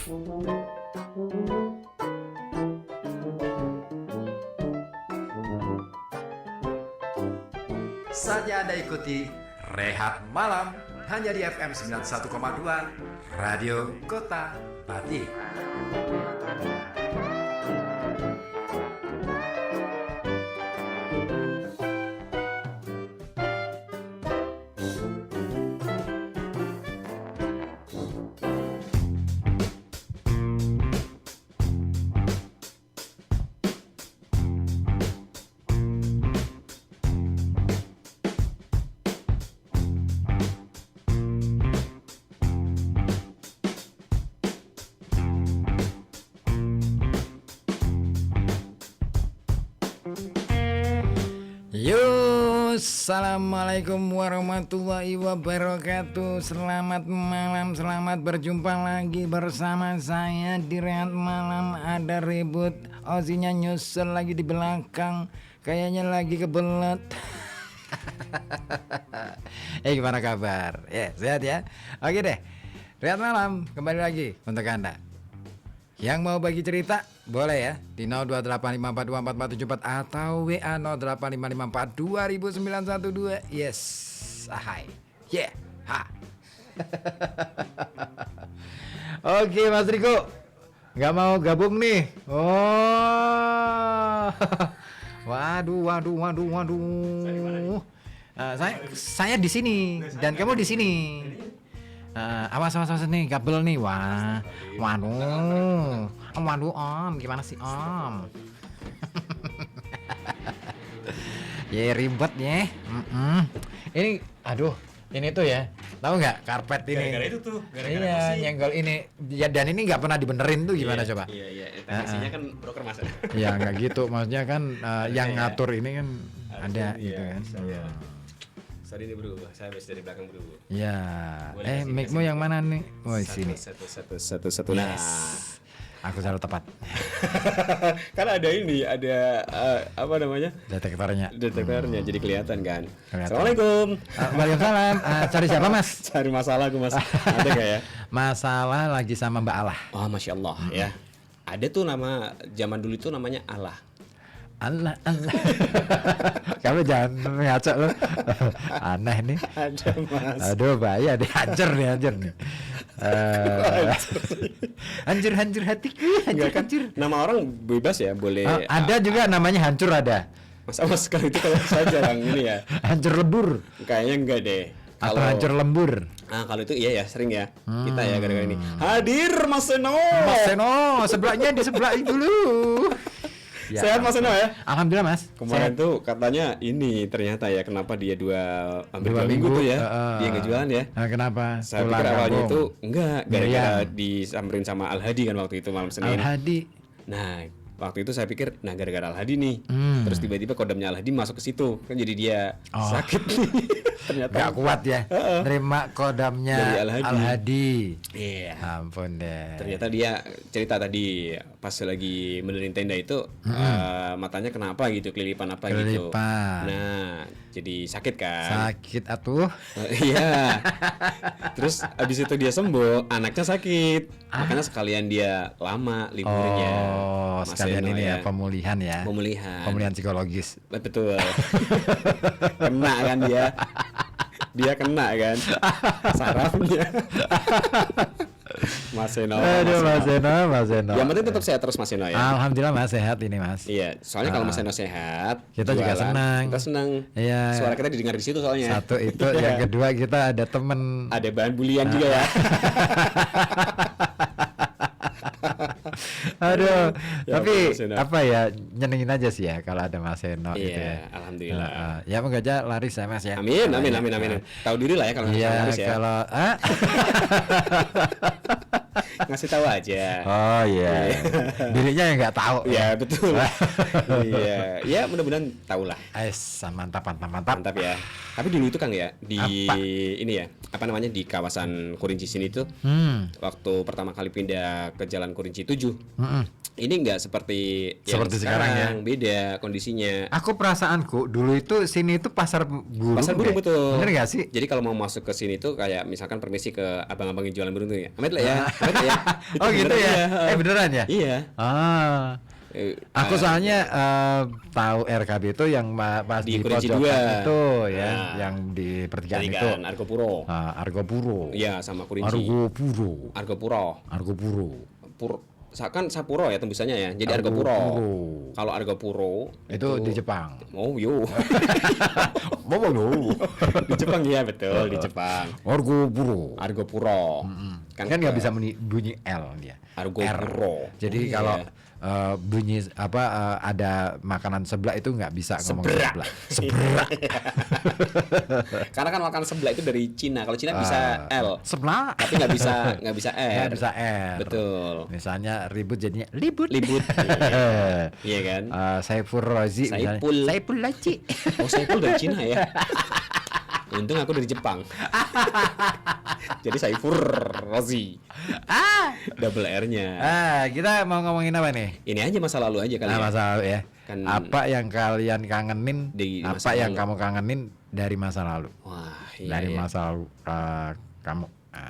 Saatnya Anda ikuti Rehat Malam hanya di FM 91,2 Radio Kota Batik. Assalamualaikum warahmatullahi wabarakatuh. Selamat malam, selamat berjumpa lagi bersama saya di Rehat Malam. Ada ribut, Ozinya nyusul lagi di belakang, kayaknya lagi kebelet. Gimana kabar? Sehat ya? Oke deh, Rehat Malam kembali lagi untuk Anda yang mau bagi cerita, boleh ya di 0285424474 atau WA 08554200912. Yes, ahai, yeah, ha. Oke Mas Riko, nggak mau gabung nih? Oh, waduh. Saya di sini dan kamu di sini. Awas nih, gabel nih. Waduh Om, gimana sih Om? Ya ribet ya. Ini, ini tuh ya, tahu nggak karpet ini? Gara-gara itu tuh, iya, nyenggol ini. Ya dan ini nggak pernah dibenerin tuh gimana coba? Iya. Teknisinya kan broker mas. Ya nggak gitu, maksudnya kan yang ngatur ini kan ada gitu kan. Iya. Sorry nih bro, saya habis dari belakang bro. Ya, mic-mu yang mana nih? Oh sini. Satu. Nah, aku selalu tepat. Kan ada ini, ada apa namanya? Detektornya, jadi kelihatan kan. Kelihatan. Assalamualaikum. Waalaikumsalam. Cari siapa mas? Cari masalah aku mas. Ada nggak ya? Masalah lagi sama Mbak Allah. Oh masya Allah ya. Ada tuh nama zaman dulu itu namanya Allah. Allah. Kamu jangan ngaco lo. Aneh nih. Ada mas. Aduh bahaya deh, hancur nih. Hancur hatiku, hancur. Nama orang bebas ya, boleh. Ada juga namanya hancur ada. Mas kalau itu kalau saya jarang ini ya. Hancur lebur. Kayaknya enggak deh. Atau hancur lembur. Kalau itu iya ya, sering ya. Kita ya gara-gara ini. Hadir Mas Seno. Mas Seno, sebelahnya di sebelah dulu. Ya, sehat Mas Seno ya? Alhamdulillah Mas. Kemarin tuh katanya ini ternyata ya kenapa dia hampir dua minggu tuh ya dia nggak jualan ya. Nah, kenapa? Saya pikir awalnya itu enggak gara-gara disamperin sama Al Hadi kan waktu itu malam Senin. Al Hadi. Nah waktu itu saya pikir gara-gara Al Hadi nih. Terus tiba-tiba kodamnya Al Hadi masuk ke situ kan jadi dia sakit nih. Ternyata gak kuat ya nerima kodamnya dari Al Hadi. Iya. Ampun deh. Ternyata dia cerita tadi pas lagi benerin tenda itu matanya kenapa gitu, kelilipan apa gitu. Nah, jadi sakit kan? Sakit atuh. Iya. Terus abis itu dia sembuh, anaknya sakit. Makanya sekalian dia lama liburnya. Oh, sekalian Seno ini ya pemulihan ya. Pemulihan psikologis. Betul. Kena kan dia. Dia kena kan sarafnya. Mas Seno. Aduh Mas Seno. Yang penting tetap sehat terus Mas Seno ya. Alhamdulillah Mas sehat ini Mas. Iya, soalnya kalau Mas Seno sehat, kita juga senang. Kita senang. Iya. Suara kita didengar di situ soalnya. Satu itu, yang kedua kita ada temen. Ada bahan bulian juga ya. Aduh, ya, tapi apa ya, nyenengin aja sih ya kalau ada Mas Seno gitu ya. Alhamdulillah. Ya moga aja laris ya Mas ya. Amin. Tahu diri lah ya kalau laris ya. Kalau ngasih tahu aja. Oh iya. Dirinya yang nggak tahu. Iya betul. Iya. Ya mudah-mudahan tahu lah. Mantap ya. Tapi dulu itu Kang ya ini ya di kawasan Kurinci sini tuh waktu pertama kali pindah ke Jalan Kurinci 7 ini nggak seperti sekarang ya, beda kondisinya. Aku perasaanku dulu itu sini itu pasar burung. Pasar burung betul. Bener nggak sih? Jadi kalau mau masuk ke sini tuh kayak misalkan permisi ke abang-abang yang jualan burung tuh ya. Amit lah ya. Oh gitu ya? Iya. Beneran ya? Iya. Ah. Aku soalnya tahu RKB itu yang pas Di di Kurinci pojokan 2. itu ya, Nah. yang di pertigaan itu. Pertigaan Argopuro. Argopuro. Iya, sama Kurinci. Argopuro. Argopuro. Argopuro. Kan Sapuro ya tembusannya ya. Jadi Argopuro. Argopuro. Kalau Argopuro Itu di Jepang. Oh, yo. Mau lo. Di Jepang ya, betul, di Jepang. Argopuro. Argopuro. Kan nggak bisa bunyi L dia. Argopuro. Jadi Oh, kalau iya. bunyi ada makanan seblak itu nggak bisa ngomong Seblak. seblak. Karena kan makan sebelah itu dari Cina. Kalau Cina bisa L, Seblak. tapi nggak bisa R. Nggak bisa R. Betul. Misalnya ribut jadinya libut. Libut. Iya kan? Saiful Rozi. misalnya. Saipul. Saiful Laci. Oh, Saipul dari Cina ya. Untung aku dari Jepang. Jadi Saiful Rozi. Double R-nya. Kita mau ngomongin apa nih? Ini aja masa lalu aja kali ya. Masa lalu ya. Kan- Apa yang kalian kangenin? Di Apa masa yang lalu. kamu kangenin dari masa lalu? Wah, iya, Dari iya. masa lalu kamu.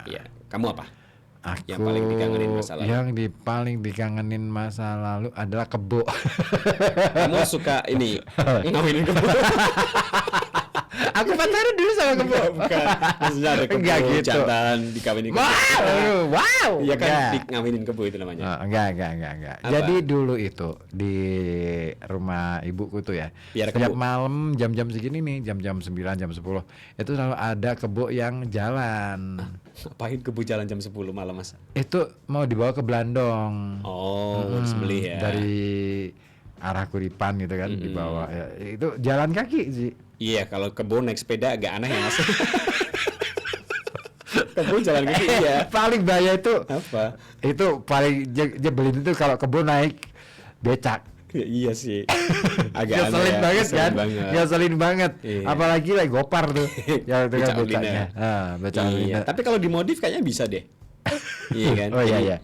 Iya. Kamu apa? Aku Yang paling dikangenin masa lalu. Yang paling dikangenin masa lalu adalah kebo. Kamu suka ini ngawinin kebo? Aku pacaran dulu sama kebo. Bukan. Maksudnya ada kebo Enggak gitu. jantan dikawinin kebo. Wow. Iya kan, Enggak. ngawinin kebo itu namanya. Enggak. Apa? Jadi dulu itu di rumah ibuku tuh ya. Biar Setiap kebo. malam jam-jam segini nih, jam-jam 9, jam 10 itu selalu ada kebo yang jalan. Ngapain kebo jalan jam 10 malam, Mas? Itu mau dibawa ke Blandong. Oh, sembelih ya. Dari arah Kuripan gitu kan dibawa ya, itu jalan kaki sih. Iya, kalau kebo naik sepeda agak aneh ya, Mas. Kebo jalan kaki iya. Paling bahaya itu Apa? itu paling jebelin itu kalau kebo naik becak. Ya, iya sih. Agak Ngeselin aneh ya. banget Ngeselin kan? banget. Ngeselin banget. Iya. Apalagi lagi gopar tuh. Ya itu kan Becak becaknya. Ulina. Becak Iya, Ulina. tapi kalau dimodif kayaknya bisa deh. Iya kan? Oh, iya, Jadi iya.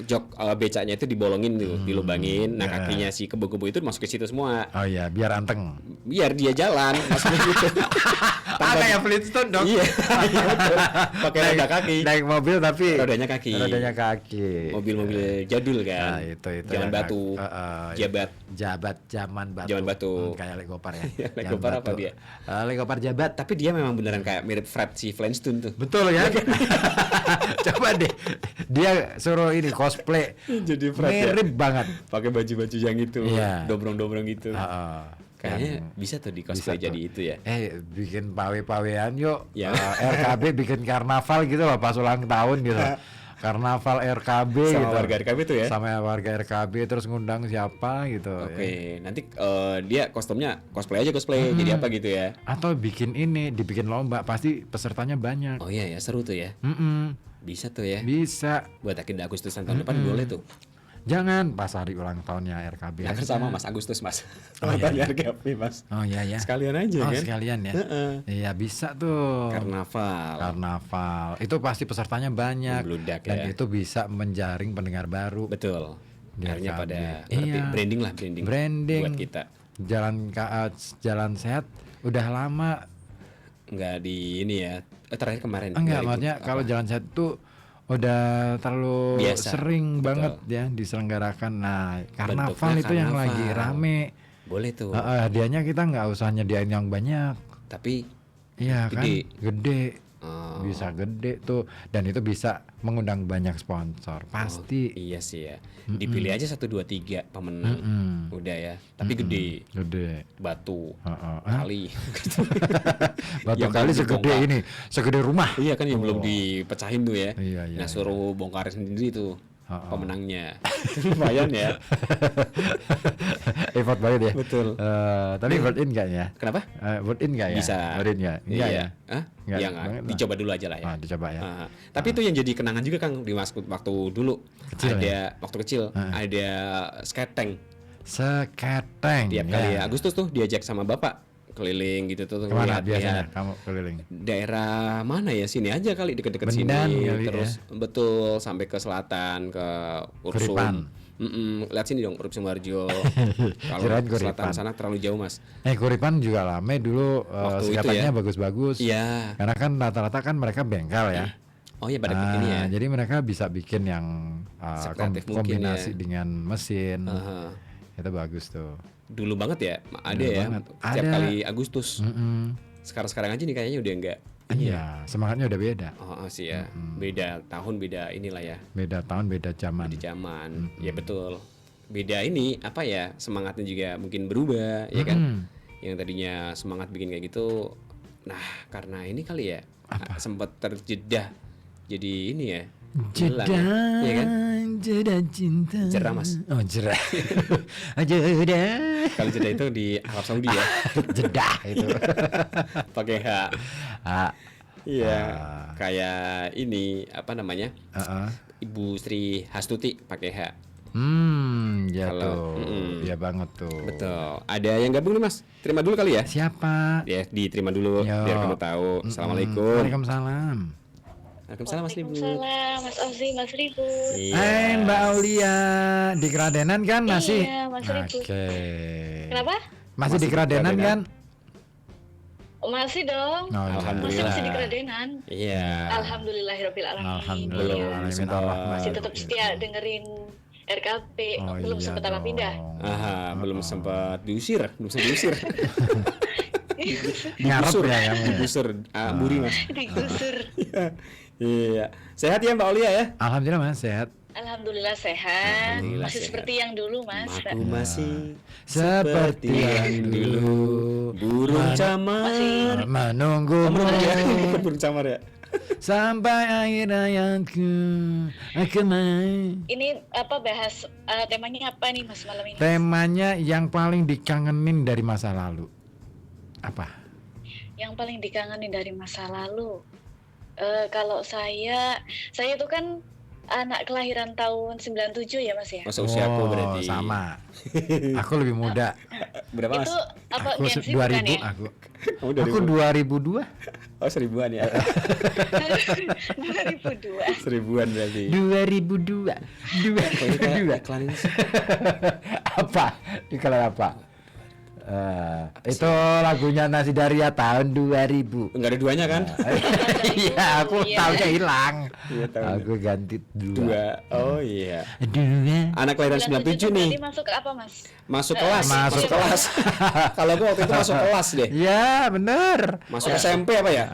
Jok becaknya itu dibolongin tuh, dilubangin. Nah, iya. kakinya si kebo-kebo itu masuk ke situ semua. Oh iya, biar anteng. Biar dia jalan, maksudnya gitu. kayak Flintstone dong. Iya, iya, betul. Pakai roda kaki. Naik mobil tapi Rodanya kaki. Rodanya kaki. Mobil-mobil jadul kan. Nah, itu Zaman yang batu. Jabat. Jabat zaman batu. Zaman batu. Kayak Legopar ya. Iya, Zaman Legopar apa batu. dia? Legopar jabat. Tapi dia memang beneran kayak mirip Fred si Flintstone tuh. Betul ya. Coba deh. Dia suruh ini cosplay. Jadi Fred ya? Mirip banget. Pakai baju-baju yang itu, Iya. dombrong-dombrong gitu. Heeh. Kayaknya Yang bisa tuh di cosplay bisa jadi tuh. itu ya. Bikin pawe-pawean yuk. Ya. RKB bikin karnaval gitu loh pas ulang tahun gitu. Karnaval RKB Sama gitu. warga RKB tuh ya? Sama warga RKB terus ngundang siapa gitu. Oke, ya. nanti dia kostumnya cosplay aja cosplay. Jadi apa gitu ya? Atau bikin ini, dibikin lomba, pasti pesertanya banyak. Oh iya ya, seru tuh ya. Bisa tuh ya. Bisa. Buat Agenda Agustusan tahun depan boleh tuh. Jangan pas hari ulang tahunnya RKB. Ya kan aja. sama Mas Agustus, Mas. Oh, iya, iya. RKB, Mas. Oh iya ya. Sekalian aja Oh kan. sekalian ya. Heeh. Iya bisa tuh. Karnaval. Karnaval. Itu pasti pesertanya banyak. Membludak dan ya. itu bisa menjaring pendengar baru. Betul. Di Akhirnya RKB. pada Iya. branding lah, branding. Branding. Buat kita. Jalan sehat udah lama. Enggak di ini ya. Terakhir kemarin. Enggak, 2000 maksudnya apa? kalau jalan sehat tuh udah terlalu Biasa, sering betul. banget ya diselenggarakan. Nah, karnaval Bentuknya itu yang karnaval. lagi rame. Boleh tuh. Hadiahnya kita nggak usah nyediain yang banyak. Tapi Iya kan? Gede. Gede. oh, Bisa gede tuh, dan itu bisa mengundang banyak sponsor. Pasti. iya sih ya. Dipilih aja 1 2 3 pemenang. Udah ya. Tapi gede. Gede. Batu. Heeh. Kali. Batu Yang kali belum segede dibongkar. ini, segede rumah. Iya kan yang belum dipecahin tuh ya. Iya, iya, Nah suruh bongkar sendiri tuh pemenangnya. Lumayan ya. Effort banget ya. Betul. Tapi vote in nggak ya? Kenapa? Vote in nggak ya? Bisa. Vote in nggak? Nggak Iya. ya? Hah? Nggak Iya banget lah. dicoba dulu aja lah ya. Dicoba ya. Tapi itu yang jadi kenangan juga Kang di waktu dulu. Kecil ada ya? waktu kecil ada skate tank. Seketeng. Tiap kali ya Agustus tuh diajak sama bapak keliling gitu tuh Kemana lihat-lihat. biasanya kamu keliling? Daerah mana ya, sini aja kali deket-deket Bendan sini kali terus betul sampai ke selatan ke Ursum. Kuripan. Lihat sini dong Urup Sumarjo. Kalau Kirain ke Kuripan. selatan sana terlalu jauh Mas. Kuripan juga rame dulu, Waktu itu skatingnya ya? bagus-bagus. Iya. Karena kan rata-rata kan mereka bengkel ya. Oh iya pada ini ya. Jadi mereka bisa bikin yang Sekreatif mungkin kombinasi ya. dengan mesin. Aha. Itu bagus tuh. Dulu banget ya, ada Dulu ya. banget. Setiap Ada. kali Agustus. Mm-mm. Sekarang aja nih kayaknya udah enggak. Iya, semangatnya udah beda. Oh sih ya. Beda tahun, beda inilah ya. Beda tahun, beda zaman. Di zaman. Ya betul. Beda ini apa ya? Semangatnya juga mungkin berubah, ya kan? Yang tadinya semangat bikin kayak gitu. Nah, karena ini kali ya. Sempat terjeda. Jadi ini ya. Jeda, hilang, ya kan? jeda cinta. Jerah, Mas. Oh, jerah. Jeda. Kalau jeda itu di Arab Saudi ya. Jeda itu. Pakai H. Ah, Iya. Kayak ini apa namanya? ah. Ibu Sri Hastuti pakai H. Ya Kalau- tuh. Ya banget tuh. Betul. Ada yang gabung nih Mas. Terima dulu kali ya. Siapa? Ya, diterima dulu Yo. biar kamu tahu. Assalamualaikum. Waalaikumsalam. Waalaikumsalam Mas Ribu. Waalaikumsalam, Mas Ozi, Mas Ribu. Iya. Hai Mbak Aulia, di Keradenan kan masih? Iya, Mas Ribu. Oke. Kenapa? Masih Masih di di Keradenan Keradenan. kan? Oh, masih dong. Oh, Alhamdulillah. Masih di Keradenan. Iya. Alhamdulillahirobbilalamin. Alhamdulillah. Belum Alamin sempat. Ar-Rahman. Masih tetap setia dengerin RKP. Oh, Belum iya sempat apa dong. pindah. Aha, belum sempat diusir, Ngarep Digusur. ya kamu ya? Digusur, buri Mas. Digusur. Iya. Sehat ya Mbak Aulia ya? Alhamdulillah Mas sehat. Alhamdulillah sehat. Alhamdulillah Masih sehat. seperti yang dulu, Mas. Aku masih Seperti yang dulu burung camar. menunggumu Bukan burung camar ya? sampai akhir hayatku kembali. Ini apa bahas temanya apa nih Mas malam ini? Temanya yang paling dikangenin dari masa lalu. Apa? Yang paling dikangenin dari masa lalu. Kalau saya itu kan anak kelahiran tahun 97 ya Mas ya. Masa usia aku berarti. Sama. Aku lebih muda. Berapa Mas? Itu apa Aku Gen Z bukan 2000 ya? aku. Kamu dari Aku 2002. Oh, seribuan ya. 2002. Seribuan berarti. 2002. Pokoknya kayak 2002. iklan ini sih. Apa? Iklan apa? Itu lagunya Nasi Daria tahun 2000. Enggak ada duanya kan? Iya, aku Iya. tahunya hilang. Iya, tahunya. Aku ganti Dua. Oh iya. Dua. Anak kelahiran 97 nih. Berarti masuk ke apa Mas? Masuk kelas. Masuk kelas. Kalau aku waktu itu masuk kelas deh. Ya, bener. Masuk SMP apa ya?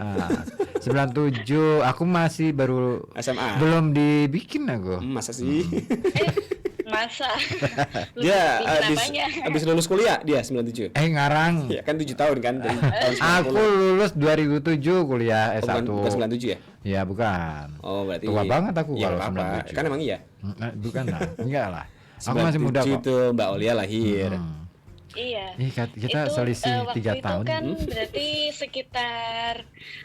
97. Aku masih baru SMA. belum dibikin aku. Masa sih? Masa? Dia Bikin habis lulus kuliah dia 97. Ngarang. Ya kan 7 tahun kan dari tahun 90. Aku lulus 2007 kuliah Oh, S1. bukan 97 ya? Ya, bukan. Oh, berarti Tua banget aku ya, kalau nggak apa-apa. 97. Kan emang iya. Bukan lah. Enggak lah. Aku masih muda 97 kok. tuh Mbak Aulia lahir. Iya. Kita Itu, selisih waktu 3 itu tahun. kan berarti sekitar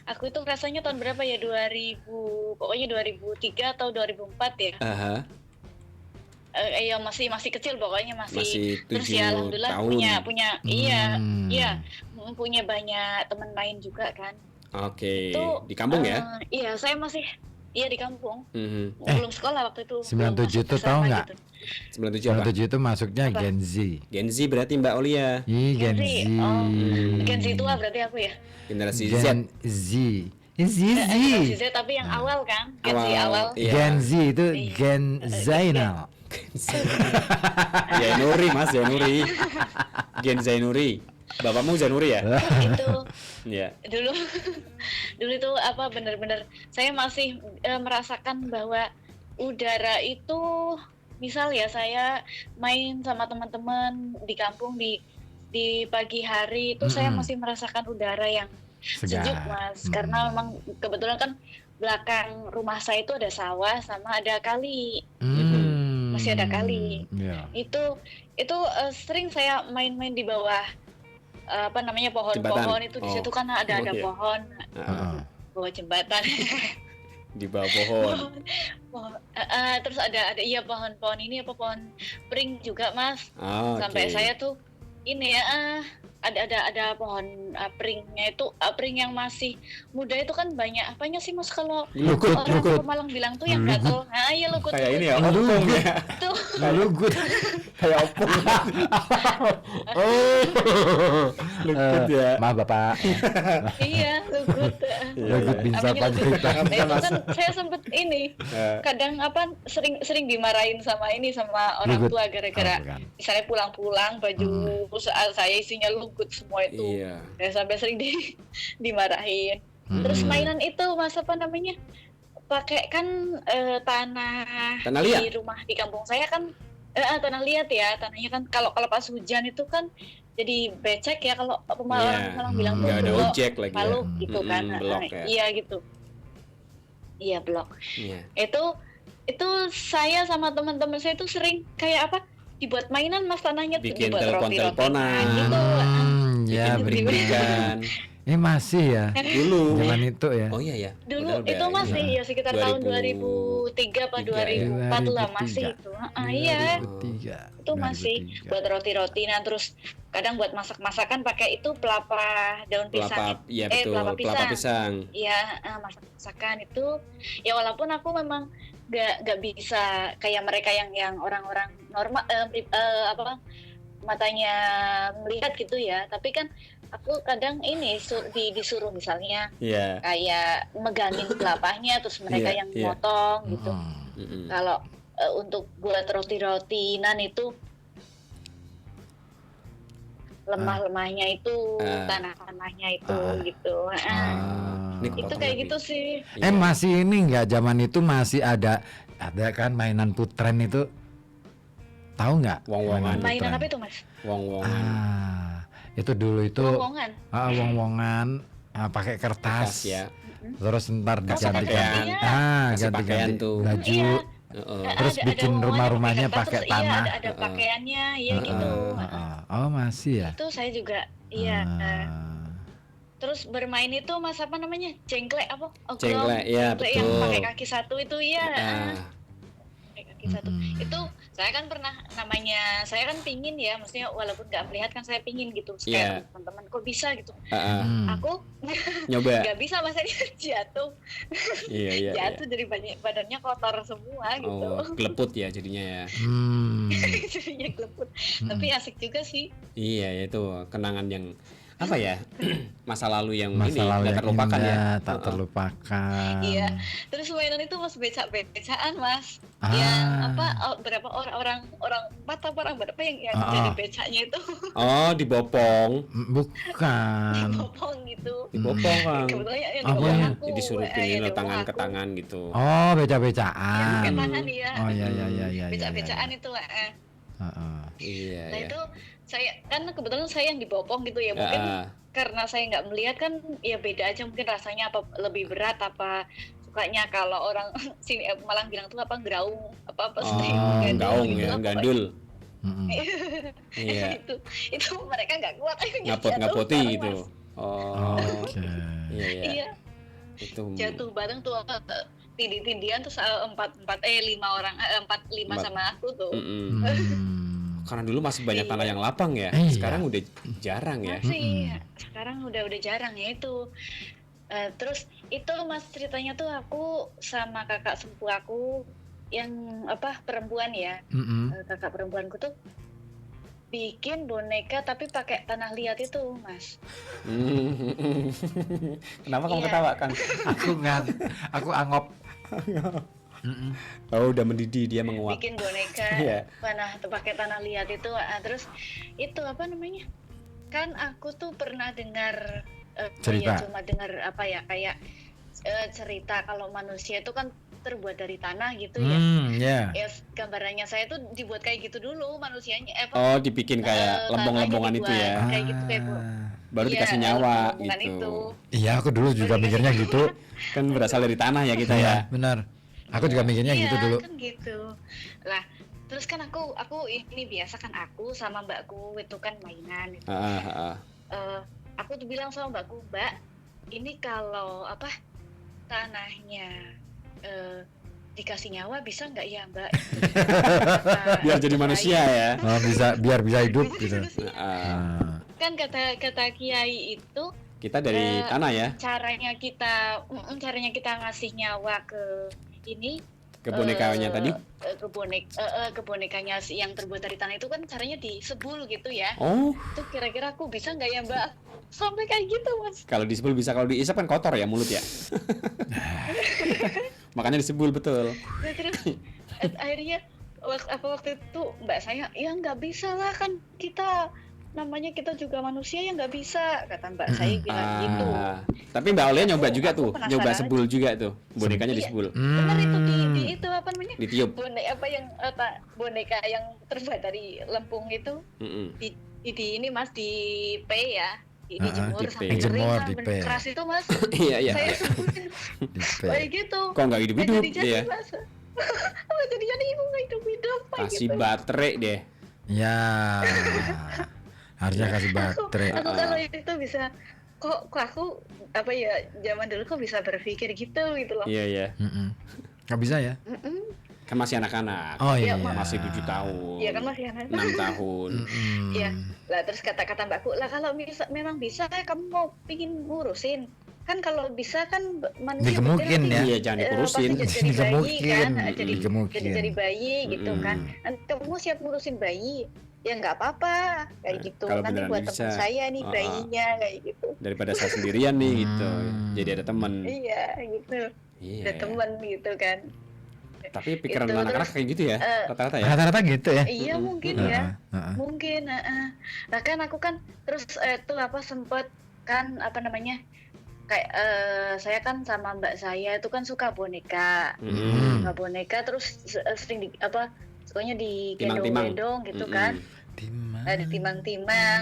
aku itu rasanya tahun berapa ya 2000 pokoknya 2003 atau 2004 ya. Aha. Ya masih kecil pokoknya Masih terus 7 ya alhamdulillah tahun. punya punya banyak teman main juga kan. Oke. Itu Di kampung ya? Iya saya masih di kampung. Mhm. Belum sekolah waktu itu. 97 tuh tahu nggak? 97 apa? 97 itu masuknya Apa? Gen Z. Gen Z berarti Mbak Aulia. Ih, Gen Z. Oh, Gen Z tua berarti aku ya. Generasi Z. Gen Z. Z. Generasi Z tapi yang awal kan. Gen Z awal. Iya. Gen Z itu Iya. Gen Zainal. Zainuri Mas, Zainuri. Gen Zainuri. Bapakmu Zainuri ya? Itu Iya. dulu itu apa benar-benar saya masih merasakan bahwa udara itu misal ya saya main sama teman-teman di kampung di pagi hari itu saya masih merasakan udara yang sejuk Mas karena memang kebetulan kan belakang rumah saya itu ada sawah sama ada kali. Masih ada kali. Iya. Itu sering saya main-main di bawah apa namanya pohon-pohon Jembatan. itu di Oh. situ kan ada Oh, iya. pohon Heeh. bawah jembatan. Di bawah pohon. Terus ada pohon-pohon ini apa pohon pring juga Mas. Ah, Sampai oke. saya tuh ini ya ada pohon pringnya itu pring yang masih muda itu kan banyak apanya sih Mas kalau Lukut, orang lukut. Pemalang bilang tuh yang gatel. Nah, iya lukut. Kayak ini ya, Aduh, ompong ya. Tuh. Lalu good. Kayak opung. Lugut ya. Maaf Bapak. Iya, lugut. Lugut bin Namanya lugut. Sarpanjaitan. Nah, itu kan saya sempet ini kadang sering dimarahin sama orang Lugut. tua gara-gara Oh, bukan. misalnya pulang-pulang baju saya isinya lugut semua itu. Iya. Saya sampai sering dimarahin. Terus mainan itu Mas apa namanya? Pakai kan tanah liat. di rumah di kampung saya kan tanah liat ya. Tanahnya kan kalau pas hujan itu kan jadi becek ya kalau orang bilang tuh Nggak ada belok, ojek lagi ya. malu gitu kan. Blok ya. Iya gitu. Iya blok. Iya. Itu saya sama teman-teman saya itu sering kayak apa? Dibuat mainan Mas tanahnya tuh Bikin dibuat roti-rotian telepon-teleponan. gitu. Ya, Bikin bering-beringan. ini masih ya. Dulu. Zaman itu ya. Oh iya ya. Dulu Udah itu masih ya sekitar tahun 2003 apa 2004 lah 2003. masih itu. Iya. 2003. Itu masih buat roti-roti. Nah terus kadang buat masak-masakan pakai itu pelapa daun pisang. Iya betul. Pelapa pisang. Iya, masak-masakan itu ya walaupun aku memang nggak bisa kayak mereka yang orang-orang normal apa matanya melihat gitu ya, tapi kan aku kadang ini disuruh misalnya Iya. kayak megangin pelapanya terus mereka yang motong gitu. Kalau untuk buat roti-rotinan itu lemah-lemahnya itu tanah-tanahnya itu gitu. Itu kayak gitu sih. Masih ini nggak zaman itu masih ada kan mainan putren itu, tahu nggak? Wong-wongan. Mainan apa itu Mas? Wong-wongan. Itu dulu itu Wong-wongan. wong-wongan pakai kertas ya. terus ntar Kasih diganti-ganti pakaian. Kasih pakaian ganti-ganti tuh. baju. Terus bikin rumah-rumahnya pakai tanah. Iya, ada pakaiannya ya gitu. Oh masih ya. Itu saya juga iya. Terus bermain itu Mas apa namanya? Cengklek apa? Cengklek, iya Cengklek yang betul. pakai kaki satu itu ya. Pakai kaki satu. Itu saya kan pernah namanya, saya kan pingin ya, maksudnya walaupun nggak melihat kan saya pingin gitu. Kayak teman-teman kok bisa gitu. Aku Nyoba. nggak bisa Mas ini jatuh. Iya. Jatuh jadi badannya kotor semua gitu. Oh, keleput ya jadinya ya. Jadinya keleput. Tapi asik juga sih. Iya, itu kenangan yang apa ya? Masa lalu yang Masa ini lalu nggak yang terlupakan ya. indah, tak terlupakan. Iya. Terus mainan itu Mas becak-becaan Mas. Yang apa berapa orang 4 apa orang berapa yang jadi becaknya itu Oh, dibopong. Bukan. dipopong gitu. Dibopong kan. Kebetulan yang Apa dibopong ya? aku. Disuruh ya, pilih dibopong tangan ke aku. tangan gitu. Oh, Ya, beca-becaan. pakai tangan ya. Oh iya. Becak-becaan itu Iya, Nah iya. itu saya kan kebetulan saya yang dibopong gitu ya mungkin karena saya nggak melihat kan ya beda aja mungkin rasanya apa lebih berat apa sukanya kalau orang sini malah bilang tuh apa graung apa Gaung gitu, ya, apa, gandul. Iya. itu mereka nggak kuat akhirnya Ngapot-ngapoti jatuh gitu. bareng, Mas. Oh. Oke. Iya. Iya Itu jatuh bareng tuh tindih-tindihan terus 5 orang 4-5 sama aku tuh. Karena dulu masih banyak tanah yang lapang ya. Iya. Sekarang udah jarang ya. Masih sekarang udah jarang ya itu. Terus itu Mas ceritanya tuh aku sama kakak sepupu aku yang apa perempuan ya. Kakak perempuanku tuh bikin boneka tapi pakai tanah liat itu Mas. Kenapa kamu Iya. ketawa kan? Aku angop. Oh, udah mendidih, dia menguap. Bikin boneka Iya. pakai tanah liat itu. Terus itu apa namanya? Kan aku tuh pernah dengar Cerita. ya cuma dengar apa ya kayak cerita kalau manusia itu kan terbuat dari tanah gitu ya. Ya. Ya gambarannya saya tuh dibuat kayak gitu dulu manusianya Oh, dibikin kayak tanahnya lembong-lembongan itu dibuat ya. kayak gitu kayak Baru iya, dikasih nyawa lembong-lembongan gitu. itu. Iya, aku dulu juga mikirnya gitu. Kan berasal dari tanah ya kita ya. Iya, benar. Aku juga mikirnya Iya, gitu dulu. kan gitu. Lah, terus kan aku ini biasa kan aku sama mbakku itu kan mainan gitu. Aku tuh bilang sama mbakku, "Mbak, ini kalau apa tanahnya dikasih nyawa bisa nggak ya, Mbak?" Biar jadi manusia ya. Oh, biar bisa hidup gitu. Kan kata kiai itu Kita dari tanah ya. caranya kita ngasih nyawa ke ini Ke bonekanya tadi? Ke bonekanya yang terbuat dari tanah itu kan caranya disebul gitu ya. Oh, Itu kira-kira aku bisa nggak ya Mbak? Sampai kayak gitu Mas. kalau disebul bisa, kalau diisap kan kotor ya mulut ya. Makanya disebul betul. Nah, terus akhirnya waktu itu Mbak saya, ya nggak bisa lah kan kita juga manusia ya nggak bisa, kata Mbak saya bilang gitu. Tapi Mbak Aulia nyoba juga Aku tuh, penasaran nyoba aja. sebul juga tuh, bonekanya Iya. disebul, Benar itu di itu apa namanya? ditiup. Boneka yang terbuat dari lempung itu Mm-mm. di ini Mas di P ya. Dijemur di sampai P. kering Dijemur, sampai di P. keras itu Mas. Iya iya. Saya sebulin Di P. kayak gitu. Kok nggak hidup-hidup? Nggak jadi Iya. Mas. Oh, jadi ibu nggak hidup-hidup kayak Kasih gitu. baterai deh. Ya. Harusnya kasih baterai. Aku kalau itu bisa kok aku apa ya zaman dulu kok bisa berpikir gitu loh. Iya iya. Nggak bisa ya? Mm-mm. Kan masih anak-anak. Oh Iya, iya. Masih 7 tahun. Iya kan masih anak. 6 tahun. Iya. Lah terus kata-kata mbakku, lah kalau memang bisa kamu mau pingin ngurusin. Kan kalau bisa kan manusia Digemukin ya. Iya, jangan dikurusin. pasti jadi bayi kan, Digemukin. jadi bayi gitu Mm-mm. kan. Nanti kamu siap ngurusin bayi, ya nggak apa-apa kayak Nah, gitu. kalau Nanti beneran buat bisa. teman saya nih bayinya kayak gitu. Daripada saya sendirian nih gitu. Jadi ada teman. Iya gitu. Iya. Ada teman gitu kan. Tapi pikiran Itu, anak-anak terus, kayak gitu ya, rata-rata ya. Rata-rata gitu ya. Iya Mm-mm. mungkin Mm-mm. ya. Heeh. Mungkin, nah kan aku kan terus tuh apa sempet kan apa namanya kayak saya kan sama mbak saya itu kan suka boneka, Mm-mm. suka boneka terus sering pokoknya Timang-timang. digendong-gendong gitu Mm-mm. kan, Timang. ada timang-timang,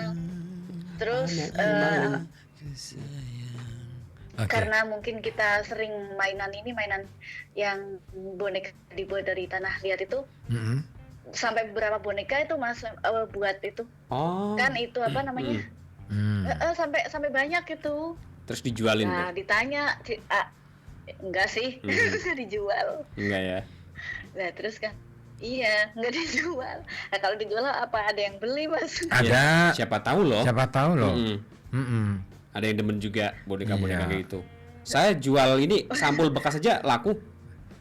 terus Oke. karena mungkin kita sering mainan yang boneka dibuat dari tanah liat itu Mm-mm. sampai beberapa boneka itu mas buat itu Oh. kan itu apa namanya. Hmm. Sampai banyak gitu. Terus dijualin Nah, tuh. ditanya enggak sih, dijual. Enggak ya. Nah, terus kan iya, enggak dijual. Nah, kalau dijual apa ada yang beli, Mas? Ada. Siapa tahu loh. Siapa tahu loh. Mm-mm. Mm-mm. Ada yang demen juga boneka-boneka Iya. kayak gitu. Saya jual ini sampul bekas aja laku.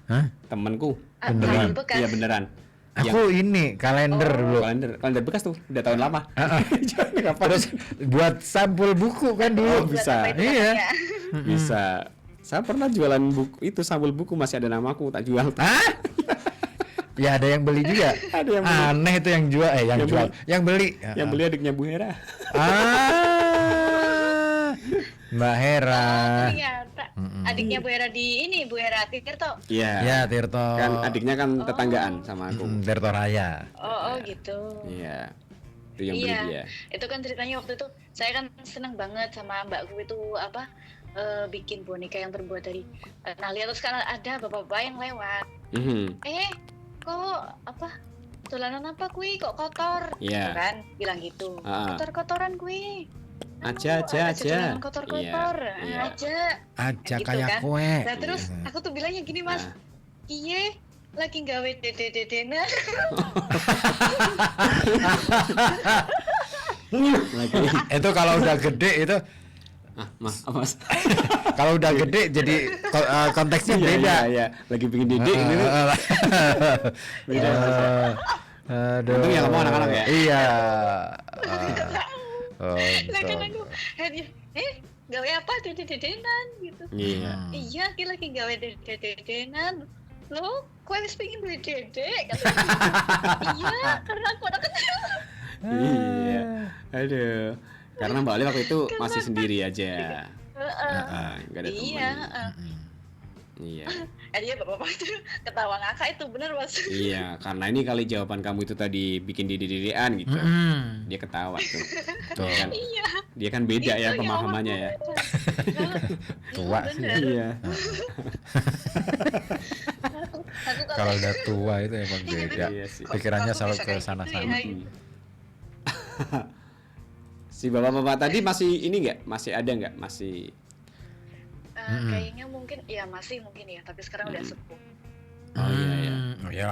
Hah? Temenku. Beneran? Bekas. Iya beneran. Aku ini kalender dulu. Kalender bekas tuh, udah tahun lama. Terus buat sampul buku kan dulu. Buat bisa. apa itu Iya. namanya? Bisa. Saya pernah jualan buku itu, sampul buku masih ada namaku, tak jual. Hah? Ya ada yang beli juga. Ada yang beli. Aneh itu yang jual, yang Yang jual, beli. yang beli. Yang beli adiknya Bu Hera. Mbak Hera. Ternyata adiknya Bu Hera Bu Hera Tirto. Iya. Ya Tirto. Kan adiknya kan tetanggaan sama aku. Tirto Raya. Oh, gitu. Iya. Itu yang beli Iya. dia. Itu kan ceritanya waktu itu saya kan seneng banget sama mbakku itu bikin boneka yang terbuat dari nah lihat terus kan ada bapak-bapak yang lewat. Mhm. Kok dolanan apa kui kok kotor Iya. gitu kan bilang gitu. Kotor-kotoran kui Aja. dolanan kotor-kotor Iya. aja Aja gitu kayak kan. kue. Nah terus aku tuh bilangnya gini mas, Nah. iye lagi gawe dede-dedenan. Lagi. Itu kalau udah gede itu, Mas, apa Mas? kalau udah gede jadi konteksnya Iya, beda. Iya. Lagi bikin dedek ini tuh. Beda Mas. Aduh. Untung yang ngomong anak-anak ya. Iya. Lah kan aku gawe apa dede-dedenan gitu. Iya. Iya, ki lagi gawe dede-dedenan. Lo, kue wis pengen beli dedek kata. Iya, karena aku anak kecil. Iya. Aduh. Karena Mbak Ali waktu itu masih sendiri aja. Enggak ada teman. Iya, Iya. dia bapak-bapak itu ketawa ngakak itu bener mas. Iya, karena ini kali jawaban kamu itu tadi bikin dede-dedean gitu. Dia ketawa tuh. Tuh. Kan, Iya. dia kan beda ya Itu pemahamannya ya. Tua sih. bener. Iya. Aku Kalau udah tua itu emang beda. Iya sih. Pikirannya Kok selalu bisa ke kayak gitu sana-sana. ya? Si bapak-bapak tadi masih ini nggak? Masih ada nggak? Masih. Kayaknya mungkin ya masih mungkin ya, tapi sekarang udah sepuh. Oh iya iya. Oh iya.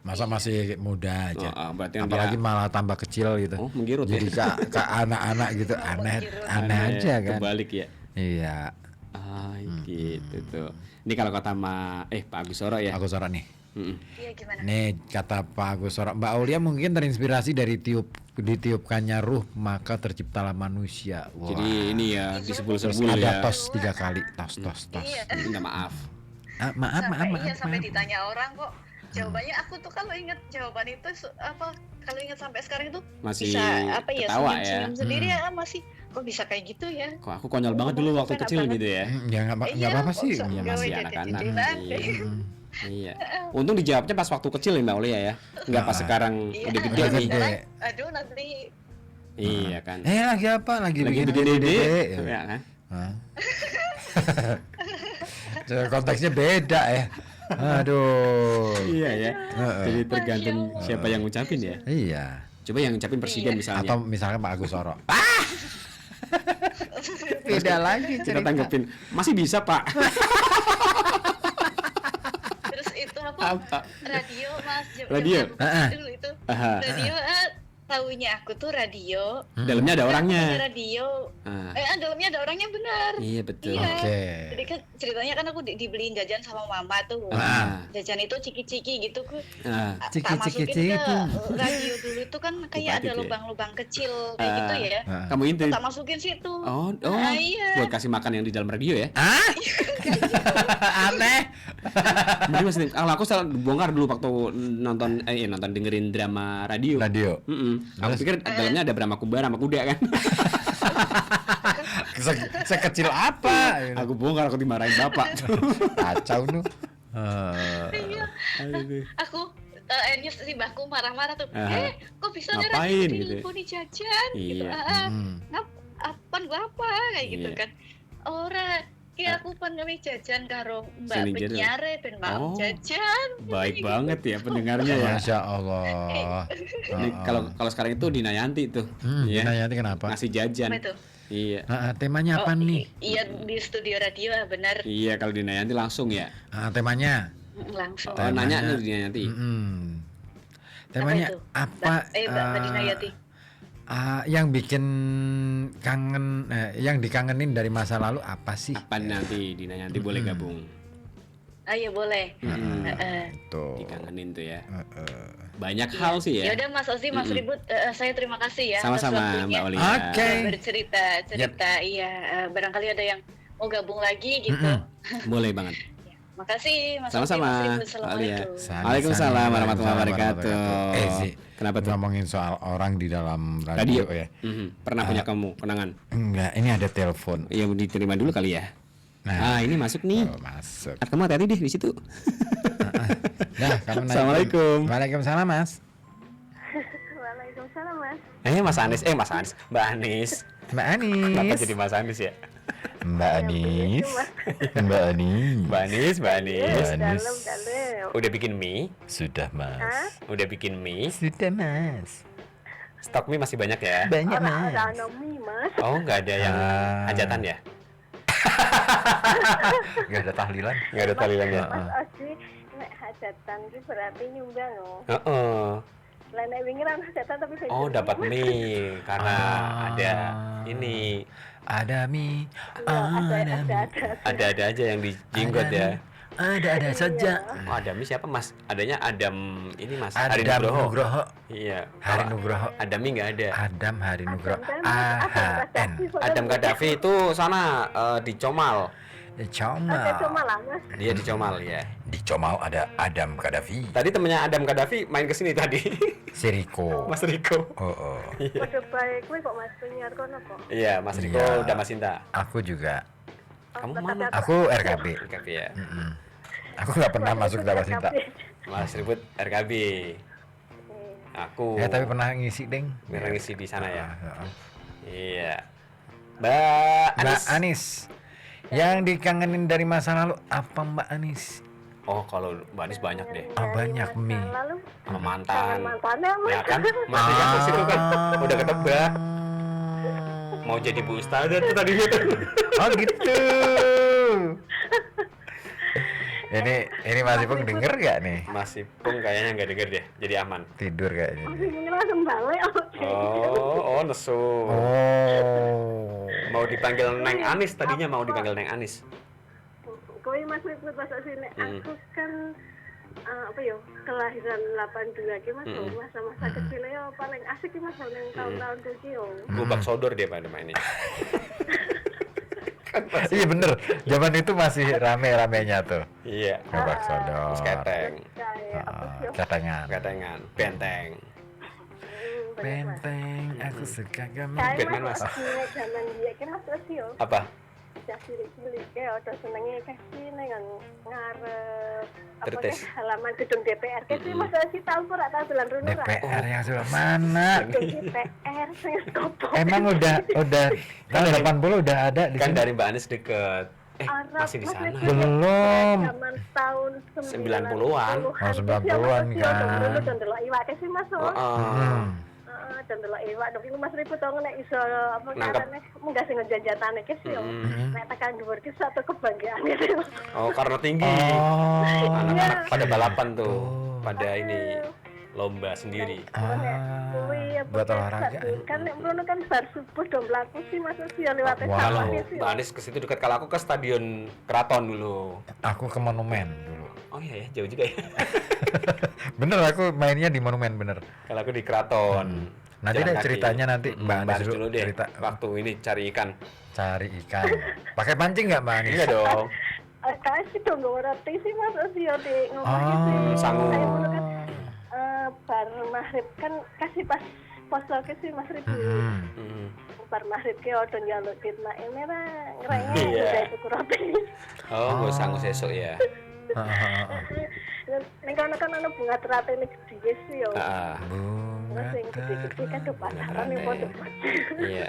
Masa masih muda aja. Berarti yang Apalagi dia malah tambah kecil gitu. oh menggirut Jadi ya. ke anak-anak gitu aneh Menggirut. aneh aja kan. Kebalik ya. Iya. Ah gitu tuh. Ini kalau kata Pak Agus Soro ya. Agus Soro nih. Iya gimana? Nih kata Pak Agus Soro, Mbak Aulia mungkin terinspirasi dari ditiupkannya ruh maka terciptalah manusia. Wah. Jadi ini ya di Terus sebul ada ya. tos 3 kali, tos. Iya. Minta maaf. Maaf. Sampai ditanya orang kok. Jawabannya aku tuh kalau ingat jawaban itu kalau ingat sampai sekarang itu Masih bisa ketawa ya. senyum sendiri ya masih kok bisa kayak gitu ya. Kok aku konyol banget dulu waktu kecil gitu ya. Ya nggak apa-apa sih. Iya, masih anak-anak. Iya. Iya. Untung dijawabnya pas waktu kecil ya Mbak Aulia ya. Enggak pas sekarang udah gede Udah nih. gede. Aduh nanti Iya kan. Lagi apa? Lagi bikin gede-gede dede. ya kan. Hah? Konteksnya beda ya. Aduh. Iya ya. Jadi tergantung siapa yang ngucapin ya. Iya. Coba yang ngucapin presiden misalnya. Atau misalkan Pak Agus Soro. Beda lagi Kita cerita. tanggepin. Masih bisa, Pak. terus itu Apa? radio Mas Radio? dulu itu Aha. radio taunya aku tuh radio Dalamnya ada orangnya. radio Ah. dalamnya ada orangnya benar. Iya betul. Iya. Oke. Jadi kan ceritanya kan aku dibeliin jajan sama mama tuh. Ah. Jajan itu ciki-ciki gitu ku. Ah. Tak masukin Ciki-ciki ke itu. radio dulu itu kan kayak Bupati ada tuh ya? lubang-lubang kecil kayak gitu ya. Kamu intip. Tak masukin situ. Oh, Iya. buat kasih makan yang di dalam radio ya? Aneh. Jadi masih, kalau aku selalu bongkar dulu waktu nonton dengerin drama radio. Radio. Aku pikir dalamnya ada drama kumbara sama kuda kan. Sekecil apa? Aku bongkar, aku dimarahin bapak. Kacau nu. Iya. Aku akhirnya si mbahku marah-marah tuh. Aha. Kok bisa ada Ngapain radio gitu ya? di jajan? Gitu. Iya. Apaan gua apa kayak gitu Iya. kan. Ora kayak aku pan gawe jajan karo Mbak Sini jajan. penyiare ben mau Oh. jajan. Baik banget ya pendengarnya ya. Masya Allah. Ini kalau sekarang itu Dina Yanti tuh. ya. Nanti kenapa? Ngasih jajan. Apa itu? Iya. Temanya apa nih? Iya di studio radio benar Iya, kalau Dina Yanti langsung ya. Temanya? langsung. Oh, nanya nih Dina Yanti. Temanya itu? apa? Mbak Dina Yati. Yang bikin kangen, yang dikangenin dari masa lalu apa sih? Apa nanti Dina Yanti boleh gabung? Iya boleh. Tuh. Dikangenin tuh ya. Banyak hal sih Ya ya. udah Mas Ozi, Mas Ribut, saya terima kasih ya atas Sama-sama waktunya. Mbak Olia. Oke. Bercerita, iya. Barangkali ada yang mau gabung lagi gitu. Boleh banget. Makasih Mas Sama-sama, Ozi, Mas Ribut. Mbak Olia. Assalamualaikum. Waalaikumsalam warahmatullahi wabarakatuh. Sih, Kenapa tuh? ngomongin soal orang di dalam radio, Radio ya? Pernah punya kamu kenangan? Enggak, ini ada telepon. Iya, diterima dulu kali ya. Nah, ini masuk nih. Masuk. Kamu hati-hati deh di situ. Nah, kamu naik. Assalamualaikum. Waalaikumsalam, Mas. Waalaikumsalam Mas. Mas Anis, Mbak Anis. Mbak Kenapa Anis. jadi Mas Anis ya? Mbak Anis. Mbak Anis. Mbak Anis. Anis. Dalam. Udah bikin mie? Sudah, Mas. Udah bikin mie? Sudah, Mas. Stok mie masih banyak ya? Banyak, Orang Mas. anomi Mas. Oh, nggak ada yang hajatan ya? Enggak ada tahlilan. Nggak ada talilannya? Mas Oji nek hajatan iki berarti nyumbang loh. Heeh. Lah nek wingi ra hajatan tapi saya Oh, nyumbang, dapat Mas. mie karena ada ini. Ada mie. Iya, Ada aja yang dijinggot ya. Ada saja. Oh, ada mie siapa Mas? Adanya Adam ini Mas. Hari Adam Nugroho. Nugroho. Iya. Hari Kalau Nugroho. Adam mie nggak ada. Adam Hari Nugroho. Adam kan, AHN. Adam Gaddafi itu sana di Comal. Ada Comal. cuma lah Mas. Dia di Comal ya. Di Comal ada Adam Gaddafi. Tadi temennya Adam Gaddafi main ke sini tadi. Siriko. Mas Riko. Oh. Waduh baik kuwi kok Mas penyiar kono kok. Iya, Mas Riko Iya. udah Masinta. Aku juga. Kamu Tapi mana? Aku RKB. RKB ya. Aku nggak pernah masuk dapat cinta. Mas Ribut RKB. Aku. Ya tapi pernah ngisi deng. Pernah ngisi di sana ya. Heeh. Iya. Mbak Mbak Anis. Anis. Yang dikangenin dari masa lalu apa Mbak Anis? Oh, kalau Mbak Anis banyak deh. Banyak mie. Lalu Sama mantan. mantannya Mas. Ya kan? Masih kan ke situ kan. Udah ketebak. Mau jadi Bu Ustadzah tuh tadi gitu. Oh gitu. Ini masih pun denger gak nih? Masih pun kayaknya nggak denger deh. Jadi aman. Tidur kayaknya. Ini langsung balik oke. Oh, nesu. Oh. Mau dipanggil Neng Anis tadinya mau dipanggil Neng Anis. koi Mas Ribut masa sini aku kan apa ya kelahiran 82 ki Mas masa-masa kecil ya paling asik ki Mas nang tahun-tahun iki yo. Gobak sodor dia pada mainnya. Iya bener, zaman itu masih rame-ramenya tuh. Iya. Gobak sodor. Terus keteng, Kayak apa sih yo? Ketengan. ketengan, benteng. Benteng, aku suka kamu. Kayak Batman, Mas. Zaman dia ki Mas wis yo. Apa? Cah cilik-cilik kayak udah senenge kasih nang ngarep apa Tertes. ke halaman gedung DPR kasih Mas sih tahu ora tahu dolan rono ora. DPR yang sebelah mana? Gedung DPR sing kopo. Emang udah tahun 80 udah ada di Kan sini. dari Mbak Anies deket. Masih di sana. Belum. Zaman tahun 90-an. Oh, 90-an kan. Dan delok iwak sih Mas. Oh, Dan delok iwak dok iku Mas Ribut tau nek iso apa Nangkep. karane munggah sing njanjatane ki sih yo. Nek tekan dhuwur ki satu kebanggaan gitu. oh, karena tinggi. Oh. Anak-anak pada balapan tuh, pada ini lomba sendiri. Kuwi apa buat olahraga. kan nek mrono kan bar subuh do mlaku sih Mas sih yo liwat Wah. Kalau sawah sih. Mbak Anies ke situ dekat, kalau aku ke Stadion Keraton dulu. Aku ke monumen dulu. Oh iya ya, jauh juga ya. Bener, aku mainnya di monumen bener. Kalau aku di Keraton. Nanti Jalan deh kaki. ceritanya nanti Mbak Anies Anies dulu deh. cerita. Waktu ini cari ikan. Cari ikan. Pakai pancing nggak Mbak Anies? Iya dong. Kasih dong gak ngerti sih Mas sih yo di ngomong Oh. sih. Sangu. Saya mulu kan bar maghrib kan kasih pas poso ke sih Mas Ribut. Hmm. Bar maghrib ke udah njaluk ditna ini lah ngerengnya Iya. udah itu roti. Oh, gue sanggup sesuk ya. Ning kono kan ana bunga teratai ini gede sih yo. Ah, Terus yang gede-gede kan do pasaran yang podo. iya.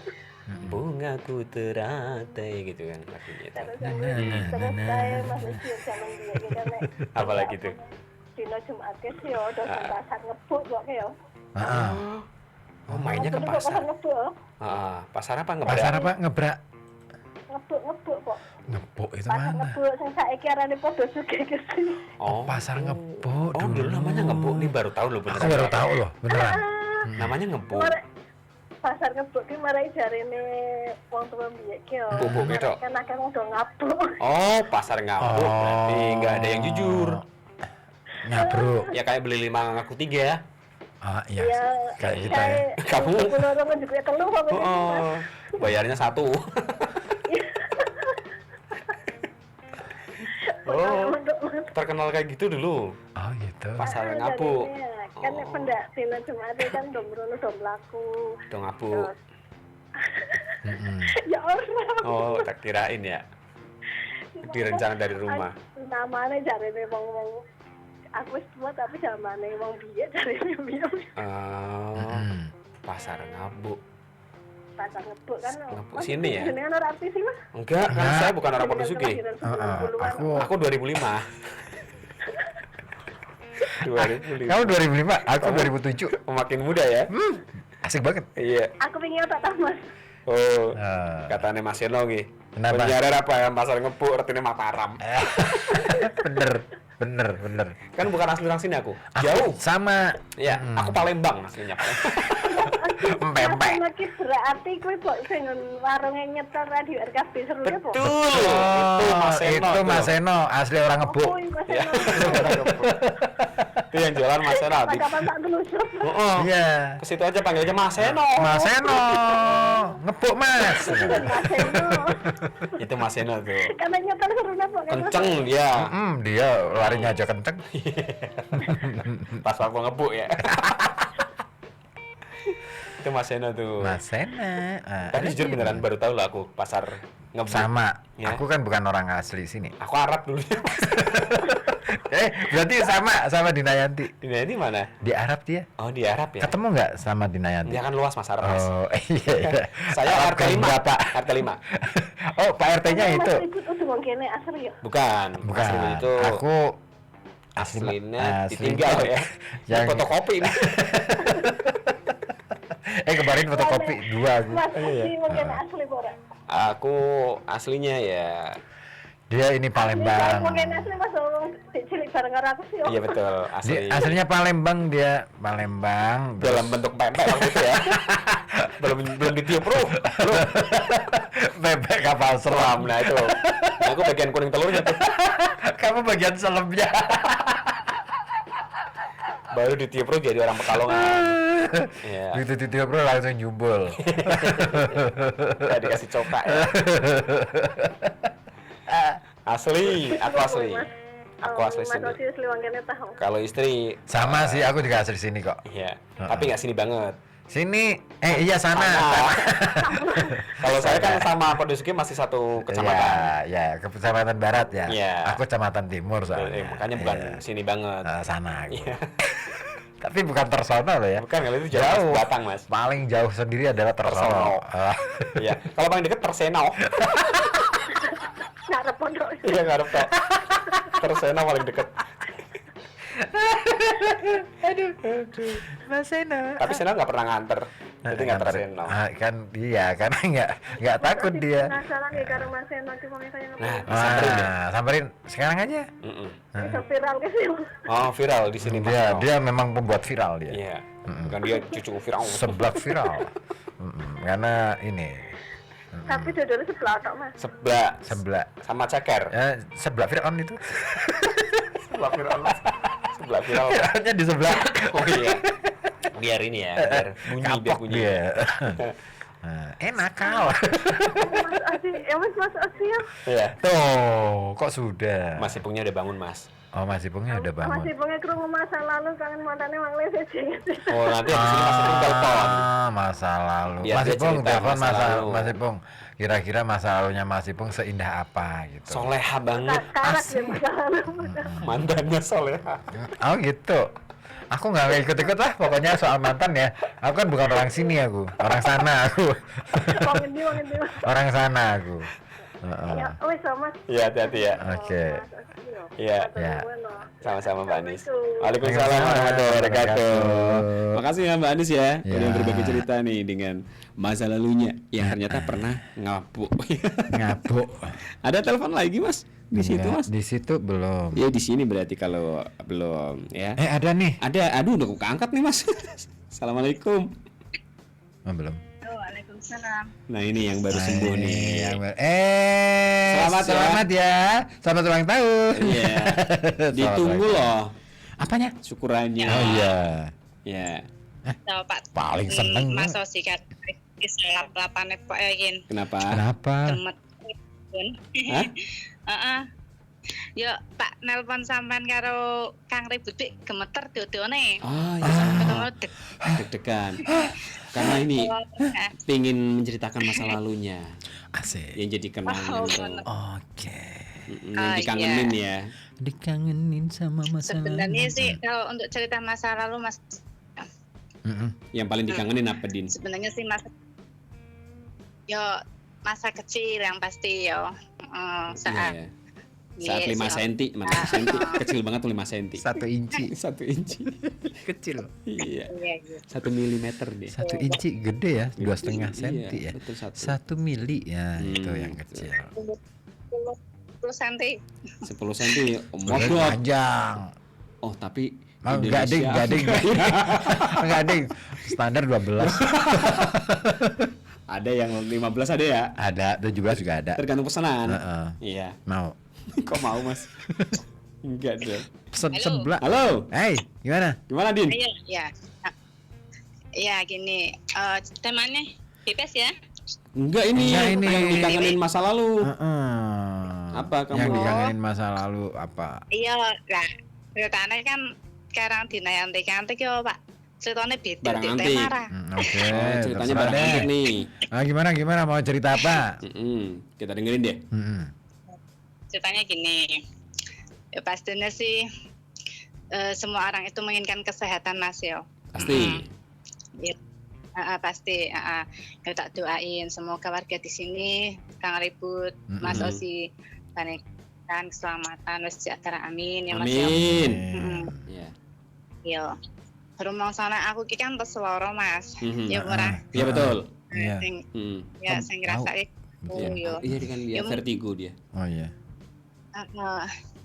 Bungaku teratai gitu kan lagunya. Terus saya masih sih zaman dia gitu nek. Apalagi tuh? Dino Jumat ke sih yo udah pasar ngebuk kok ke yo. Heeh. Oh, mainnya ke Dulu kok pasar. ngebuk. Pasar apa nggak Pasar apa? Ngebrak. Ngebuk kok. Ngebuk itu Pasar mana? ngebuk sing saiki arane podo sugih ke sih. Oh, Pasar ngebuk Oh, dulu namanya ngebuk. Nih baru tahu loh Aku beneran. baru tahu loh, beneran. Namanya ngebuk. Pasar ngebuk ki marai jarene wong tua biyen ki yo. Bubuk itu. Kan akeh wong do ngabuk. Oh, pasar ngabuk. Berarti nggak ada yang jujur. Nyabruk. Ya kayak beli 5 ngaku 3. Ah iya. Ya, Kayak kita ya. Kamu? Kulo orang juga telu kok. Oh, bayarnya 1. Oh, terkenal kayak gitu dulu. Oh gitu. Pasar ngabuk. Kan nek pendak dina Jumat kan do mrono do mlaku. Dong ngabuk. Ya ora. Oh, tak kirain ya. Direncana dari rumah. Namanya jarene wong-wong aku wis tua tapi zamane wong biyen jarene biyen. Pasar ngabuk. Pasar ngebuk kan. Ngebuk sini ya? Jenengan ora artis sih, Mas. Enggak, kan saya bukan orang Jenengan Podosuge. kelahiran 90-an. Aku 2005. 2005. Kamu 2005, aku 2007. Makin muda ya? Asik banget. Iya. Aku pengen tak tahu, Mas. Oh, Ah. katanya Mas Eno nih. Kenapa? Penyiaran apa yang pasar ngebuk artinya Mataram. bener. Kan bukan asli orang sini aku. Jauh. Sama. Iya, aku Palembang aslinya. Empek. Lagi berarti kowe kok sing warunge nyetor radio RKB seru ya, Pak? Betul. Itu Mas Eno. Itu Mas Eno, asli orang ngebuk. Oh, Mas Iya. Eno. Itu yang jualan Mas Eno. Kapan tak telusur. Heeh. Iya. Ke situ aja panggilnya Mas Eno. Mas Eno, ngebuk Mas. Mas Eno. Itu Mas Eno tuh. Karena nyetor seru ya, Pak. Kenceng dia. Dia larinya aja kenceng. Pas waktu ngebuk ya. Itu Mas Eno tuh. Mas Eno. Tapi jujur beneran baru tahu lah aku pasar ngebuk. Sama. Ya. Aku kan bukan orang asli sini. Aku Arab dulu. Berarti sama Dinayanti. Ini mana? Di Arab dia. Oh, di Arab ya. Ketemu nggak sama Dinayanti? Dia kan luas Mas Arab, Mas. Oh iya. Saya Arab RT 5. berapa? RT 5. Oh Pak RT-nya itu. Mas ikut udah wong kene asli ya. Bukan. Bukan. Asli itu Aku aslinya asli ditinggal itu ya. yang- Yang fotokopi ini. kemarin fotokopi 2 aku. Mas asli wong kene asli ora. Aku aslinya ya Dia ini Palembang. Mungkin asli Mas Om cilik bareng karo aku sih. Om. Iya betul, asli. Aslinya Palembang dia, Palembang. Dalam bentuk pempek waktu itu ya. belum ditiup bro. Bebek kapal selam. Nah itu. Nah, aku bagian kuning telurnya tuh. Kamu bagian selemnya. Baru ditiup bro jadi orang Pekalongan. Iya. Begitu ditiup bro langsung nyumbul. Ya dikasih coka ya. Asli, aku asli. Aku asli Mas sini. Osi asli wong kene tahu. Kalau istri, Sama sih, aku juga asli sini kok. iya. Tapi nggak sini banget. Sini, iya sana. Kalau saya kan sama Podosuki masih satu kecamatan. Ya, kecamatan barat ya. Iya. Aku kecamatan timur soalnya. Makanya bukan Iya. sini banget. Sana aku. Iya. Tapi bukan Tersono loh ya. Bukan, kalau itu jauh, Jauh. Mas, Batang mas. Paling jauh sendiri adalah Tersono. Tersono. Ah. Iya. Kalau paling deket Terseno. Ngarep pondok. Iya ngarep kok. Terseno paling deket. Mas Seno. Tapi Seno nggak pernah nganter. Jadi nggak Terseno. Kan iya, karena nggak takut dia. Penasaran ya karo Mas Eno ki wong kaya ngono. Nah, samperin deh. Samperin sekarang aja. Mm-mm. Bisa viral ke sih. Oh viral di sini Mas. Dia memang pembuat viral dia. Iya. Bukan dia cucu viral. Seblak viral. Karena ini Tapi dodolnya sebelah tok Mas. Seblak sama ceker. seblak viral kan itu. Seblak viral. Seblak viral. Hanya di sebelah. Oh iya. Biar ini ya, biar bunyi, biar Kapok bunyi. dia. Enak kal. Mas Osi, ya Mas Osi ya. Iya. Tuh, kok sudah? Mas Ipungnya udah bangun mas. Oh, Mas Ipungnya udah bangun. Masih pengen krungu masa lalu kangen mantannya Mang Lese jinget. Oh nanti habis ini Mas Ipung telepon. Masa lalu. Biar Mas dia Ipung cerita telepon masa lalu. Mas Ipung. Kira-kira masa lalunya Mas Ipung seindah apa gitu. Soleha banget. Karat ya masa lalu. Mantannya soleha. Oh gitu. Aku nggak ikut-ikut lah, pokoknya soal mantan ya. Aku kan bukan orang sini aku, orang sana aku. Wong endi wong endi. Orang sana aku. Ya wis Mas. Iya hati-hati ya. Oke. Iya. Ya. Sama-sama Mbak Anis. Assalamualaikum. Waalaikumsalam warahmatullahi wabarakatuh. Makasih ya Mbak Anis ya, Ya. udah berbagi cerita nih dengan masa lalunya yang ternyata pernah ngabuk. Ngabuk. Ada telepon lagi Mas di situ Enggak, Mas? Di situ belum. Ya di sini berarti kalau belum ya. Ada nih. Ada, aduh udah aku angkat nih Mas. Assalamualaikum. Oh, belum. Waalaikumsalam. Nah ini yang baru sembuh nih. Selamat ya. Selamat ulang tahun. Iya. Ditunggu loh Apanya? syukurannya. Oh iya. Ya. Tahu Pak. Paling seneng. Mas Osi kan istilah lapane Pak yakin. Kenapa? Kenapa? Gemet pun. Hah? Heeh. Yo Pak nelpon sampean karo Kang Ribut gemeter dodone. Oh ya. Ketemu dek. Deg-degan. Karena ini pingin menceritakan masa lalunya Asik. yang jadi kenangan tuh. Oke. Yang dikangenin ya. Dikangenin sama masa Sebenarnya sih kalau untuk cerita masa lalu Mas Yang paling dikangenin apa Din? sebenarnya sih masa kecil yang pasti yo. Saat Iya, ya. Saat 5 Yes, cm, mana cm? Kecil banget tuh 5 cm. 1 inci. 1 inci. Kecil. Iya. iya, iya. 1 milimeter deh. 1 inci gede ya, 2,5 senti Iya, ya. betul, 1 1 mili ya, itu yang betul. kecil. 10 cm. 10 cm. Modal panjang. Oh, tapi Oh, enggak ding, enggak ding. Enggak ding. Standar 12. Ada yang 15 ada ya? Ada, 17 juga ada. Tergantung pesanan. Heeh. Iya. Mau. Kok mau, Mas? Enggak dong. Pesen Halo. sebelah. Halo. Hey, gimana? Gimana, Din? Iya, iya. Iya gini, temanya bebas ya. Enggak ini. Enggak, ini. Yang dikangenin masa lalu. Apa kamu? Yang dikangenin masa lalu apa? Iya lah, ceritanya kan sekarang dina yang antik yo Pak. Ceritanya beda, Barang beda antik. marah. Oke, Oh, ceritanya terserah barang deh. antik nih. Gimana mau cerita apa? Kita dengerin deh. Ceritanya gini, ya pastinya sih semua orang itu menginginkan kesehatan Mas yo. Pasti. Ya, pasti. Ya, tak doain semoga warga di sini Kang Ribut, Mas Osi, panikan keselamatan, sejahtera, amin ya Mas yo. Amin. Mm-mm. Ya. Yo. Rumong sana aku ki kan peseloro Mas. Ya ora. Iya betul. Iya. Sing Hmm. ya sing ngrasake Iya. yo. Iya dia kan dia Ya, vertigo dia. Oh iya.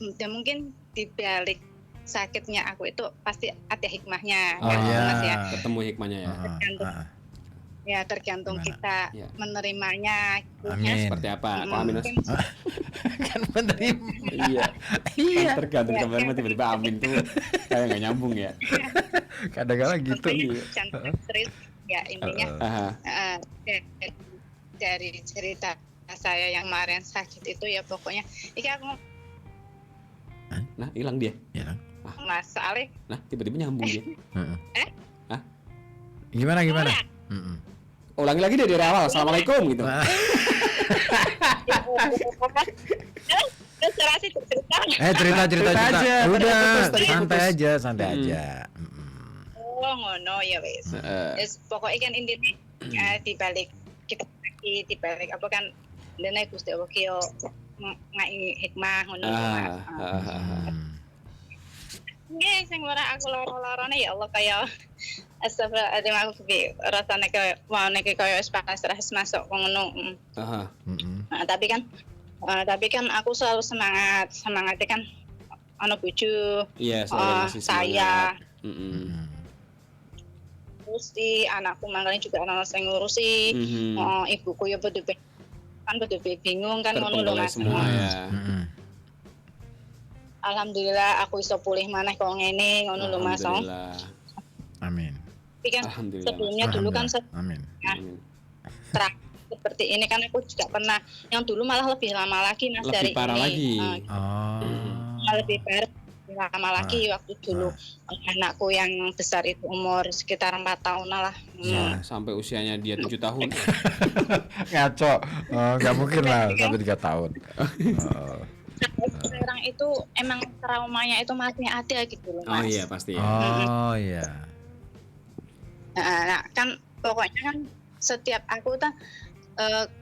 Dan mungkin di balik sakitnya aku itu pasti ada hikmahnya Oh kan, iya. Mas ya. Ketemu hikmahnya ya. Tergantung, ya tergantung Gimana? kita Ya. menerimanya. Gitu, Amin. ya. Seperti apa? Kok amin Mas? Kan menerima. Iya. Iya. Kan tergantung kemarin mah tiba-tiba amin tuh kayak nggak nyambung ya. Kadang-kadang gitu. Contohnya jangan serius ya intinya. Aha. Dari cerita saya yang kemarin sakit itu ya pokoknya iki aku Nah, hilang dia. Ya kan? Mas soalnya Nah, tiba-tiba nyambung dia. Gimana? Iya. Ulangi lagi deh dari awal. Assalamualaikum gitu. Terserah sih cerita. Cerita aja, udah tadi santai aja. Oh ngono ya wis. Yes, pokoknya kan intinya di balik kita sakit, di balik apa kan dene Gusti Allah ki yo ngai hikmah ngono Mas. Nggih sing ora aku loro-lorone ya Allah kaya astagfirullahaladzim aku ki rasane kaya wae kaya wis pasrah masuk ngono. Aha. Nah, tapi kan aku selalu semangatnya kan ana bojo. Iya, selalu ngasih saya. semangat. Ngurusi anakku makanya juga anak saya ngurusi. Ibuku ya betul bingung kan ngono lho Terpenggalai Mas. semua ya. Alhamdulillah aku iso pulih maneh kok ngene ngono lho Mas. Alhamdulillah. Amin. Tapi kan Alhamdulillah, sebelumnya dulu kan Amin. Amin. seperti ini kan aku juga pernah yang dulu malah lebih lama lagi Mas Lebih dari parah ini. lagi. Lebih parah lama lagi waktu dulu anakku yang besar itu umur sekitar 4 tahun lah. Sampai usianya dia 7 tahun. Ngaco. Nggak mungkin lah sampai 3 tahun. Sekarang itu emang traumanya itu masih ada gitu loh Oh Mas. iya pasti ya. Oh iya. Nah, kan pokoknya kan setiap aku tuh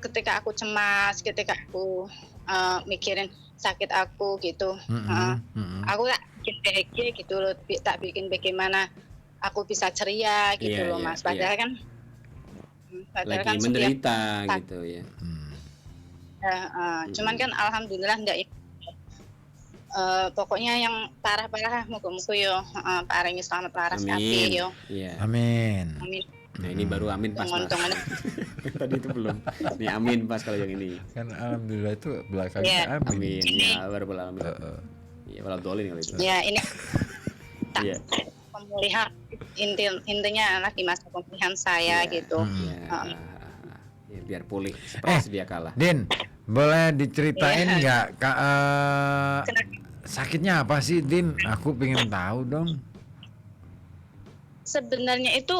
ketika aku cemas, ketika aku mikirin sakit aku gitu, aku tak bikin bahagia gitu loh, tak bikin bagaimana aku bisa ceria gitu Iya, loh iya, Mas. Padahal kan, Lagi menderita gitu ya. cuman kan alhamdulillah enggak. Pokoknya yang parah-parah muga-muga yo paringi selamat laras kabeh yo. Iya. Amin. Amin. Nah ini baru amin pas Mas. Untung-untungan. Tadi itu belum. Ini amin pas kalau yang ini. Kan alhamdulillah itu belakangnya amin. Amin. Ya baru amin. Iya walau dolin kali itu. Ya ini Iya. pemulihan intinya lagi masa pemulihan saya gitu. Iya. Ya, biar pulih seperti sedia kala. Din, boleh diceritain nggak sakitnya apa sih Din? Aku pengen tahu dong. Sebenarnya itu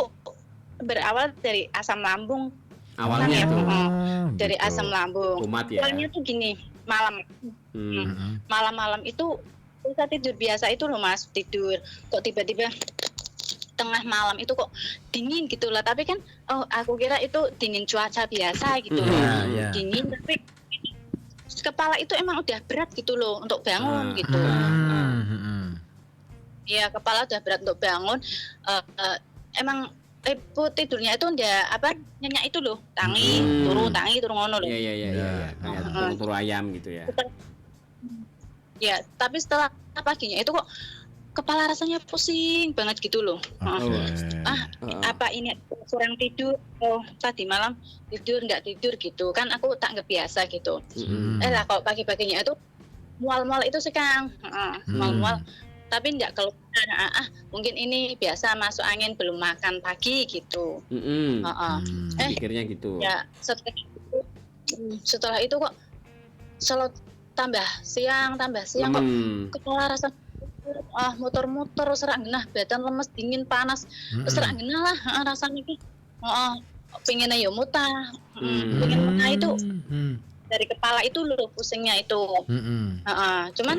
berawal dari asam lambung. Awalnya itu Dari gitu. asam lambung. kumat ya. Awalnya tuh gini, malam-malam itu bisa tidur biasa itu loh Mas, tidur kok tiba-tiba tengah malam itu kok dingin gitu lah, tapi kan aku kira itu dingin cuaca biasa gitu loh. Dingin tapi kepala itu emang udah berat gitu loh untuk bangun gitu. Iya, kepala udah berat untuk bangun. Emang ibu tidurnya itu ndak apa nyenyak itu loh, tangi turu ngono loh. Iya. Kayak turu ayam gitu ya. Ya, tapi setelah paginya itu kok kepala rasanya pusing banget gitu loh. Apa ini kurang tidur? Tadi malam tidur nggak tidur gitu kan, aku tak nggak biasa gitu. Lah kalau pagi-paginya itu mual-mual itu sekarang, mual-mual. Tapi nggak keluar. Mungkin ini biasa masuk angin belum makan pagi gitu. Pikirnya gitu. Ya setelah itu kok selalu tambah siang kok kepala rasa muter-muter serak genah, badan lemes dingin panas serak genah lah rasanya ki. Pengennya ya muntah. Pengen muntah itu dari kepala itu loh pusingnya itu. Cuman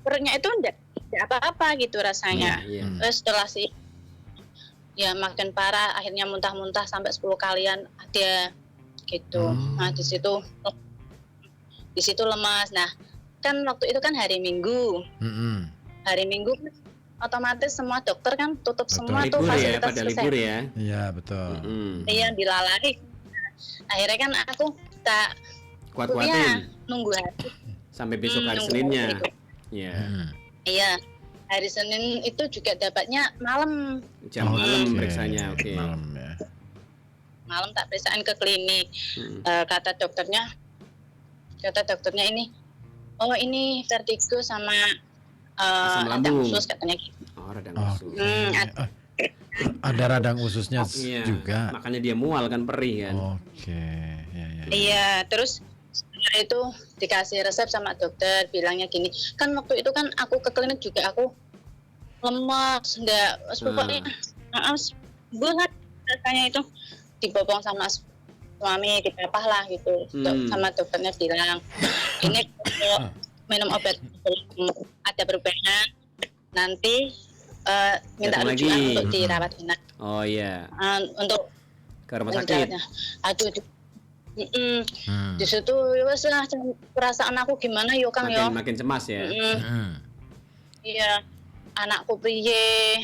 perutnya itu enggak apa-apa gitu rasanya. Setelah sih ya makin parah, akhirnya muntah-muntah sampai 10 kalian ada gitu. Nah di situ lemas. Nah kan waktu itu kan hari Minggu. Hari Minggu otomatis semua dokter kan tutup semua tuh fasilitas libur ya. Iya betul. Iya dilalari. Akhirnya kan aku tak kuat-kuatin nunggu hari sampai besok hari Seninnya. Ya. Iya, hari Senin itu juga dapatnya malam. Jam malam periksanya, oke. Malam ya. Malam tak periksaan ke klinik. Kata dokternya ini, oh ini vertigo sama Asam radang lambung. usus katanya gitu. Oh, radang Oh, usus. ada radang ususnya Iya. juga. Makanya dia mual kan, perih kan. Oke, ya. Iya, terus setelah itu dikasih resep sama dokter, bilangnya gini, kan waktu itu kan aku ke klinik juga aku lemas, enggak, pokoknya bulat rasanya itu dibopong sama suami, dipepah lah gitu. Sama dokternya bilang, ini kalau minum obat ada perubahan, nanti minta Datang rujukan lagi. untuk dirawat inap. Oh iya, Untuk ke rumah sakit. aduh di situ wes lah perasaan aku gimana yo Kang yo. Makin cemas ya. Iya, anakku piye,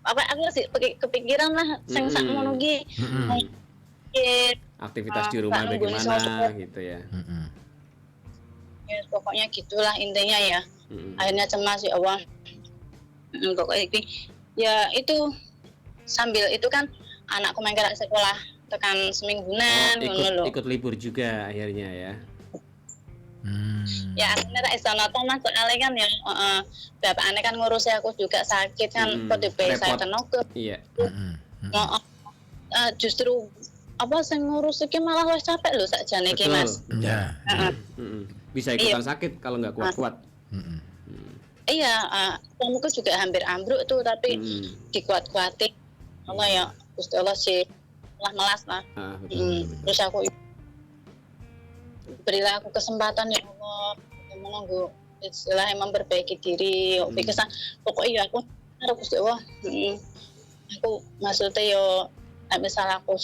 apa aku sih kepikiran lah sing sakmono ki. Aktivitas di rumah bagaimana gitu ya. Ya, pokoknya gitulah intinya ya. Akhirnya cemas ya Allah. Pokoknya ya itu sambil itu kan anakku main ke sekolah tekan semingguan Ikut libur juga akhirnya ya. Ya akhirnya tak iso nonton mas soalnya kan ya bapak aneh kan ngurus aku juga sakit kan kode saya tenaga. Iya. Justru apa sing ngurus iki malah wis capek lho sakjane iki Mas. Ya. Bisa ikutan sakit kalau nggak kuat-kuat. Iya, suamiku juga hampir ambruk tuh tapi dikuat-kuatin. Allah ya, Gusti Allah sih melas lah. Betul. Terus aku berilah aku kesempatan ya Allah, menunggu istilahnya memperbaiki diri. Pokoknya aku harus Gusti Allah. Aku maksudnya yo misalnya aku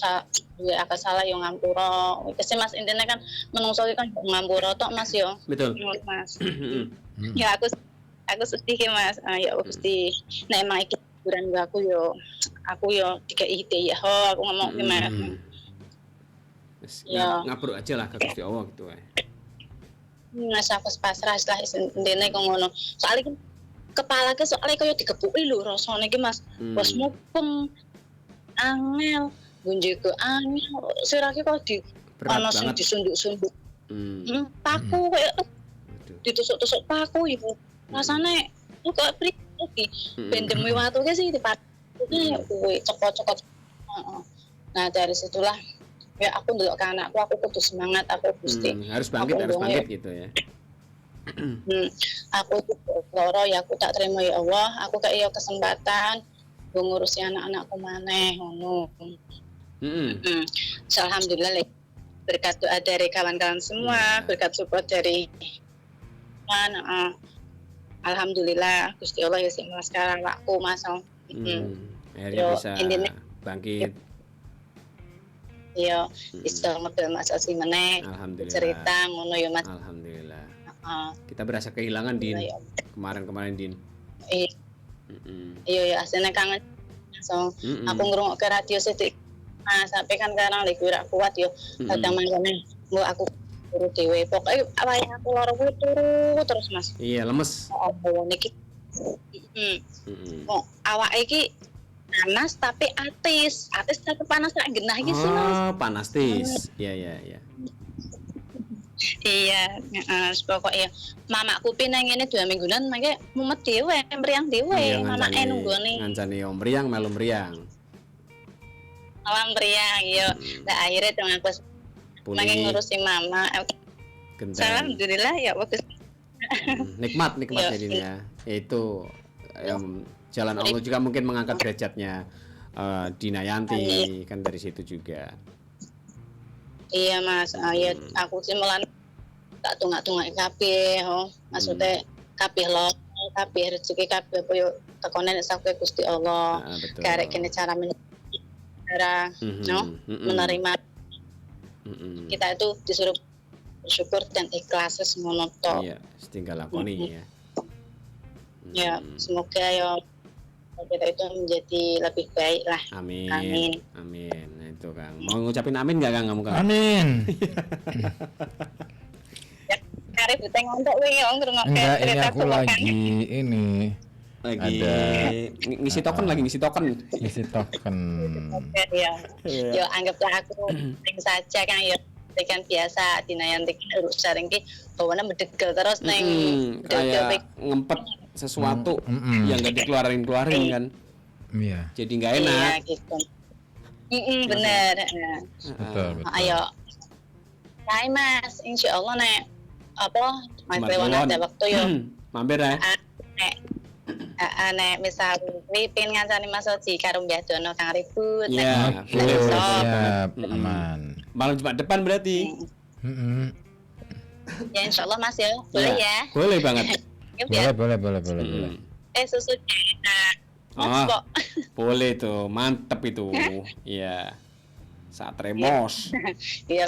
salah yo ngampura. Wis Mas intine kan menungso iki kan ngampura tok Mas yo. Betul. Mas. Ya aku sedih ki Mas. Ya Gusti. Nek emang iki hiburan aku yo dikai ide ya ho aku ngomong ki Mas. Ya ngabruk aja lah ke Gusti Allah gitu ya. Mas aku pasrah lah intine kok ngono. Soalnya kepala ke soalnya kaya digepuki lho rasane ki Mas. Wes mupeng angel gunjiku angel sirake kok di ana sing disunduk-sunduk. Paku kaya ditusuk-tusuk paku ibu. Rasane kok priki bendemi watu ke sih dipatune kuwi cokot-cokot. Nah dari situlah ya aku ndelok ke anakku aku kudu semangat aku Gusti. Harus bangkit gitu ya. Aku loro ya aku tak terima ya Allah, aku kayak kesempatan gue ngurusi anak-anakku maneh ngono. Alhamdulillah berkat doa dari kawan-kawan semua, berkat support dari alhamdulillah Gusti Allah ya sing sekarang aku masang. Akhirnya bisa bangkit. Iya, bisa ngebel Mas Osi meneh. Alhamdulillah. Cerita ngono ya Mas. Alhamdulillah. Kita berasa kehilangan Din. Kemarin Din. Iya aslinya kangen. So, aku ngrungokke radio sithik. Nah, sampai kan sekarang lagi ora kuat yo. Kadang mangkane mbok aku turu dhewe. Pokoke awake aku lara kuwi turu terus Mas. Iya, lemes. Oh, niki. Oh, awake iki panas tapi atis tapi panas tak genah iki sih Mas. Oh, panas tis. Iya. Iya, pokoknya mamaku pinang ngene 2 mingguan mangke mumet dhewe, mriyang dhewe, mamake nunggone. Ngancani om mriyang melu mriyang. Alam mriyang yo. Lah akhirnya dong aku mangke ngurusi mama. Alhamdulillah ya bagus. Nikmat jadinya. Itu jalan Allah juga mungkin mengangkat derajatnya Dina Yanti kan dari situ juga. Iya Mas, ya aku sih malah tak tunggak-tunggak kabeh, maksudnya kabeh lo, kabeh rezeki kabeh koyo tekone nek sampe Gusti Allah. Karek kene cara menerima. Kita itu disuruh bersyukur dan ikhlas semono tok. Iya, tinggal lakoni ya. Ya, semoga ya kita itu menjadi lebih baik lah. Amin. Nah itu Kang. Mau ngucapin amin nggak Kang kamu Kang? Amin. ribut ngontok kowe yo ngrungokke Enggak, ini cerita aku tuh kan. lagi Lagi Ada. ngisi token lagi ngisi token. isi token. Ya. Yo anggaplah aku sing saja kan yo kan biasa dinayanti urus jaring ki bawane medegel terus neng Kayak ngempet sesuatu yang gak dikeluarin kan. Iya, Jadi nggak Iya enak. gitu. Bener. betul. Ayo. Hai Mas, insya Allah nek apa Mas Jumat Lewon Kliwon. ada waktu yo. Mampir ya. Nek misal kuwi pengen ngancani Mas Oji karo Mbah Dono Kang Ribut. Iya, nek boleh, iso. Siap, aman. Malam Jumat depan berarti. Mm-mm. Ya insya Allah Mas ya, boleh ya. Boleh banget. Yuk ya. Boleh. Susu enak. Mas Ah. kok. Boleh tuh, mantep itu. Iya. Saat remos. Iya.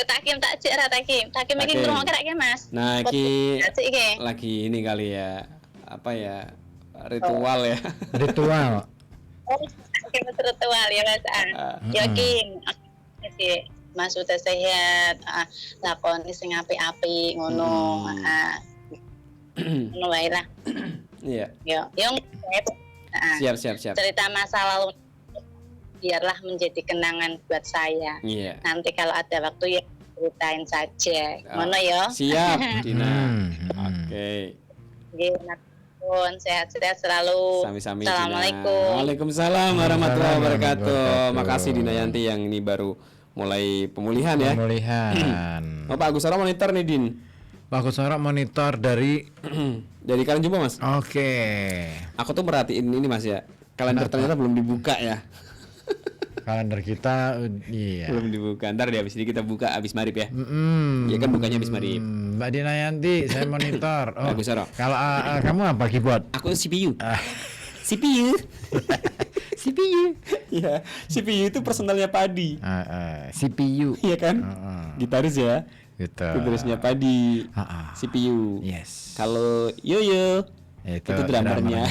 Takim tak cek ra Takim. Takim iki Takim. ngrungokke ra ki Mas. Nah, iki Cek iki. lagi ini kali ya. Apa ya? Ritual ya. Ritual. Oh, kita ritual ya Mas. Yakin. Sih Mas udah sehat, lakoni sing apik-apik ngono. Ngono wae lah. Iya. Yo, Siap. cerita masa lalu biarlah menjadi kenangan buat saya. Iya. Nanti kalau ada waktu ya ceritain saja. Ngono yo. Siap, Dina. Oke. Nggih, pun sehat-sehat selalu. Sami-sami Dina. Assalamualaikum. Waalaikumsalam warahmatullahi wabarakatuh. Wabarakatuh. Makasih Dina Yanti yang ini baru mulai pemulihan ya. Pemulihan. Oh, Pak Agus Soro monitor nih Din. Pak Kusoro monitor dari Dari kalian jumpa Mas. Oke. Aku tuh merhatiin ini Mas ya. Kalender ternyata belum dibuka ya. Kalender kita iya. Belum dibuka. Ntar deh habis ini kita buka habis maghrib ya. Mm-mm. Ya kan bukanya habis maghrib. Mbak Dina Yanti, saya monitor. Oh, Bagus, Soro. kalau kamu apa keyboard? Aku CPU. Ah. CPU. CPU. Iya, CPU itu personalnya Padi. CPU. Iya kan? Gitaris ya. Gitu. Gitarisnya Padi. CPU. Yes. Kalau Yoyo itu drummernya.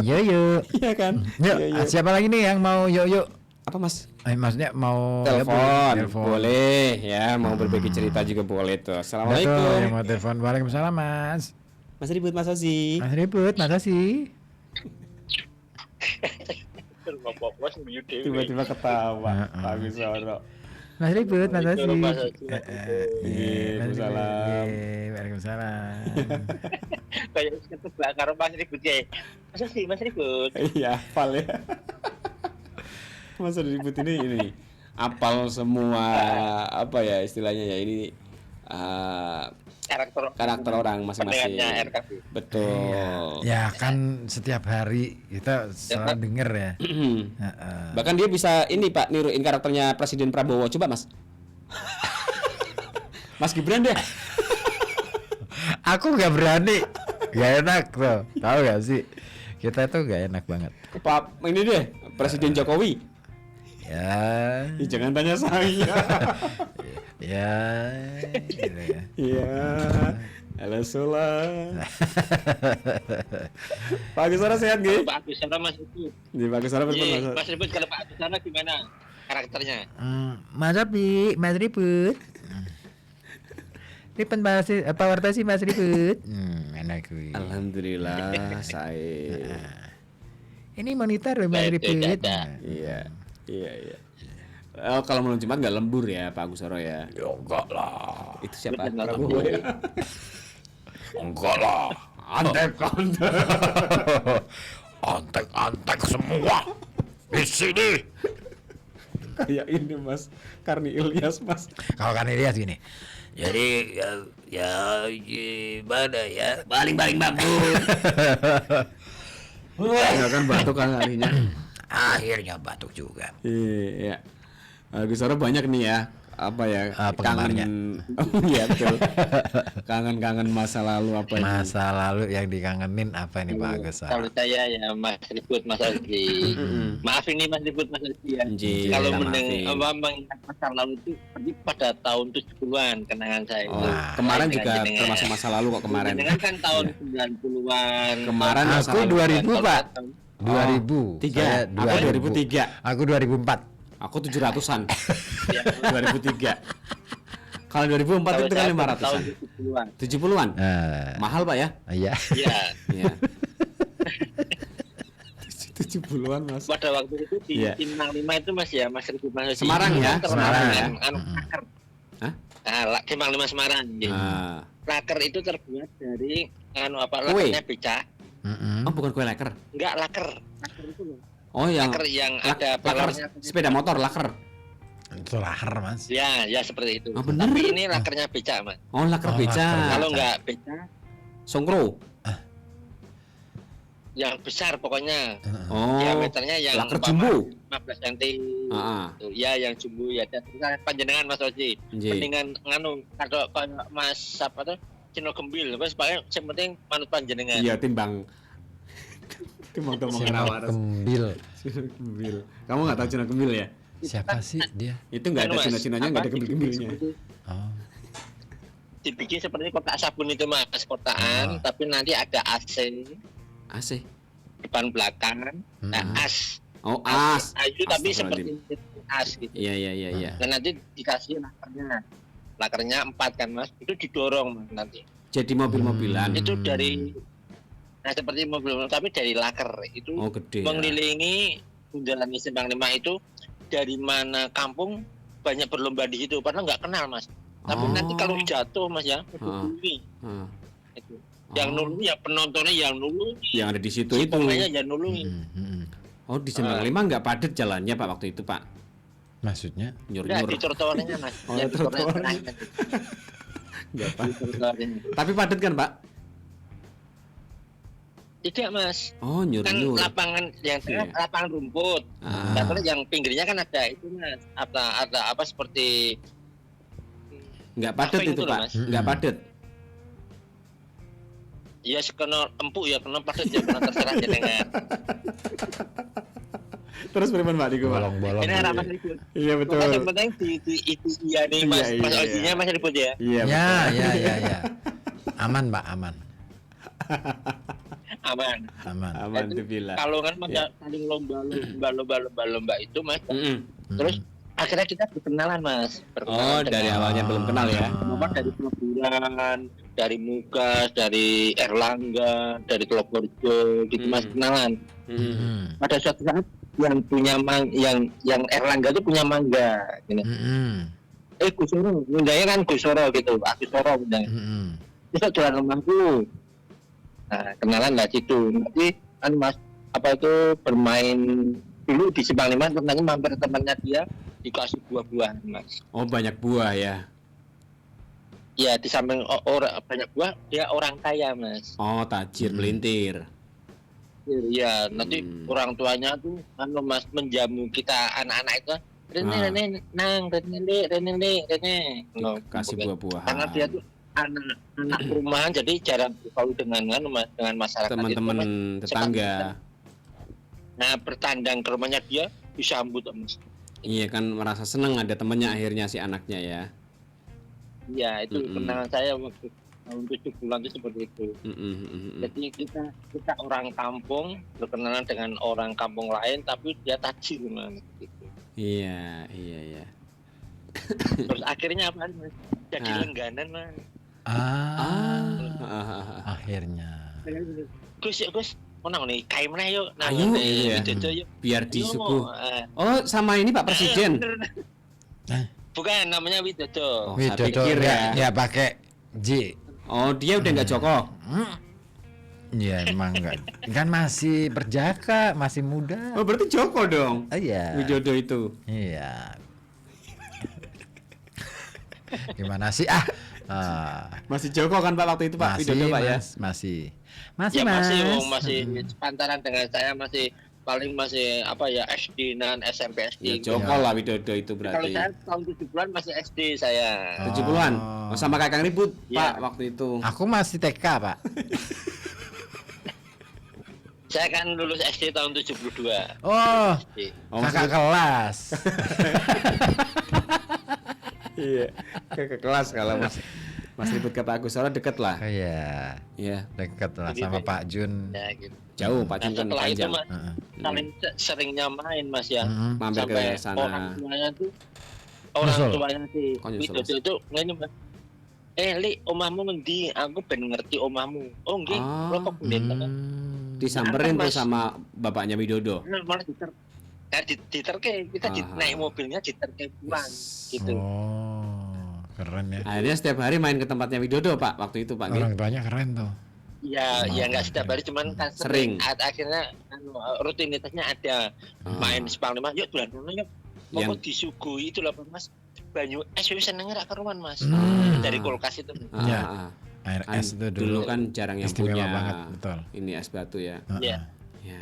Yo. Iya kan? Yuk, Yoyo. siapa lagi nih yang mau yo? Apa Mas? Maksudnya mau Telepon. telepon. Boleh ya, mau berbagi cerita juga boleh tuh. Betul, Assalamualaikum. yang mau telepon. Waalaikumsalam, Mas. Mas Ribut, Mas Ozi. Mas Ribut, makasih. Tiba-tiba ketawa. Bagus Soro. Mas Ribut, makasih. Waalaikumsalam. Waalaikumsalam. Kayak ketebak karo Mas Ribut ya. Mas Ribut. Iya, hafal ya. Mas Ribut ini apal semua apa ya istilahnya ya ini karakter orang masing-masing. Pendengarnya RKB. Betul. Ya kan setiap hari kita selalu denger ya. Bahkan dia bisa ini Pak niruin karakternya Presiden Prabowo. Coba Mas. Mas Gibran deh. Aku nggak berani, nggak enak tuh. Tahu gak sih? Kita tuh nggak enak banget. Pak ini deh Presiden Jokowi. Ya. Jangan tanya saya. Ya. Gitu ya. Iya. Halo Sula. Pak Agus Soro sehat nggih? Pak Agus Soro Mas Ribut. Di Pak Agus Soro Iya, Mas Ribut kalau Pak Agus Soro gimana karakternya? Mas Ribut. Ini pewartasi Mas Ribut. Enak gue. Alhamdulillah saya. Ini monitor loh Mas Ribut. Iya. Oh, kalau malam Jumat nggak lembur ya Pak Agus Soro ya? Ya enggak lah. Itu siapa? Betul, Prabowo ya? Enggak lah. Antek. Antek semua di sini. Kayak ini Mas Karni Ilyas Mas. Kalau kan Ilyas gini. Jadi ya gimana ya? Baling bagus. Ya kan batuk kan harinya. Akhirnya batuk juga. Iya. Agus Soro banyak nih ya. Apa ya? Penggemarnya. Oh iya betul. Kangen-kangen masa lalu apa ini? Masa lalu yang dikangenin apa nih Pak Agus? Kalau saya ya Mas Ribut Mas Ozi. Maaf ini Mas Ribut Mas Ozi ya. Kalau mengingat masa lalu itu seperti pada tahun 70-an kenangan saya. Oh, kemarin juga termasuk masa lalu kok kemarin. Dengan kan tahun 90-an. Kemarin Aku 2000 Pak. 2000. 3. Aku 2003. Aku 2004. Aku 700-an. 2003. Kalau 2004 Kalau itu kan saya 500-an. tahun 70-an. 70-an. Mahal Pak ya? Iya. Iya. Iya. 70-an Mas. Pada waktu itu di Iya. tim 5 itu Mas ya, Mas Rifki Mas. Semarang ya? Semarang ya? Laker. Hah? Nah, tim 5 Semarang. Ah. Laker itu terbuat dari Kue. lakernya beca. Oh, bukan kue laker. Enggak laker. Laker itu loh. Oh, yang Laker yang lak- ada laker palarnya. sepeda motor laker. Itu lahar Mas. Ya, ya seperti itu. Oh, bener. Tapi ini lakernya beca, Mas. Oh, laker Oh, beca. laker. Kalau enggak beca, Songkro. yang besar pokoknya. Oh. Diameternya yang laker umpama jumbo. 15 cm. Heeh. Tuh, ya yang jumbo ya. Dan panjenengan Mas Oji. Nggih. Mendingan kalau Mas siapa tuh Cino Gembil, wes paling yang penting manut panjenengan. Iya, timbang Cina Gembil. Cina Gembil. Kamu nggak tahu Cina Gembil ya? Siapa sih dia? Itu nggak ada Mas, Cina-Cinanya, nggak ada apa, gembil-gembilnya. Oh. Dibikin seperti kotak sabun itu Mas, kotakan, tapi nanti ada AC AC. depan belakang, nah as. Oh, as. Ayu tapi seperti Astagfirullahaladzim. as gitu. Iya, iya, iya, iya. Dan nanti dikasih lakernya 4 kan Mas, itu didorong Mas nanti. Jadi mobil-mobilan. Itu dari seperti mobil tapi dari laker itu Oh, gede. Ya. mengelilingi Bundaran Simpang 5 itu dari mana kampung banyak berlomba di situ padahal nggak kenal Mas. Tapi Oh. nanti kalau jatuh Mas ya, nulungi. Heeh. Itu. Yang nulungi ya penontonnya yang nulungi. Yang ada di situ Si itu. pemainnya yang nulungi. Oh, di Simpang 5 nggak padat jalannya Pak waktu itu, Pak. Maksudnya? Enggak Nyur-nyur. di trotoarnya Mas. Oh, Yang di trotoar. trotoarnya. Nggak Di padat. trotoarnya. Tapi padat kan, Pak? Tidak Mas. Oh, Kan nyur-nyur. lapangan yang tengah Iya. lapangan rumput. Ah. Nah, terus yang pinggirnya kan ada itu Mas. Ada apa seperti Nggak padat Paving itu, itu loh, Pak. Mas. Nggak padat. ya sekena empuk ya kena padat ya kena terserah jenengan. Terus bagaimana Pak Diko, Pak? Bolong-bolong. Ini arah Mas Ribut. Iya, betul. Pokoknya yang penting di itu iya nih Mas. Iya, Mas iya, Ojinya iya. Mas Ribut ya. Iya, Ya, betul. ya. Aman, Pak, aman. Aman. Aman. Aman tuh bila. Kalau kan Mas saling lomba itu Mas. Mm-mm. Terus akhirnya kita berkenalan Mas. Oh, Berkenalan dari dengan- awalnya belum kenal ya. Bapak dari Pelabuhan, dari Mugas, dari Erlangga, dari Telogorjo, gitu Mas kenalan. Mm-mm. Pada suatu saat yang punya yang Erlangga itu punya mangga, gini. Gusoro, mudanya kan Gusoro gitu, Gusoro mudanya. Bisa jualan rumahku. Nah, kenalan lah situ. Nanti kan Mas apa itu bermain dulu di Simpang 5, terus nanti mampir temannya dia dikasih buah-buahan Mas. Oh, banyak buah ya. Ya di samping orang banyak buah dia orang kaya Mas. Oh, tajir melintir. Iya nanti orang tuanya tuh Mas menjamu kita anak-anak itu Rene no, Kasih buah-buahan. karena dia tuh anak rumahan jadi jarang bergaul dengan masyarakat Teman-teman itu, Mas. tetangga. Nah bertandang ke rumahnya dia disambut Mas. Iya kan merasa senang ada temennya akhirnya si anaknya ya. Iya itu kenangan saya waktu tahun 7 bulan itu seperti itu. Jadi kita orang kampung berkenalan dengan orang kampung lain tapi dia tajir Mas. Gitu. Iya. Terus akhirnya apa Mas? Jadi langganan Mas. Akhirnya. Gus, menang nih, kayak mana yuk? Ayo, iya. Yuk. Biar disuguh. Yo, Oh, sama ini Pak Presiden. Bukan, namanya Widodo. Oh, saya Widodo pikir ya. ya pakai J. Oh, dia udah nggak Joko. Iya emang enggak. Kan masih berjaka, masih muda. Oh, berarti Joko dong. Iya. Widodo itu. Iya. Gimana sih? Masih Joko kan Pak waktu itu Pak Masih, Widodo Pak ya? Masih, Ya Mas. masih sepantaran dengan saya masih paling masih apa ya SD dan SMP Ya SD. Joko lah Widodo itu Kalau berarti. saya tahun 70-an masih SD saya. 70-an. Oh, sama kayak Kang Ribut Iya. Pak waktu itu. Aku masih TK, Pak. Saya kan lulus SD tahun 72. Oh, SD. kakak kelas. Iya. Ke kelas kalau Mas Ribut ke Pak Agus Soro deket lah. Iya, Iya. dekat lah Jadi, sama Pak Jun. Ya, gitu. Jauh Pak Jun kan Setelah itu panjang. Mas, paling seringnya main Mas ya. Mampir ke Sampai sana. orang tuanya tuh orang Nyusul. tuanya si Oh, nyusul, Widodo itu ngene Mas. Li, omahmu ngendi? Aku ben ngerti omahmu. Oh nggih, Ah. kula kok pendeta. Disamperin tuh Mas. sama bapaknya Widodo. Malah diterke, kita Ah. naik mobilnya diterke pulang gitu. Oh, keren ya. Akhirnya setiap hari main ke tempatnya Widodo Pak waktu itu Pak. nggih? Orang tuanya keren tuh. Ya, ya nggak setiap hari, cuman kan Sering. Akhirnya rutinitasnya ada main Panglima. Yuk bulan yuk. Pokok disuguhi itu lah Mas. Banyu es wis seneng ra karuan Mas. Dari kulkas itu. Ya. Air Kan es itu dulu kan jarang yang istimewa punya banget, betul. ini es batu ya. Iya. Ya.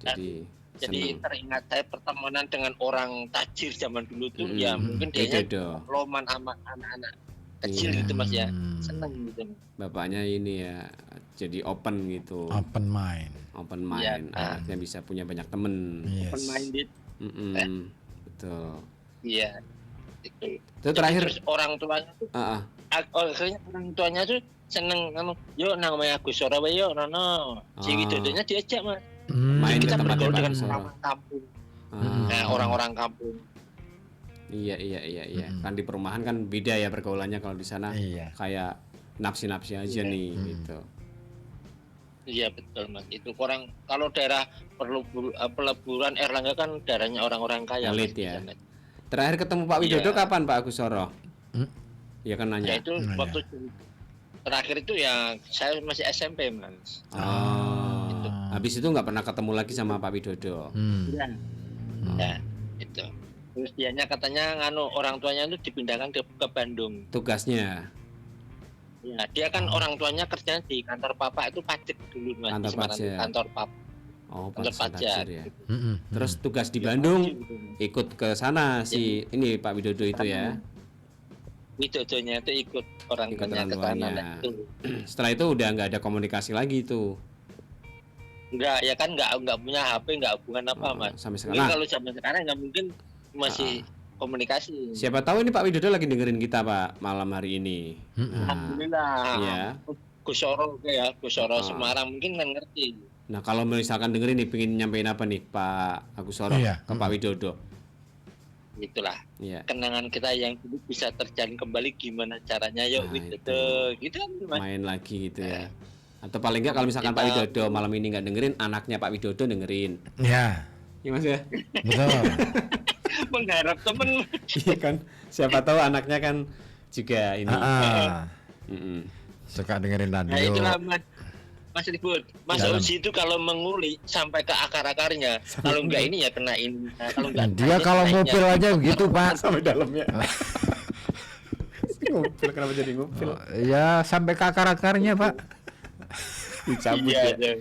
Jadi Jadi seneng. teringat saya pertemanan dengan orang tajir zaman dulu tuh Mm-mm. ya mungkin dia Widodo. loman sama anak-anak kecil Iya. gitu Mas ya. Seneng gitu. Bapaknya ini ya jadi open gitu. Open mind. Open mind. Iya. Anaknya bisa punya banyak temen. Yes. Open minded. Betul. Iya. Itu. Itu terakhir Terus orang tuanya tuh akhirnya orang tuanya tuh seneng kamu yuk nang Maya Agus Sora wae yuk nono si Widodonya diajak Mas main ke kita tempatnya bergaul Pak dengan Agus Sora. orang kampung Ah. nah orang-orang kampung Iya. Kan di perumahan kan beda ya pergaulannya kalau di sana Iya. kayak napsi-napsi aja nih gitu. iya betul Mas itu kurang kalau daerah peleburan Erlangga kan daerahnya orang-orang kaya Elit Mas, ya. di sana. Terakhir ketemu Pak Widodo Iya. kapan Pak Agus Soro? Ya kan Ya nanya. itu waktu terakhir itu ya saya masih SMP Mas Oh. Habis itu nggak pernah ketemu lagi sama Pak Widodo. ya ya itu terus dianya katanya orang tuanya itu dipindahkan ke Bandung. Tugasnya Ya, dia kan orang tuanya kerjanya di kantor papa itu pajak dulu Mas. Kantor Di Semarang, pajak. kantor papa. oh Kantor pantesan pajak. tajir ya. Terus tugas di Bandung ikut ke sana si ini Pak Widodo itu ya. Widodonya itu ikut orang Ikut tuanya orang ke sana. tuanya. Nah, itu. Setelah itu udah nggak ada komunikasi lagi itu. Enggak, ya kan enggak punya HP, enggak hubungan apa, Oh, Mas. sampai Mungkin sekarang. kalau zaman sekarang enggak mungkin masih komunikasi. Siapa tahu ini Pak Widodo lagi dengerin kita Pak malam hari ini. Nah, Alhamdulillah. iya. Gus Soro ya, Gus Soro Semarang mungkin kan ngerti. Nah kalau misalkan dengerin nih pengen nyampein apa nih Pak Agus Soro Iya. ke Pak Widodo. Itulah. Iya. Kenangan kita yang dulu bisa terjalin kembali gimana caranya yuk Nah, Widodo. Gitu kan, Mas. Main lagi gitu ya. Atau paling nggak kalau misalkan Pak Widodo malam ini nggak dengerin, anaknya Pak Widodo dengerin. Ya, Iya Mas ya. betul. Mengharap temen. Iya kan. Siapa tahu anaknya kan juga ini. Mm-mm. Suka dengerin Nah radio. itulah Mas Ribut. Mas Dalam. Oji itu kalau menguli sampai ke akar-akarnya. Kalau enggak ini ya kena ini. Nah, kalau enggak Dia kalau ngupil aja begitu, Pak. Sampai dalamnya. Ngupil kenapa jadi ngupil? Ya sampai ke akar-akarnya, Pak. Dicabut iya, ya.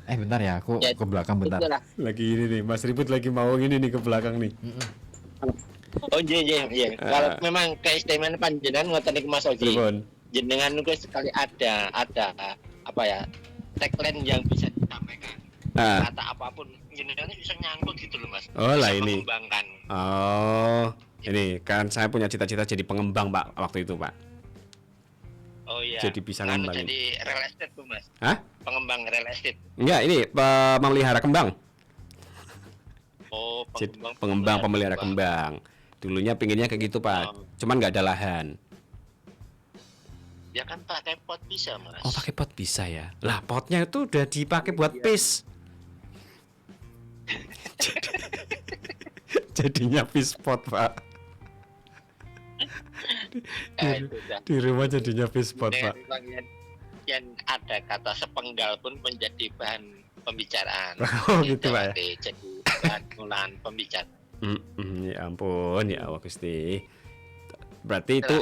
iya. Bentar ya, aku Ya, ke belakang bentar. itulah. Lagi ini nih, Mas Ribut lagi mau ini nih ke belakang nih. Oh iya. Kalau memang keistimewaan panjenengan ngoten niku Mas Oji. Pripun? Jenengan niku sekali ada apa ya? Tagline yang bisa disampaikan. Ah. Kata apapun jenengan bisa nyangkut gitu loh Mas. Oh, lah Bisa ini. mengembangkan. Oh, ini kan saya punya cita-cita jadi pengembang Pak waktu itu Pak. Oh iya. Jadi bisa Anu, ngembangin. jadi real estate tuh Mas. Hah? Pengembang real estate. Enggak, ini pemelihara kembang. Oh, Jadi, pengembang pemelihara kembang. Dulunya pinginnya kayak gitu Pak. Cuman nggak ada lahan. Ya kan pakai pot bisa Mas. Oh, pakai pot bisa ya. Lah, potnya itu udah dipakai buat pis. Jadinya pis pot Pak. Itu dah. Di rumah jadinya pis pot Pak. Yang ada kata sepenggal pun menjadi bahan pembicaraan. Oh, gitu, Pak, ya? Jadi bahan mulan pembicaraan. Ya ampun, ya Allah Gusti. Berarti itu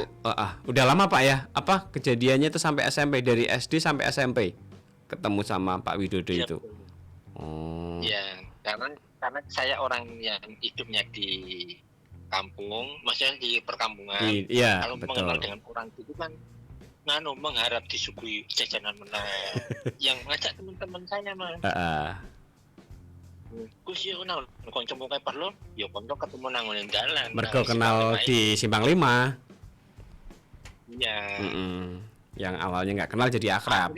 udah lama Pak ya? Apa kejadiannya itu sampai SMP, dari SD sampai SMP ketemu sama Pak Widodo Iya, itu? betul. Oh. Ya, karena saya orang yang hidupnya di kampung, maksudnya di perkampungan. Iya, Kalau betul. mengenal dengan orang itu kan mengharap disuguhi jajanan menang. Yang ngajak teman-teman saya Mas. Gus yo kenal kanca pokoke perlu yo kanca ketemu nang ngene dalan. Mergo Nang kenal Simpang Lima di Simpang 5. Iya. Yang awalnya nggak kenal jadi akrab.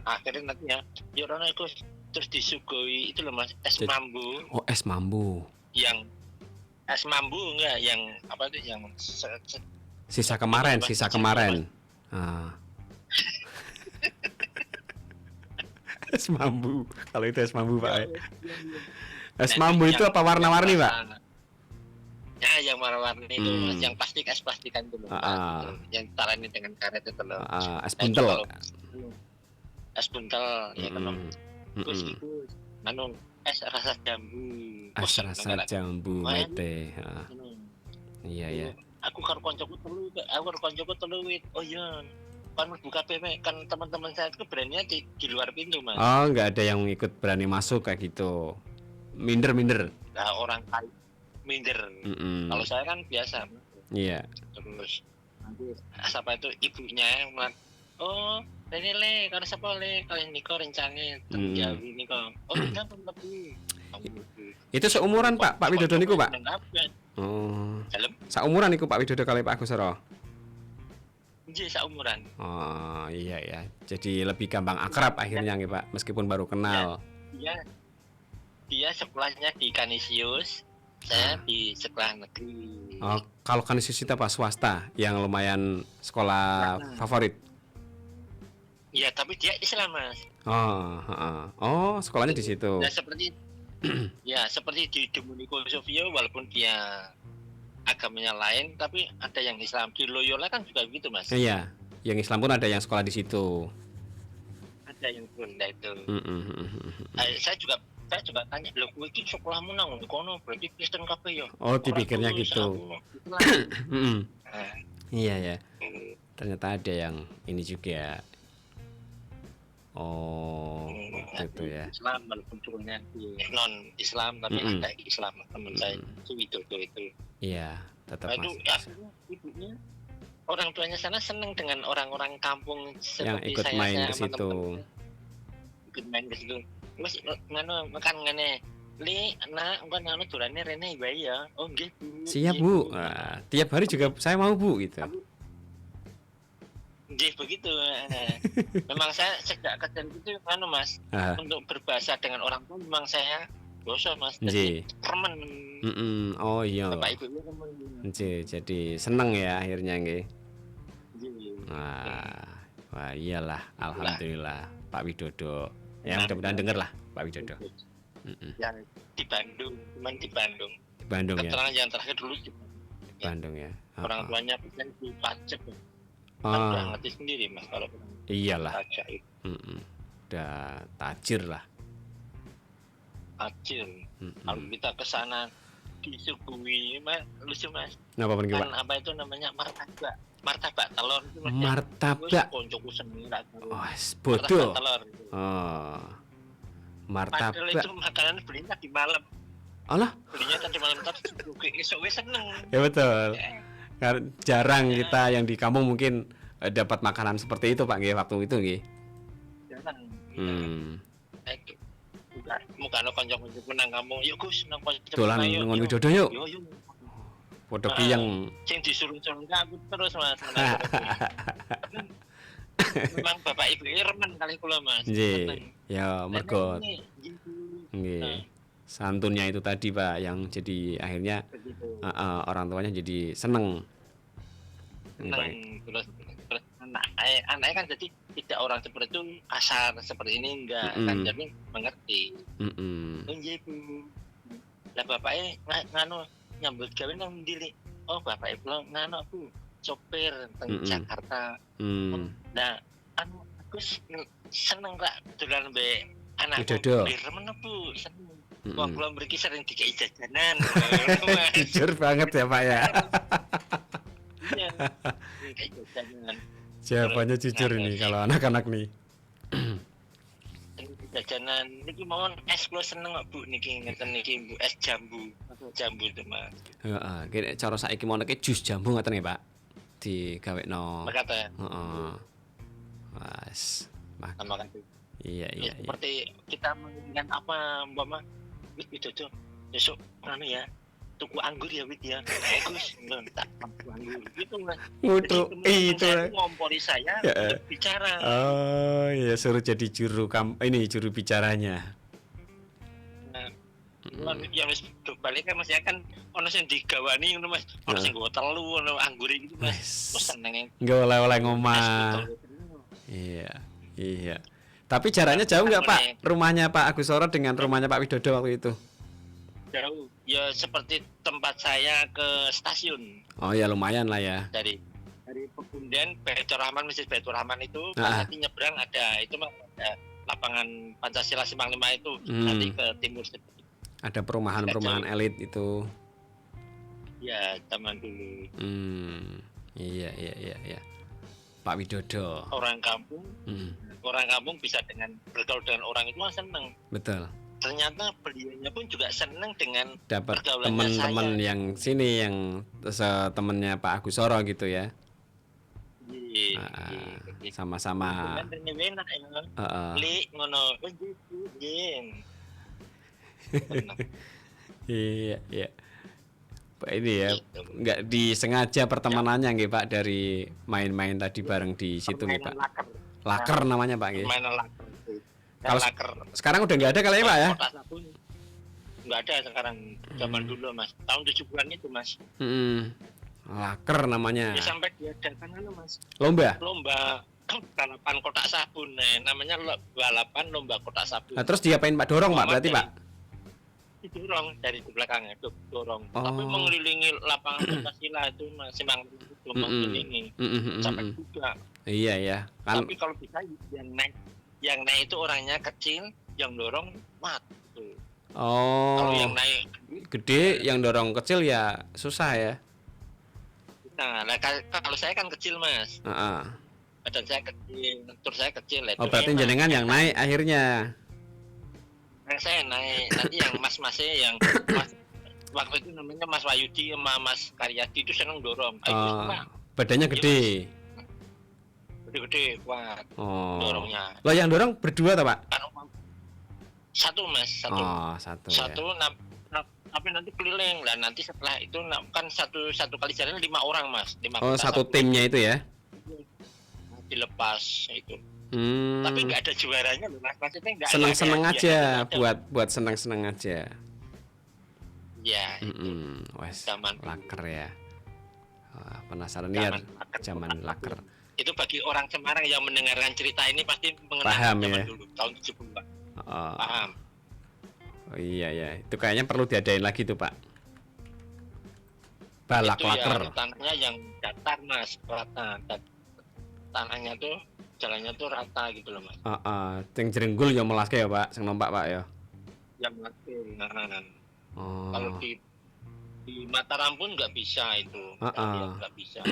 Akhirnya nantinya yo rono iku terus disuguhi itu loh Mas es mambu Oh, es mambu. yang es mambu enggak yang apa tuh yang Sisa kemarin. Ah. Es mambu. Kalau itu es mambu, Pak. Es mambu itu apa warna-warni, Pak? Ya, yang warna-warni itu, Mas, yang plastik, es plastikan dulu. Yang tarani dengan karet itu loh. Es buntel. Es buntel, ya kan. Terus itu es rasa jambu. Es rasa jambu, mete. Iya ya. Aku karo koncoku telu wit. Oh iya. Kan buka PW kan teman-teman saya itu beraninya di luar pintu, Mas. Oh, nggak ada yang ikut berani masuk kayak gitu. Minder. Nah, orang kaya minder. Kalau saya kan biasa. Iya. Terus nanti siapa itu ibunya yang bilang, oh ini karena siapa kalian niko rencangnya terjauh niko. Oh kita lebih. Itu seumuran Pak Widodo niku, Pak? Oh. Seumuran niku Pak Widodo kali Pak Agus Soro. Iya, seumuran. Oh iya ya. Jadi lebih gampang akrab akhirnya nih Pak, meskipun baru kenal. Dia sekolahnya di Kanisius, saya di sekolah negeri. Oh, kalau Kanisius itu apa swasta yang lumayan sekolah favorit? Iya, tapi dia Islam, Mas. Oh, sekolahnya di situ. Nah, seperti di Dominico Sofio, walaupun dia agamanya lain, tapi ada yang Islam. Di Loyola kan juga gitu, Mas. Iya, yang Islam pun ada yang sekolah di situ. Ada yang Bunda itu. Saya juga tanya, loh, kowe iki sekolahmu nang kono, berarti Kristen kabeh ya? Oh, dipikirnya gitu. Iya ya. Ternyata ada yang ini juga. Oh, gitu ya. Islam walaupun turunnya non Islam, tapi ada Islam teman saya itu. Iya, tetap masuk. Ibunya orang tuanya sana seneng dengan orang-orang kampung yang seperti ikut saya, main ke situ. Ikut main ke situ. Mas makan ngene. Li, ngono dolane rene wae ya. Oh nggih, Bu. Siap, Bu. Nah, tiap hari juga saya mau, Bu, gitu. Nggih, begitu. Memang saya sejak kecil itu Mas, untuk berbahasa dengan orang tua memang saya bosan, Mas. Jadi remen. Oh iya. Bapak Ibu remen. Jadi seneng ya akhirnya nggih. Wah, iyalah, alhamdulillah Pak Widodo. Ya mudah-mudahan denger lah Pak Widodo. Yang di Bandung, cuman di Bandung. Di Bandung ya. Keterangan yang terakhir dulu di Bandung ya. Orang tuanya kan di pajak. Udah ngerti sendiri, Mas, kalau iyalah. pajak itu. Udah tajir lah. Tajir. Kalau kita ke sana disuguhi, Mas, lucu, Mas. Napa pun kan apa itu namanya martabak telur itu, Mas. Martabak. Koncoku seneng lah. Oh, bodoh. Telur. Oh. Martabak. Padahal itu makanan belinya di malam. Alah, belinya tadi malam tadi esok wes seneng. Ya betul. Jarang kita yang di kampung mungkin dapat makanan seperti itu Pak nggih waktu itu nggih. Jarang. Muka no kanca-kanca nang kampung, yuk Gus nang kanca. Dolan ngon Widodo yuk. Yo. Podo kiyang. Sing disuruh-suruh aku terus, Mas. Memang Bapak Ibu remen kali kula, Mas. Nggih. Ya mergo nggih. Santunnya itu tadi Pak yang jadi akhirnya orang tuanya jadi seneng. Terus anaknya kan jadi tidak orang seperti itu kasar seperti ini enggak kan jadi mengerti. Oh iya Bu. Lah bapaknya nganu nyambut gawe nang ndi. Oh bapak ibu nganu aku sopir teng Jakarta. Nah anu aku seneng ra dolan mbek anakku. Remen Bu, seneng. Wong kula mriki sering dikei jajanan. Jujur banget ya Pak ya. Iya. Jajanan. Jawabannya jujur ini kalau anak-anak nih. Jajanan niki mawon es kula seneng kok Bu niki ngeten niki Bu es jambu. Jambu itu Mas. Heeh, kene cara saiki mau niki jus jambu ngoten nggih Pak. Digawekno. Makate. Heeh. Mas. Makan itu. Iya. Seperti kita menginginkan apa umpama wit Widodo besok anu ya tuku anggur ya wit ya bagus tak anggur gitu Mas. Itu ngompori saya bicara. Oh iya suruh jadi juru bicaranya. Nah, Ya wis balik kan Mas ya kan ono sing digawani ngono Mas. Ono sing nggo telu, ono anggure gitu Mas. Wes seneng. Nggak oleh-oleh ngomah. Iya. Tapi jaraknya jauh nggak Pak? Rumahnya Pak Agus Soro dengan rumahnya Pak Widodo waktu itu? Jauh. Ya seperti tempat saya ke stasiun. Oh ya lumayan lah ya. Dari Pegundan, Baitur Rahman, Masjid Baitur Rahman itu nanti nyebrang ada itu Mas, ada lapangan Pancasila Simpang 5 itu nanti ke timur sedikit. Ada perumahan-perumahan elit itu. Ya, zaman dulu. Iya. Pak Widodo. Orang kampung bisa dengan bergaul dengan orang itu Mas seneng. Betul. Ternyata beliaunya pun juga seneng dengan Dapat pergaulannya teman-teman saya. yang sini yang temennya Pak Agus Soro gitu ya. Sama-sama. Enak ya. Li ngono. Iya. Pak ini ya, nggak disengaja pertemanannya nggih Pak dari main-main tadi bareng di situ nggih Pak. Laker namanya Pak nggih. Mainan laker. Kalau laker. sekarang udah nggak ada kali ya Pak ya? Nggak ada sekarang, zaman dulu Mas. Tahun 70-an itu Mas. Laker namanya. Ya, sampai diadakan Mas. Lomba balapan kotak sabun. Namanya balapan lomba kotak sabun. Nah, terus diapain Pak? Dorong Pak berarti Pak? Didorong dari belakangnya, dorong. Tapi mengelilingi lapangan Pancasila itu masih mengelilingi sampai juga. Iya ya. Kan. Tapi kalau bisa yang naik itu orangnya kecil, yang dorong mat. Oh. Kalau yang naik gede, yang dorong kecil ya susah ya. Nah, kalau saya kan kecil Mas. Badan saya kecil, tur saya kecil. Oh berarti jenengan yang naik akhirnya. Saya naik, nanti yang mas-masnya yang mas, waktu itu namanya Mas Wayudi sama Mas Karyadi itu seneng dorong. Badannya gede. Gede-gede kuat dorongnya. Lo yang dorong berdua tak Pak? Satu Mas, satu. Satu ya. Tapi nanti keliling lah, nanti setelah itu kan satu kali jalan 5 orang Mas. 5 satu timnya itu ya? Dilepas itu. Tapi nggak ada juaranya loh Mas, maksudnya nggak. Seneng-seneng aja, buat seneng-seneng aja. Ya. Wes. Laker ya. Wah, penasaran nih zaman laker. Itu bagi orang Semarang yang mendengarkan cerita ini pasti mengenal paham zaman ya? dulu tahun 70-an. Paham. Oh iya ya, itu kayaknya perlu diadain lagi tuh Pak. Balak itu laker. Ya, tanahnya yang datar Mas, rata. Tanahnya tuh jalannya tuh rata gitu loh Mas. Sing jerenggul ya melaske ya Pak, sing numpak Pak ya. Yang melaske. Kalau di Mataram pun nggak bisa itu. Nggak bisa.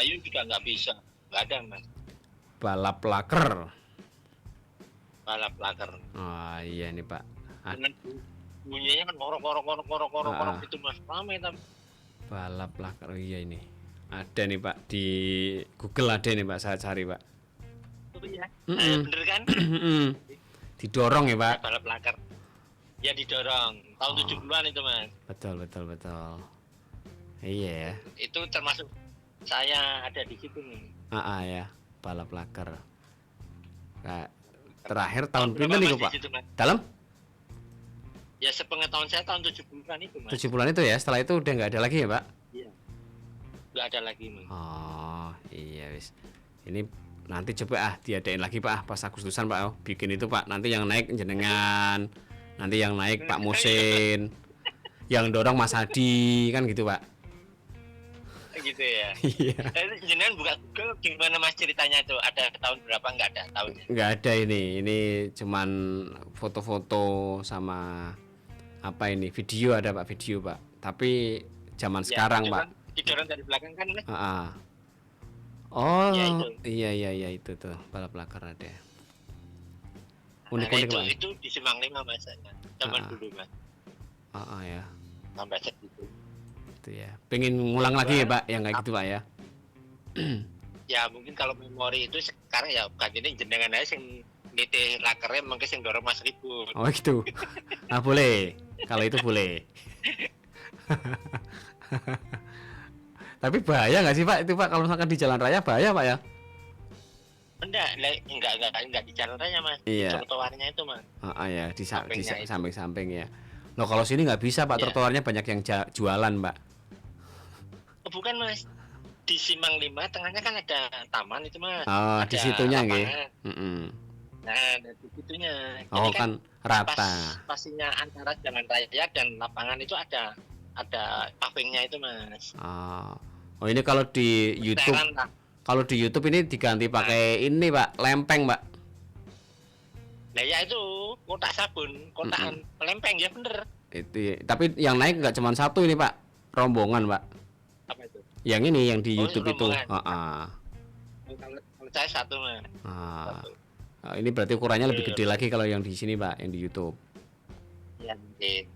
Ayu juga nggak bisa. Nggak ada Mas. Balap laker. Balap laker. Oh iya nih Pak. Bunyinya kan korok gitu Mas. Ramai tapi. Balap laker. Oh iya ini. Ada nih Pak di Google ada nih Pak, saya cari Pak. Oh iya. Bener kan? Didorong ya Pak. Balap laker. Ya didorong. Tahun 70-an itu Mas. Betul. Iya ya. Itu termasuk saya ada di situ nih. Ya, balap laker. Nah, terakhir tahun berapa nih Pak? Dalam? Ya sepengetahuan saya tahun 70-an itu Mas. 70-an itu ya, setelah itu udah nggak ada lagi ya Pak? Iya. Nggak ada lagi Mas. Oh iya wis. Ini nanti coba diadain lagi Pak pas Agustusan Pak. Bikin itu Pak, nanti yang naik jenengan, nanti yang naik Pak Musin, yang dorong Mas Hadi kan gitu Pak. Gitu ya. Iya. Jenengan buka Google gimana Mas ceritanya itu? Ada tahun berapa? Nggak ada tahunnya? Nggak ada ini cuman foto-foto sama apa ini video ada Pak, video Pak. Tapi zaman sekarang Pak. Didorong dari belakang kan Mas? Oh ya, itu. Iya itu tuh balap laker ada. Unik-unik Pak. Itu di Simpang 5 Mas. Zaman dulu Mas. Ya. Sampai segitu. Itu ya. Pengen ngulang lagi ya Pak yang kayak gitu Pak ya. Ya mungkin kalau memori itu sekarang ya bukan ini jenengan aja sing nitih lakernya mungkin sing dorong Mas Ribut. Oh gitu. Boleh. Kalau itu boleh. Tapi bahaya nggak sih Pak itu Pak kalau misalkan di jalan raya bahaya Pak ya? Enggak di jalan raya Mas. Iya. Trotoarnya itu Mas. Ya di samping-samping ya. Loh kalau sini nggak bisa Pak, Ya. trotoarnya banyak yang jualan Pak. Oh, bukan Mas, di Simpang 5 tengahnya kan ada taman itu Mas. Oh di Ada situnya nggih. lapangan. Nah, di situnya. Oh Jadi kan rata. Pastinya antara jalan raya dan lapangan itu ada pavingnya itu Mas. Oh ini kalau di YouTube, Sekarang lah. kalau di YouTube ini diganti pakai ini Pak, lempeng Pak. Nah ya itu kotak sabun, kotakan lempeng ya bener. Itu, tapi yang naik nggak cuma satu ini Pak, rombongan Pak. Apa itu? Yang ini yang di Oh, YouTube itu. rombongan. Kalau saya satu Mas. Satu. Ini berarti ukurannya lebih gede lagi kalau yang di sini Pak, yang di YouTube. Ya mungkin.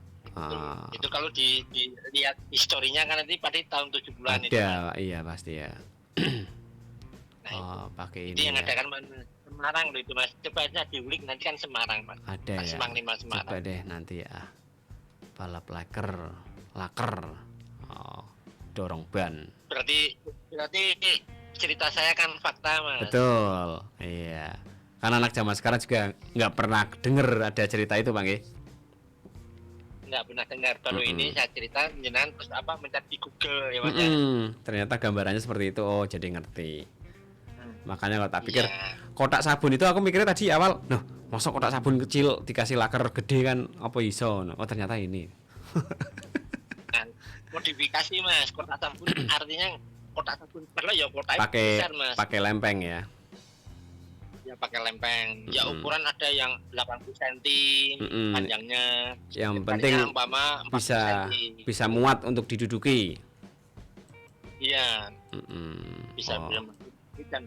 Itu kalau dilihat historinya kan nanti pada tahun 70-an itu. Ada, iya pasti ya. Nah, pakai itu ini yang ya. ada kan Semarang loh itu Mas. Coba aja diulik nanti kan Semarang Mas. Ada ya. Simpang 5 Semarang. Coba deh nanti ya. Balap laker. Dorong ban. Berarti cerita saya kan fakta Mas. Betul. Iya. Karena anak zaman sekarang juga nggak pernah denger ada cerita itu Bang. Nggak pernah dengar. Baru ini saya cerita jenengan terus mencari di Google ya Mas. Ya. Ternyata gambarannya seperti itu. Oh jadi ngerti. Makanya kalau tak pikir Iya. kotak sabun itu aku mikirnya tadi awal, masa kotak sabun kecil dikasih laker gede kan apa iso? Oh ternyata ini. Nah, modifikasi Mas, kotak sabun artinya kotak sabun perlu ya kotak Pakai besar Mas. pakai lempeng ya. Ya pakai lempeng. Ya ukuran ada yang 80 cm panjangnya. Yang Lebarnya penting umpama 40 bisa cm. bisa muat untuk diduduki. Iya, bisa Oh. dan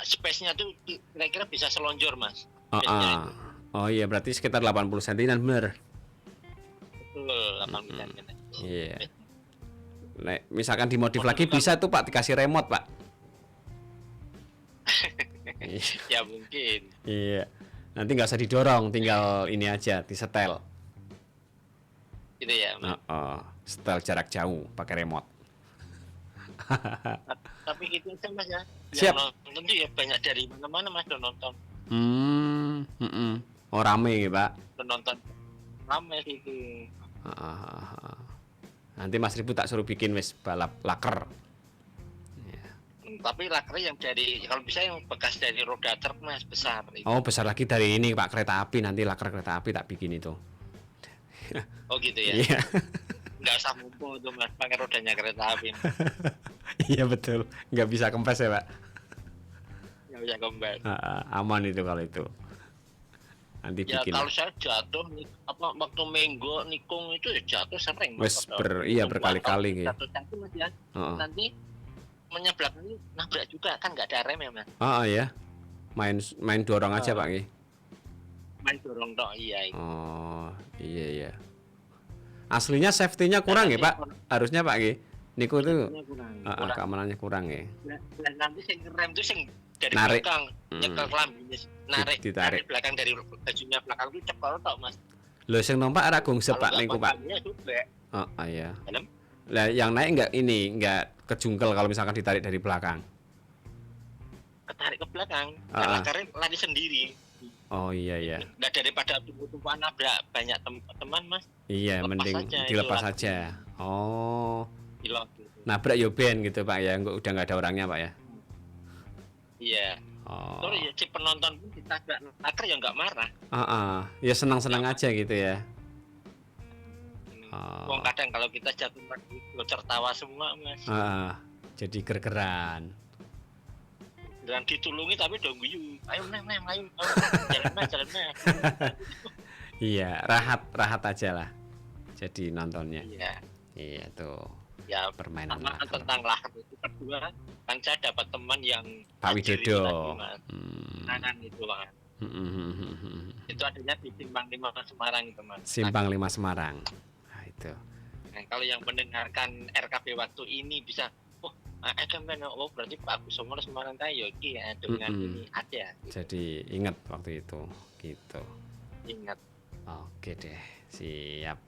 space-nya tuh kira-kira bisa selonjor Mas. Oh, Space-nya itu. Oh iya berarti sekitar 80 cm dan bener. Betul, 80 cm. Iya. Misalkan dimodif lagi bisa tuh Pak dikasih remote Pak. Ya mungkin. Iya. Nanti nggak usah didorong, tinggal ini aja disetel. Gitu ya Mas. Setel jarak jauh pakai remote. Tapi itu aja Mas ya. Siap. Yang nonton tuh ya banyak dari mana-mana Mas udah nonton. Oh rame ya Pak. Udah nonton. Rame sih itu. Nanti Mas Ribu tak suruh bikin wis balap laker. Tapi lakernya yang dari kalau bisa yang bekas dari roda truk Mas besar. Itu. Oh besar lagi dari ini Pak kereta api, nanti laker kereta api tak bikin itu. Oh gitu ya. Iya. Nggak usah mumpung tuh Mas pakai rodanya kereta api. Iya betul, nggak bisa kempes ya Pak. Nggak bisa kembali. Aman itu kalau itu. Nanti Ya bikin. kalau saya jatuh waktu minggu nikung itu ya jatuh sering Wes Mas. berkali-kali gitu. Jatuh Mas ya. Nanti menyebelah ini nabrak juga kan nggak ada rem ya Mas. Ya. Main dorong aja Pak Ki. Main dorong tok iya. Oh iya. Aslinya safety-nya kurang ya Pak. Harusnya Pak Ki. Niku itu keamanannya kurang ya. Dan nanti sing rem itu sing dari Narik. belakang nyekel kelambinya narik Ditarik. dari belakang dari bajunya belakang itu cepol tok Mas. Lho sing numpak ora gungsep Kalau Pak nggak niku Pak. panjangnya juga. Iya. Dalam Lah yang naik enggak kejungkel kalau misalkan ditarik dari belakang. ketarik ke belakang Ah. karena lari sendiri. Oh iya. Nggak daripada tunggu-tungguan nabrak banyak teman Mas. Iya, Lepas mending aja, dilepas itu aja. Oh. Pilot gitu. Nabrak yo ben gitu Pak ya, udah nggak ada orangnya Pak ya. Iya. Oh. Terus ya si penonton pun ditabrak laker ya nggak marah. Ya senang-senang aja gitu ya. Wong kadang kalau kita jatuh tertawa semua Mas. Jadi gergeran. Dan ditulungi tapi udah guyu. Ayo ayo. Jalan mas. Iya, rahat aja lah. Jadi nontonnya. Iya tuh. Ya permainan sama laker. tentang laker itu kedua kan saya dapat teman yang Pak tajir Widodo. itu tadi, Mas. Nanan itu kan. Itu adanya di Simpang 5 Semarang itu Mas. Simpang 5 Semarang. Nah, itu. Nah, kalau yang mendengarkan RKP waktu ini bisa berarti Pak Kusumo Semarang kayo ya dengan ini ada. Jadi ingat waktu itu gitu. Ingat. Oke deh, siap.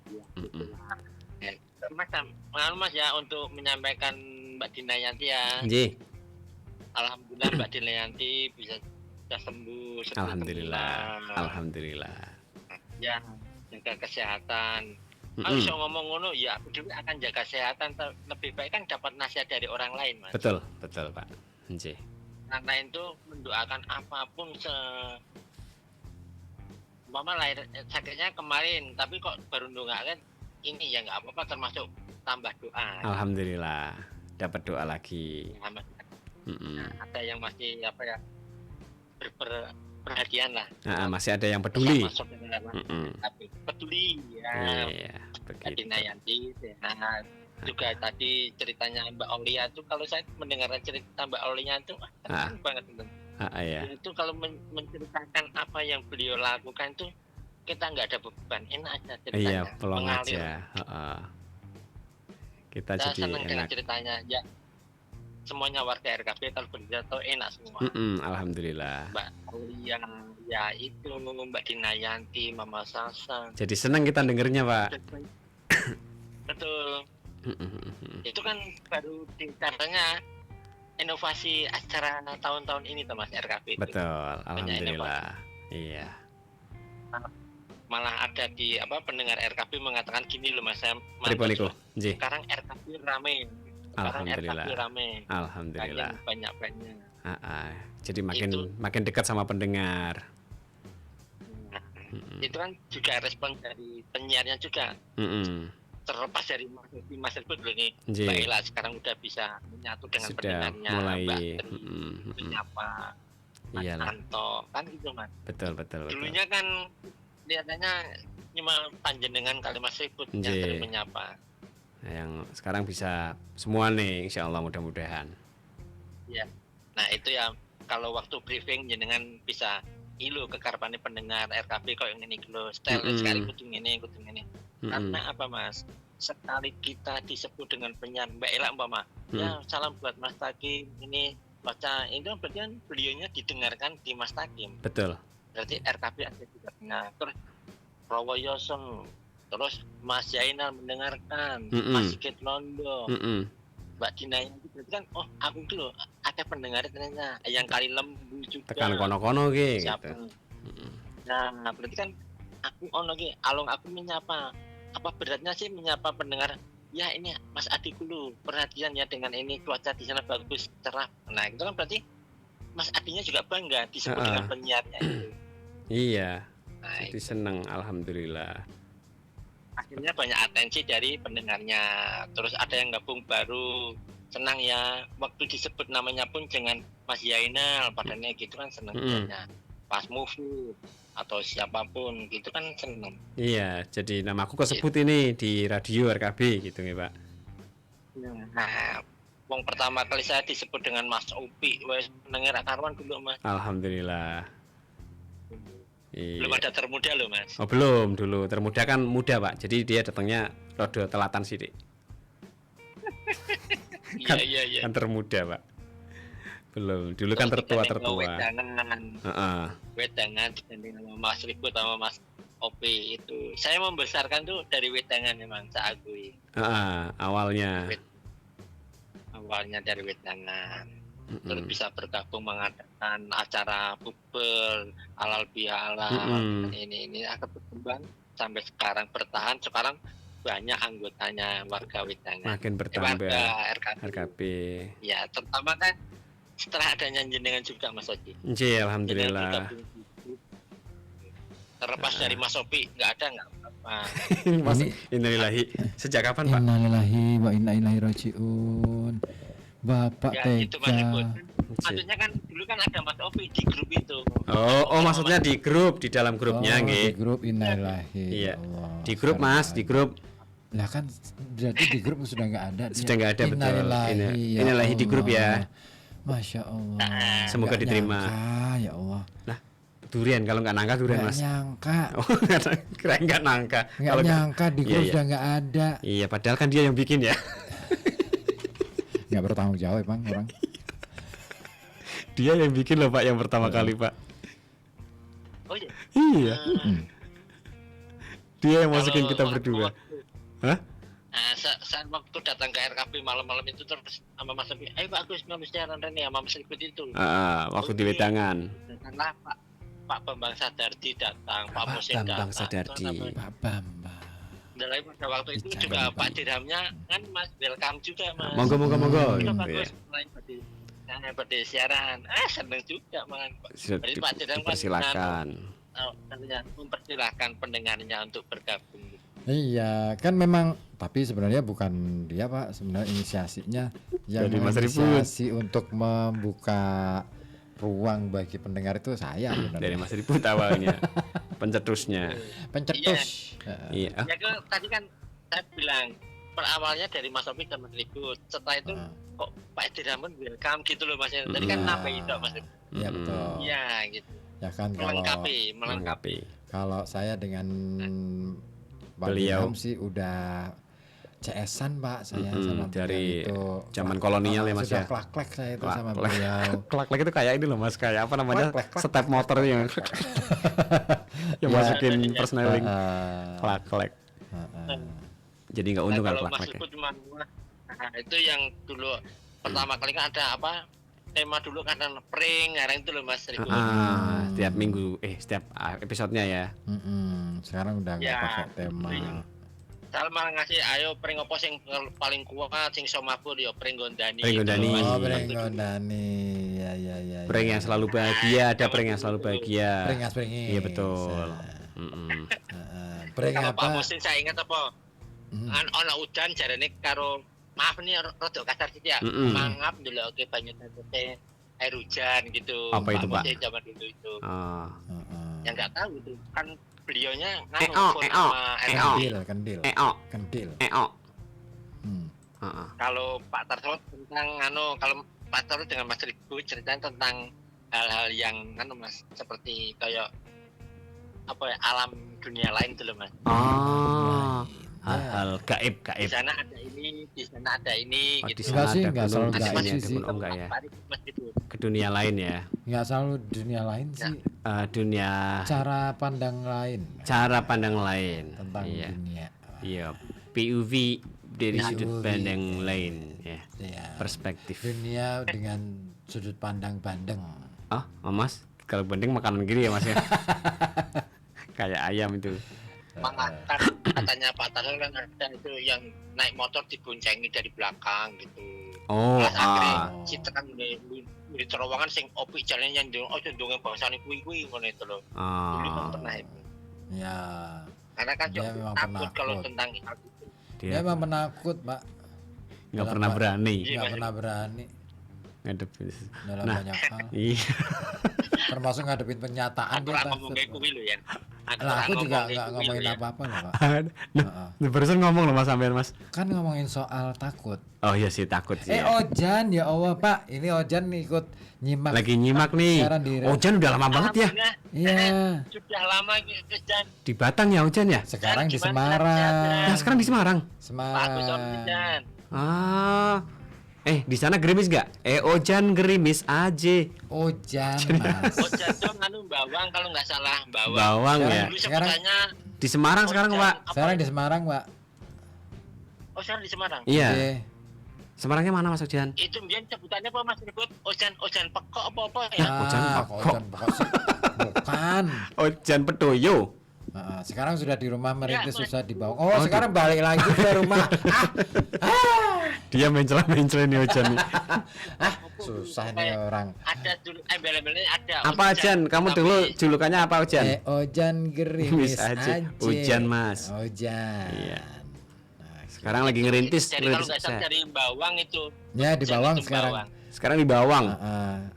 Mas ya untuk menyampaikan Mbak Dinayanti ya. Nggih. Alhamdulillah Mbak Dinayanti bisa sembuh. Alhamdulillah. Alhamdulillah. Ya, jaga kesehatan. Kalau bisa ngomong ngono, ya aku juga akan jaga kesehatan. Lebih baik kan dapat nasihat dari orang lain, Mas. Betul Pak. Nggih. Orang lain tuh mendoakan apapun Mama lahir sakitnya kemarin, tapi kok baru ndongaken ini ya nggak apa-apa, termasuk tambah doa. Alhamdulillah dapat doa lagi. Ada yang masih perhatian lah. Masih ada yang peduli. Tapi peduli ya. Iya, begitu. Yanti. Nah, juga tadi ceritanya Mbak Aulia tuh, kalau saya mendengarkan cerita Mbak Aulia tuh senang banget itu. Ya. Itu kalau menceritakan apa yang beliau lakukan tuh kita nggak ada beban, enak aja ceritanya. Iya, pelong aja. Kita jadi senang dengan enak. ceritanya ya. Semuanya warga RKP kalau bercerita tuh enak semua. Alhamdulillah. Mbak Aulia, ya itu Mbak Dinayanti, Mama Sasa. Jadi senang kita dengernya, Pak. Betul. Itu kan baru katanya inovasi acara tahun-tahun ini tuh Mas RKP. Betul, alhamdulillah. Iya. Malah ada di pendengar RKP mengatakan gini loh Mas, Triponiku. Sekarang RKP rame. Alhamdulillah. RKP rame. Alhamdulillah. Banyak-banyak. Jadi makin dekat sama pendengar. Itu kan juga respon dari penyiarnya juga. Terlepas dari Mas Rebut loh nih, Mbak Ela sekarang udah bisa menyatu dengan pendengarnya, mulai menyapa Mas Anto, kan gitu Mas. Betul. Dulunya kan kelihatannya cuma panjenengan kali Mas Rebut yang sering menyapa. Nah, yang sekarang bisa semua nih, insya Allah mudah-mudahan. Ya, nah itu ya kalau waktu briefing jenengan bisa ilu kekarpane pendengar RKP kok yang ini lo style sekali kudu ini. Karena apa Mas? Sekali kita disebut dengan penyanyi Mbak Ela umpama, ya salam buat Mas Takim ini baca itu berarti kan beliaunya didengarkan di Mas Takim. Betul. Berarti RKP ada juga. Nah, terus Rawayoson, terus Mas Jainal mendengarkan, Mas Sigit Londo, Mbak Dina itu berarti kan aku tuh ada pendengar ternyata yang kali lembu juga. Tekan kono-kono gitu. Nah, berarti kan aku alung aku menyapa. Apa beratnya sih menyapa pendengar? Ya ini Mas Adi dulu perhatian ya dengan ini cuaca di sana bagus cerah. Nah itu kan berarti Mas Adinya juga bangga disebut dengan penyiarnya itu. Iya. Nah, jadi senang alhamdulillah. Akhirnya banyak atensi dari pendengarnya. Terus ada yang gabung baru, senang ya. Waktu disebut namanya pun dengan Mas Yainal, padahal gitu kan senang ya. Pas Mufu atau siapapun gitu kan seneng. Iya, jadi nama aku kesebut ini di radio RKB gitu ya Pak. Nah, wong pertama kali saya disebut dengan Mas Upi, wes pendengar karuan dulu Mas. Alhamdulillah. Belum ada termuda loh Mas. Oh belum, dulu termuda kan muda Pak, jadi dia datangnya rodo telatan sidik. Iya. Kan termuda Pak. Belum, dulu kan tertua. Wedangan dibanding sama Mas Ribut sama Mas Opi itu. Saya membesarkan tuh dari wedangan memang saya akui. Awalnya dari wedangan. Terus bisa bergabung mengadakan acara bubel halal bihalal ini akan berkembang sampai sekarang bertahan. Sekarang banyak anggotanya warga wedangan. Makin bertambah. Warga RKP. Ya, terutama kan setelah adanya jenengan juga Mas Oji. Alhamdulillah. Terlepas dari Mas Opi nggak apa-apa. Mas innalillahi. Sejak kapan Pak? Innalillahi wa inna ilaihi rajiun. Bapak ya, Tega. Itu Mas Ribut. Maksudnya kan dulu kan ada Mas Opi di grup itu. Oh maksudnya di grup, di dalam grupnya Di grup innalillahi. Iya. Di grup Mas, di grup. Lah kan berarti di grup sudah nggak ada. Sudah nggak ada betul. Innalillahi di grup ya. Masya Allah. Semoga diterima. Nyangka, ya Allah. Nah, durian kalau nggak nangka durian Mas. Nyangka. Keren nggak nangka. Nggak nyangka di grup sudah nggak ada. Iya, padahal kan dia yang bikin ya. Nggak bertanggung jawab Bang orang. Dia yang bikin loh Pak yang pertama kali Pak. Oh iya. Iya. Dia yang masukin kita berdua. Hah? Nah, saat waktu datang ke RKP malam-malam itu terus sama Mas Opi, ayo Pak Agus nggak mesti siaran Reni sama Mas Ribut itu. Waktu di wedangan. Datanglah Pak Pak Bambang Sadardi datang, Pak Musin Bambang datang. Sadardi. Pak Bambang. Dan lain pada waktu itu Bicara juga Bambang. Pak Dirhamnya kan Mas welcome juga Mas. Monggo. Itu Iya. bagus selain pada siaran. Seneng juga malah. Jadi Pak Dirham kan Dipersilakan. mempersilahkan pendengarnya untuk bergabung. Iya, kan memang tapi sebenarnya bukan dia Pak, sebenarnya inisiasinya yang Dari Mas Ribut. menginisiasi untuk membuka ruang bagi pendengar itu saya Dari sebenarnya. Mas Ribut awalnya. Pencetusnya. Pencetus. Iya. Ya kan tadi kan saya bilang awalnya dari Mas Opik dan Mas Ribut. Setelah itu kok Pak Dirham welcome gitu loh Mas. Tadi kan nambahin itu Mas. Iya betul. Iya gitu. Ya kan kalau Melengkapi. kalau saya dengan Pak Beliau. Dirham sih udah CS-an Pak saya sama dari beliau itu zaman kolonial ya, Mas, sudah ya? klak-klak saya itu sama Klak-klak. beliau. Klak-klak itu kayak ini loh Mas, kayak apa namanya? Klak-klak. Step motor yang yang Ya. masukin persneling. Heeh. Klak-klak. Heeh. Jadi nggak untung kan Kalau Mas klak-klak. Ribut cuma itu yang dulu pertama kali kan ada apa? Tema dulu kan prank, sekarang itu loh Mas Ribut. Setiap minggu, setiap episodenya ya. Sekarang udah nggak Ya, pakai tema. Saya malah ngasih ayo prank apa sing paling kuat sing iso mabur yo prank Gondani. Prank Gondani. Mas. Oh, Brengondani. Ya. Prank yang selalu bahagia, ada prank yang selalu bahagia. Pringis. Iya betul. Pring Kalau Pak apa? Musin saya ingat apa? Ono udan jarene karo maaf nih rada kasar sih ya. Mangap dulu oke banyak tete air hujan gitu. Apa itu, Pak? Musin zaman dulu itu. Ah. Yang nggak tahu itu kan beliaunya Kendil. Kalau Pak Tarso tentang kalau Pak Tarso dengan Mas Ribut ceritanya tentang hal-hal yang Mas seperti kayak apa ya alam dunia lain tuh loh Mas. Hal-hal gaib. Di sana ada ini, di sana ada ini Oh, di gitu. sana Enggak sih, ada enggak gunung, selalu di gaib sini sih, ada sih. gunung. Oh, enggak ya. Mas gitu. Ke dunia lain ya. Nggak selalu dunia lain sih. Dunia Cara pandang lain cara pandang lain. tentang Iya. dunia. Iya. POV dari sudut POV, pandang lain ya. Iya. Perspektif. Dunia dengan sudut pandang bandeng. Oh, Mas, kalau bandeng makanan gini ya Mas ya. Kayak ayam itu. Kan katanya Pak Tarso kan ada itu yang naik motor diboncengi dari belakang gitu. Oh, Terus akhirnya kita kan di terowongan sing opi jalan yang ndonge bangsane kuwi ngono itu loh. Dulu kan pernah itu. Ya. Karena kan Dia Joko memang takut penakut. kalau tentang hal itu. Dia Dia memang penakut, Pak. nggak pernah berani Nggak pernah berani ngadepin. dalam Nah. banyak hal. Iya. Termasuk ngadepin penyataan Aku dia lah takut. ngomong kayak kuwi lho ya. Lah, aku juga ngomong nggak kayak ngomongin kuwi lho ya. apa-apa loh, Pak. Nah, barusan ngomong loh Mas sampean Mas. Kan ngomongin soal takut. Oh iya sih takut sih. ya. Ojan, ya Allah Pak, ini Ojan ikut nyimak. Lagi nyimak nih. Siaran di- Ojan udah lama banget ya. Alhamdulillah, Iya. Sudah lama gitu dan Di Batang ya Ojan ya? Sekarang di gimana Semarang. Nah, sekarang di Semarang. bagus Om Semarang. dan Di sana gerimis gak? Ojan gerimis aja. Ojan, Mas. Ojan dong bawang kalau nggak salah bawang. Bawang ya. Dulu Sekarang- sebutannya Di Semarang sekarang Ojan. Pak. Sekarang di Semarang, Pak. Oh sekarang di Semarang. Iya. Oke. Semarangnya mana Mas Ojan? Itu biar sebutannya apa Mas Ribut? Ojan pekok apa ya? Ojan Ah, Pekok. Ojan Pekok sih. Bukan. Ojan Pedoyo. Sekarang sudah di rumah merintis Ya, susah dibawa. Oh, sekarang balik lagi ke rumah. Dia mencela-mencela nih Ojan nih. Susah nih orang. Ada dulu embel-embelnya ada. Apa Ojan? Kamu tapi- dulu julukannya apa Ojan? Ojan gerimis Gerimis aja. aja. Hujan, Mas. Ojan. Iya. Sekarang lagi ngerintis. Jadi kalau ngerintis nggak salah saya. dari bawang itu. Ya di Ojan bawang itu sekarang. bawang. Sekarang di bawang.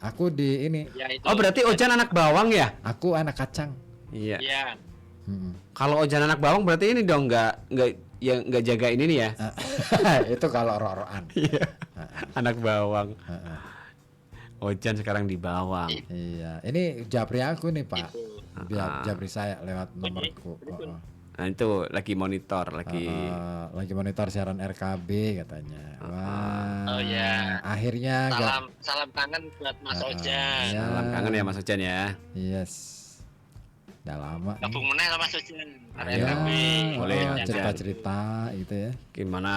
Aku di ini. Ya, itu. Oh berarti Ojan anak bawang ya? Aku anak kacang. Iya. Iya. Kalau Ojan anak bawang berarti ini dong nggak jaga ini nih ya? Itu kalau roroan. Iya. Anak bawang. Ojan sekarang di bawang. Iya. Ini japri aku nih Pak. Itu. Japri saya lewat nomorku. Nah itu lagi monitor, lagi. Lagi monitor siaran RKB katanya. Wah. Oh ya. Akhirnya Salam kangen buat Mas Ojan. ya. Salam kangen ya Mas Ojan ya. Yes. Udah lama nih. Gabung meneh sama Mas Ojan. Ya, Boleh, cerita-cerita gitu ya. Gimana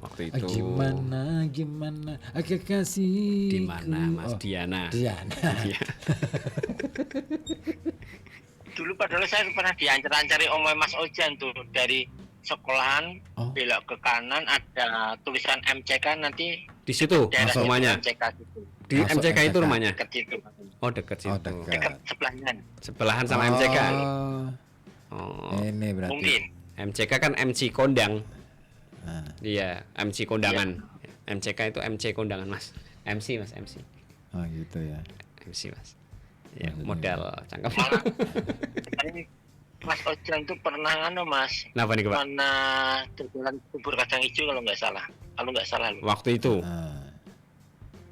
waktu itu? Gimana agak kasih. Di mana Mas Diana? Diana. Iya. Dulu padahal saya pernah diancar-ancari omnya Mas Ojan tuh dari sekolahan belok ke kanan ada tulisan MCK nanti Di situ daerah rumahnya. MCK gitu. Di Masuk MCK itu MCK. rumahnya. Dekat situ. Oh, dekat situ. Dekat sebelahnya. Sebelahan sama MCK. Oh. Ini berarti. Mungkin. MCK kan MC Kondang. Nah. Iya, MC Kondangan. MCK itu MC Kondangan, Mas. MC, Mas, MC. Oh gitu ya. MC, Mas. Ya, modal cangkem. Malah tadi Mas Ojan tuh pernah Mas. Kenapa nih, Pak? Pernah jualan bubur kacang hijau kalau nggak salah. Lu. Waktu itu.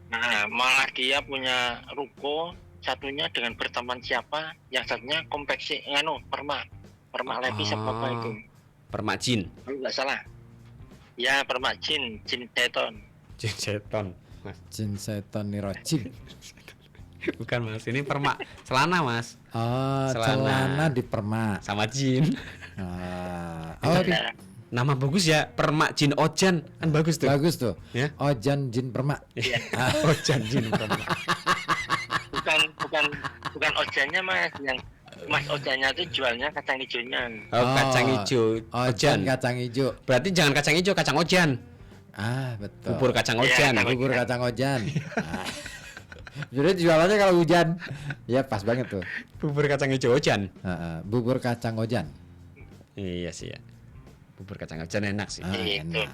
Nah, malah dia punya ruko, satunya dengan berteman siapa, yang satunya konveksi permak lepis apa itu. Permak Jin. Kalau nggak salah. Ya, permak jin seton. Jin seton. Mas. Jin seton nirojim. Bukan, Mas. Ini permak celana, Mas. Oh, Celana. celana di permak. Sama Jin. Oh, Nama bagus ya, Permak Jin Ojan. Kan bagus tuh. bagus tuh. Ya. Ojan Jin permak. Ojan Jin Permak. bukan ojannya Mas, yang Mas Ojannya tuh jualnya kacang hijaunya. Oh, kacang hijau. Ojan kacang hijau. Berarti jangan kacang hijau, kacang ojan. Betul. Bubur kacang ojan. Bubur kacang ojan. Jadi jualannya kalau hujan. Ya pas banget tuh. Bubur kacang hijau ojan. Bubur kacang ojan. Iya sih ya. Bubur kacang ojan enak sih. Enak.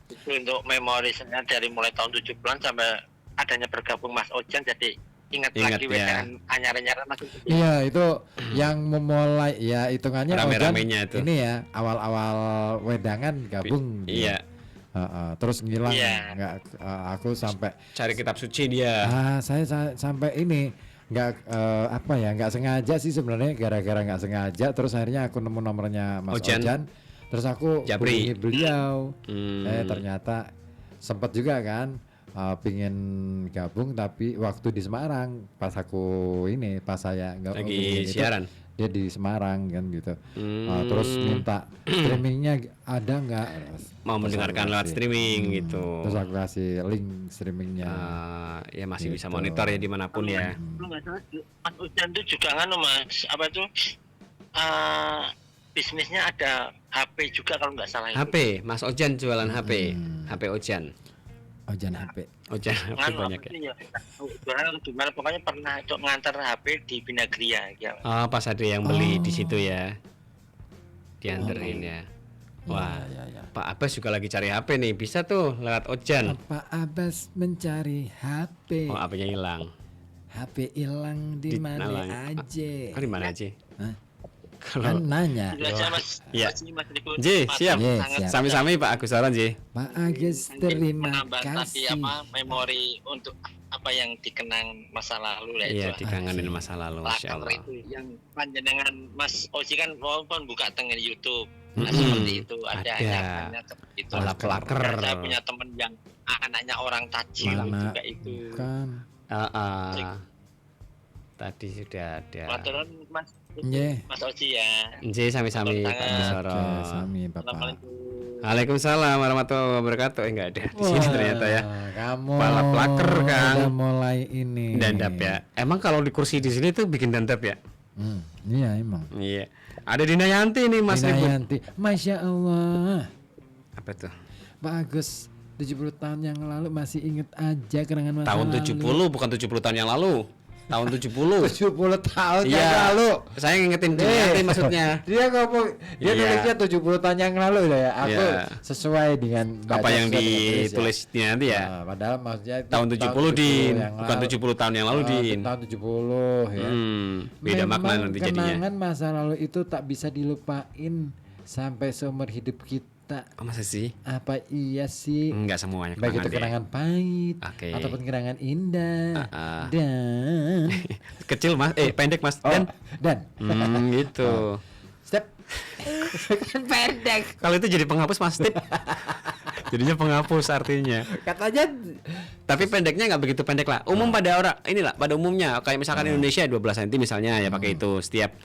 Itu untuk memori saya dari mulai tahun 70-an sampai adanya bergabung Mas Ojan, jadi ingat lagi ya. wedangan anyar-anyaran Mas Ojan. Iya, itu yang memulai ya hitungannya Rame-ramenya Ojan itu. ini ya awal-awal wedangan gabung. Iya. Terus ngilang Iya. nggak aku sampai Cari kitab suci dia. saya sampai ini nggak nggak sengaja sih sebenarnya, gara-gara nggak sengaja terus akhirnya aku nemu nomornya Mas Ojan, terus aku Japri. hubungi beliau. Hmm. Ternyata sempat juga kan pingin gabung, tapi waktu di Semarang pas saya nggak Lagi hubungin itu, siaran. dia di Semarang kan gitu. Terus minta streamingnya ada nggak, Mau Terus mendengarkan aku lewat kasih, streaming gitu. terus aku kasih link streamingnya. Ya masih bisa Gitu. monitor ya dimanapun ya. Lu nggak salah Mas Ojan tuh juga Mas, apa itu bisnisnya ada HP juga kalau nggak salah. HP, Mas Ojan jualan HP. HP Ojan. Ojan HP. Ojan HP banyak ya. Jualan gimana, pokoknya pernah itu ngantar HP di Binagria ya. Oh, pas ada yang beli di situ ya. Dianterin ya. Wah, Ya. Pak Abbas juga lagi cari HP nih. Bisa tuh lewat Ojan. Pak Abbas mencari HP. Oh, HP-nya hilang. HP hilang di mana Hilang. aja? Oh, di mana aja? Hah? Kalau Kan nanya. Itu aja Mas. Iya. Mas Riko. J, siap. Iya, Sangat siap. Sami-sami Pak Agus Saran, J. Pak Agus terima menambah tadi kasih. memori untuk apa yang dikenang masa lalu lah Iya, itu. dikangenin masa lalu, Masya Pelakar Allah. itu yang panjenengan Mas Oji kan walaupun buka tengah YouTube. Nah, Mm-mm. seperti itu ada. Ada. namanya seperti itu. Pelakar. Dan saya punya teman yang anaknya orang tajir Mana? juga itu. Kan. Tadi sudah ada. Maturan Mas Nggih. Mas Oji ya. J, sami-sami Pak Agus Oke, Saran. sami Bapak. Assalamualaikum. Waalaikumsalam warahmatullahi wabarakatuh. Enggak ada di sini ternyata ya. Kamu Kepala pelakar kan. udah mulai ini. Dandap ya. Emang kalau di kursi di sini tuh bikin dandap ya? Iya emang. Iya. Ada Dina Yanti nih Mas Ribut. Yanti. Masya Allah. Apa tuh? Pak Agus 70 tahun yang lalu masih inget aja kenangan masa Tahun lalu. 70 bukan 70 tahun yang lalu. Tahun 70. 70 tahun Iya. yang lalu. Saya ngingetin Dina Yanti maksudnya. Dia ngomong, dia Iya. nulisnya 70 tahun yang lalu udah ya. Aku Iya. sesuai dengan Apa baca yang sesuai dengan ditulis Dina Yanti ya? Nah, padahal maksudnya itu Tahun 70 Din, yang bukan lalu. 70 tahun yang lalu Din. Tahun 70 ya. Beda makna Memang nanti jadinya. kenangan masa lalu itu tak bisa dilupain sampai seumur hidup kita. Oh, masa sih? Apa iya sih? Enggak semuanya Baik itu deh. kenangan pahit Oke. ataupun kenangan indah. Ah. Dan Kecil Mas, pendek Mas. dan Gitu. step kan pendek. Kalau itu jadi penghapus Mas Tip. Jadinya penghapus artinya. Katanya Tapi pendeknya nggak begitu pendek lah. Umum pada orang inilah pada umumnya kayak misalkan Indonesia 12 cm misalnya ya pakai itu setiap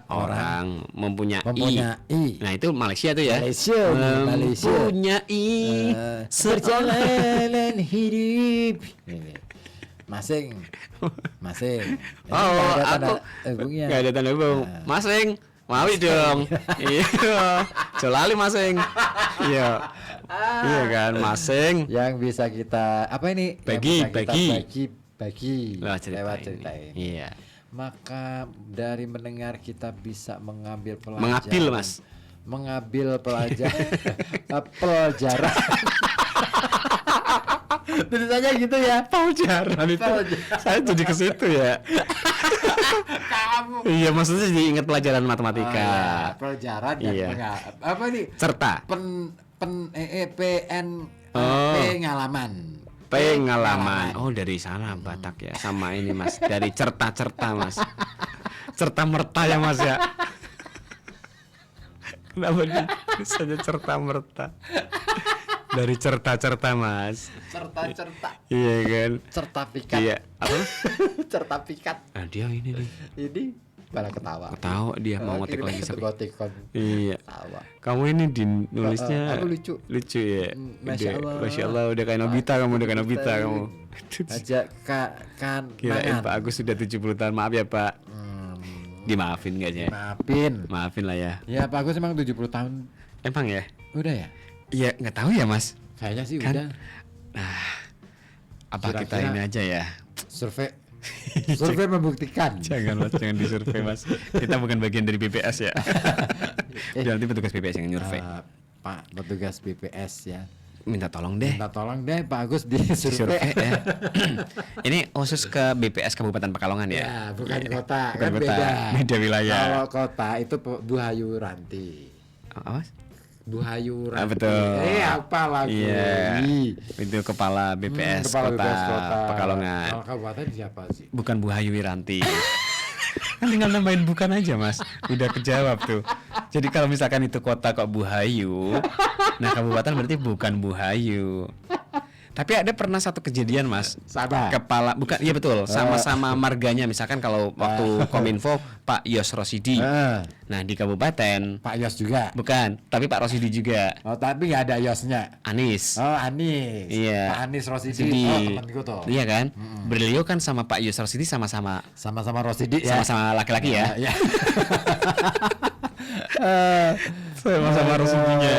orang mempunyai. Nah, itu Malaysia tuh ya. Malaysia. Mempunyai perjalanan hidup. Masing. Oh, aku nggak ada tanda bung. Masing, mawi dong. Iya, celali masing. Iya, iya kan masing. Yang bisa kita apa ini? Bagi. Lewat cerita ini. Iya. Maka dari mendengar kita bisa mengambil pelajaran. Mengambil mas. Mengambil pelajaran. Tulisannya gitu ya. Pelajaran itu. Saya jadi ke situ ya. Kamu. Iya, maksudnya jadi ingat pelajaran matematika. Pelajaran yang apa nih? Serta. Pengalaman. Pengalaman. Oh, dari sana Batak ya. Sama ini Mas, dari certa-certa Mas. Certa merta ya Mas ya. Kenapa bisa certa merta? Dari certa-certa Mas. Certa-certa. Iya kan? Certifikat. Iya. Apa? Certifikat. Nah, dia ini nih. Ini malah ketawa. Ketawa dia mau ngotek lagi sekali. Ngotekon. Iya. Tawa. Kamu ini nulisnya aku lucu. Lucu ya. Masya Allah. Udah kayak Nobita kamu, udah kayak Nobita kamu. Ajak kan Kirain Pak Agus sudah 70 tahun. Maaf ya, Pak. Dimaafin enggak sih? Maafin lah ya. Ya, Pak Agus emang 70 tahun. Emang ya? Udah ya? Iya, nggak tahu ya, Mas. Kayaknya sih Kan? udah. Nah, apa Kira-kira kita ini aja ya? Survei membuktikan. Jangan Mas, jangan disurvei Mas. Kita bukan bagian dari BPS ya. Nanti petugas BPS yang nyurvei. Pak petugas BPS ya. Minta tolong deh. Minta tolong deh Pak Agus disurvei ya. Ini khusus ke BPS Kabupaten Pekalongan ya. Ya, bukan kota. Bukan Kan kota, beda wilayah. Kalau kota itu Buhayu Ranti. Apa Mas? Buhayu Ranti. Betul. Apa lagi? Iya. Itu kepala BPS kota Pekalongan. Kalau kabupaten siapa sih? Bukan Buhayu Wiranti. Kan tinggal nambahin bukan aja Mas. Udah kejawab tuh. Jadi kalau misalkan itu kota kok Buhayu, nah kabupaten berarti bukan Buhayu. Tapi ada pernah satu kejadian Mas. Sama. Kepala bukan, iya betul, sama-sama marganya. Misalkan kalau waktu Kominfo Pak Yos Rosidi. Nah di kabupaten Pak Yos juga. bukan, tapi Pak Rosidi juga. Oh tapi nggak ada Yosnya. Anis. Oh Anis. Iya. Pak Anis Rosidi. Rosidi. Oh temanku tuh. Iya kan? Beliau kan sama Pak Yos Rosidi sama-sama Rosidi ya. sama-sama laki-laki ya. Iya. Sama-sama Rosidinya.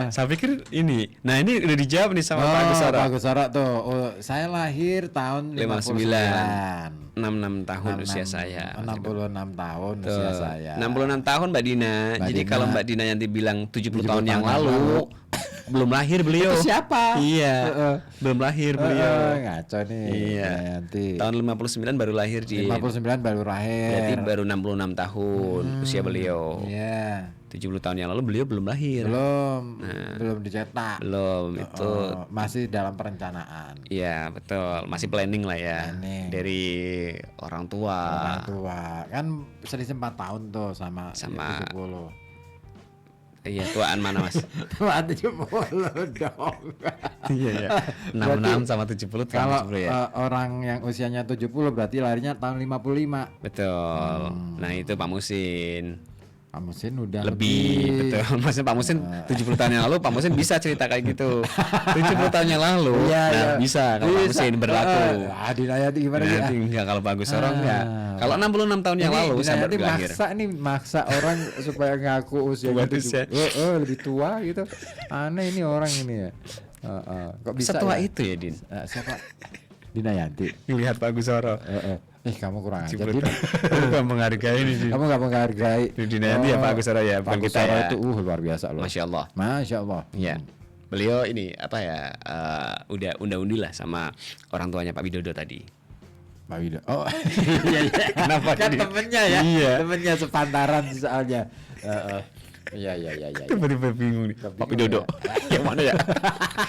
Saya pikir ini. Nah, ini udah dijawab nih sama Pak Agus Sara. Pak Agus Sara tuh. Oh, saya lahir tahun 59. 66 tahun usia saya. 66 tahun usia saya. 66 tahun Mbak Dina. Jadi kalau Mbak Dina yang dibilang 70 tahun yang lalu belum lahir beliau. Itu siapa? Iya. Belum lahir beliau. Ngaco nih. Iya. Nanti. Tahun 59 baru lahir di 59 baru lahir. Berarti baru 66 tahun usia beliau. Iya. 70 tahun yang lalu beliau belum lahir. Belum dicetak. Belum itu. Masih dalam perencanaan. Iya, betul. Masih planning lah ya. Planning. Dari orang tua. Orang tua. Kan selisih 4 tahun tuh sama 70. Iya, tuaan mana Mas? Tuaan 70 dong. Iya ya. 66 sama 70 kalau 70 ya. Orang yang usianya 70 berarti lahirnya tahun 55. Betul. Nah, itu Pak Musin. Pak Musin udah lebih. Betul. Maksudnya Pak Musin 70 tahun yang lalu Pak Musin bisa cerita kayak gitu. 70 tahun yang lalu. Bisa kalau Pak Musin berlaku. Dinayati gimana ya? Enggak kalau Pak Agus Sara enggak. Kalau 66 tahun yang lalu saya baru lahir. Maksa orang supaya ngaku usia lebih tua gitu. Aneh ini orang ini ya. Kok bisa setua ya? itu ya, Din? Siapa? Dinayanti. Lihat Pak Agus Sara. Kamu kurang ajar. Kamu gak menghargai ini. Kamu gak menghargai. Dinayanti ya Pak Agus Sara ya, bukan kita ya. Itu luar biasa loh. Masya Allah. Masya Allah. Iya. Beliau ini apa ya? Udah unda-undi lah sama orang tuanya Pak Widodo tadi. Pak Widodo. Oh iya. Kenapa kan temennya ya? Iya. Temennya sepantaran soalnya. Iya. Tiba-tiba bingung nih. Pak Widodo. Yang mana ya?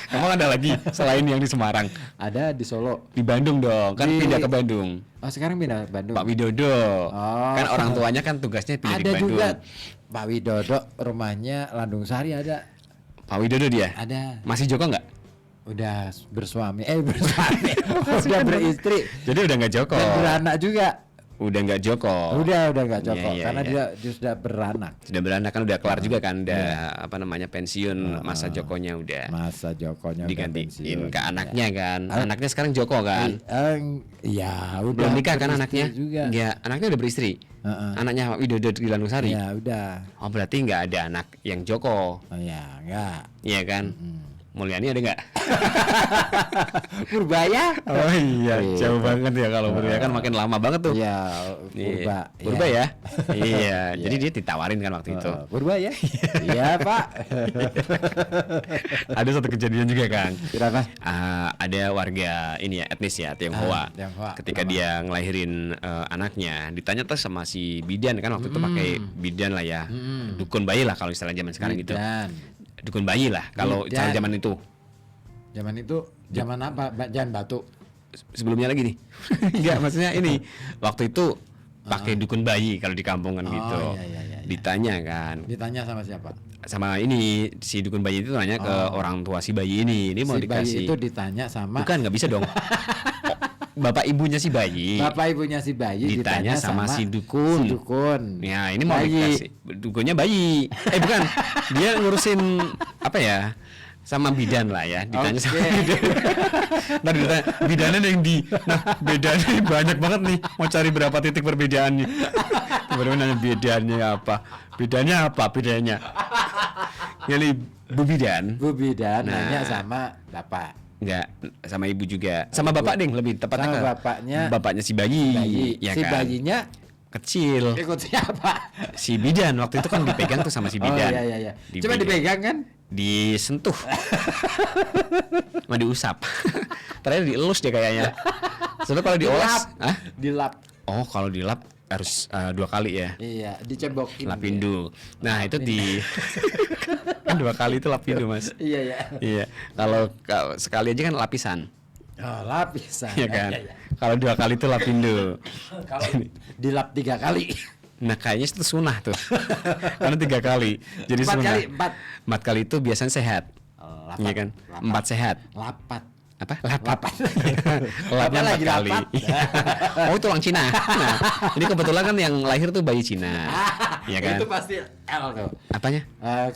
Emang ada lagi selain yang di Semarang? Ada di Solo. Di Bandung dong. Kan pindah ke Bandung. Oh sekarang pindah ke Bandung. Pak Widodo. Kan orang tuanya kan tugasnya pindah di Bandung. Ada juga Pak Widodo rumahnya Landung Sari ada. Pak Widodo dia? Ada. Masih Joko nggak? Udah bersuami. Udah beristri. Jadi udah nggak Joko. Dan beranak juga. Udah nggak Joko. Udah nggak Joko. Iya, Karena iya. dia sudah beranak. Sudah beranak kan, udah kelar juga kan, udah apa namanya pensiun, masa Jokonya udah Masa Jokonya udah digantiin pensiun. ke anaknya kan. Anaknya sekarang Joko kan. Ya udah. Belum nikah kan beristri anaknya? juga. Enggak, anaknya udah beristri. Anaknya Pak Widodo Gilanusari. Ya udah. Oh berarti nggak ada anak yang Joko, Oh ya enggak. iya kan? Mulyani ada nggak? Purbaya. Oh iya, jauh banget ya kalau Purbaya kan makin lama banget tuh. Iya, Iya. Purba ya. Iya, jadi dia ditawarin kan waktu itu. Purbaya. Iya, Pak. Ada satu kejadian juga Kang. Kenapa? Ada warga ini ya, etnis ya, Tionghoa. Tionghoa. Ketika dia ngelahirin anaknya, ditanya tuh sama si bidan kan waktu itu pakai bidan lah ya. Dukun bayi lah kalau istilah zaman sekarang gitu. Dan Dukun bayi lah kalau Bidan. cara zaman itu. zaman apa? Jangan batu. Sebelumnya lagi nih. Enggak, maksudnya ini waktu itu pakai dukun bayi kalau di kampung kan gitu. Iya. Ditanya kan Ditanya sama siapa? sama ini si dukun bayi itu nanya ke orang tua si bayi ini mau Si bayi dikasih. itu ditanya sama Bukan, nggak bisa dong. Bapak ibunya si bayi. Bapak ibunya si bayi ditanya sama si dukun. Si dukun. Ya ini mau Bayi. dikasih dukunnya bayi. Bukan, dia ngurusin apa ya? Sama bidan lah ya, ditanya sama bidan. Nah ditanya bidannya yang di, nah bedanya banyak banget nih. Mau cari berapa titik perbedaannya? Baru nanya bedanya apa? Bedanya apa? Bedanya? Ini Bu Bidan. Bu Bidan Nah. nanya sama bapak. Enggak, sama ibu juga. Sama bapak deh lebih tepatnya Sama ke bapaknya si bayi. Ya si kan? bayinya Kecil. ikut siapa? Si bidan waktu itu kan dipegang tuh sama si bidan. Oh iya. Cuma dipegang kan? Disentuh. Sama diusap. Ternyata dielus dia kayaknya. Soalnya kalau dioles, Dilap. oh kalau dilap harus 2 kali ya. Iya, dicembokin. Lapindo. Nah, itu di kan 2 kali itu lapindo, Mas. Iya. Iya. Kalau sekali aja kan lapisan. Oh, lapisan. Iya kan? Iya. Kalau 2 kali itu lapindo. Kalau dilap 3 kali. Nah, kayaknya itu sunah tuh. Karena 3 kali. Jadi 4 sunah. kali, 4 kali itu biasanya sehat. Lapat. Iya kan? 4 sehat. Lapat. Apa? Lapat. Lapatnya lagi 4 kali. lapat. Oh, tulang Cina. Nah, ini kebetulan kan yang lahir tuh bayi Cina. Iya kan? Itu pasti L tuh. Apanya?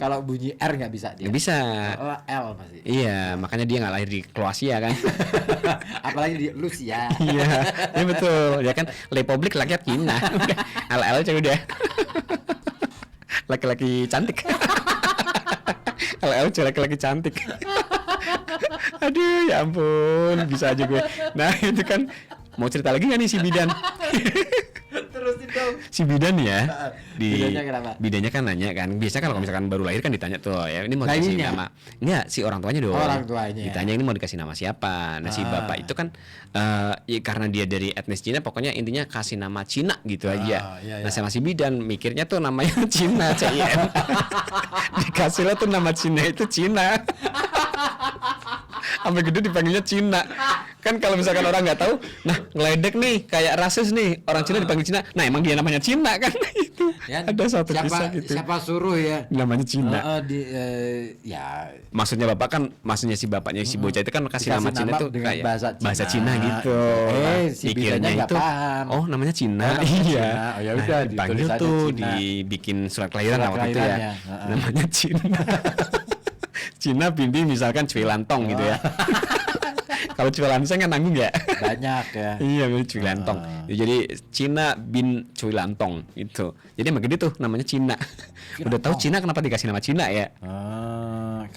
Kalau bunyi R nggak bisa dia. Nggak bisa. L pasti. Iya, makanya dia nggak lahir di Kroasia kan? Apalagi di Rusia. Iya, ya betul. Ya kan, Republik Rakyat Cina. LL aja udah. Laki-laki cantik. LL laki-laki cantik. Aduh, ya ampun, bisa aja gue. Nah, itu kan mau cerita lagi nggak nih si bidan? Terusin dong. Si bidan ya, Bidannya kenapa? bidannya kan nanya kan, biasa kalau misalkan baru lahir kan ditanya tuh ya, ini mau dikasih Bayinya? nama, enggak si orang tuanya dong. Orang tuanya. Ditanya ini mau dikasih nama siapa. Nah si bapak itu kan ya, karena dia dari etnis Cina, pokoknya intinya kasih nama Cina gitu aja. Iya. Nah sama si bidan mikirnya tuh namanya Cina, CIN. Dikasihlah tuh nama Cina itu Cina. Sampai gede dipanggilnya Cina. Kan kalau misalkan orang nggak tahu, nah ngeledek nih kayak rasis nih, orang Cina dipanggil Cina. Nah emang dia namanya Cina kan itu. Ya, Ada satu kisah gitu. Siapa suruh ya? Namanya Cina. Ya Maksudnya bapak kan, maksudnya si bapaknya si bocah itu kan kasih Dikasih nama Cina nama tuh dengan kayak bahasa Cina Cina. gitu. Si bidanya nggak paham. Oh namanya Cina. Namanya Iya. Cina. Oh, ya udah, Nah, dipanggil ditulis aja tuh, Cina. dibikin surat kelahiran Surat waktu itu ya. kelahirannya. Namanya Cina. Cina Bindi misalkan Cuilantong gitu ya. Kalau Cuilantong kan nanggung ya. Banyak ya. Iya, Cuilantong. Jadi Cina bin Cuilantong gitu. Jadi emang gede tuh namanya Cina. Udah tahu Cina kenapa dikasih nama Cina ya?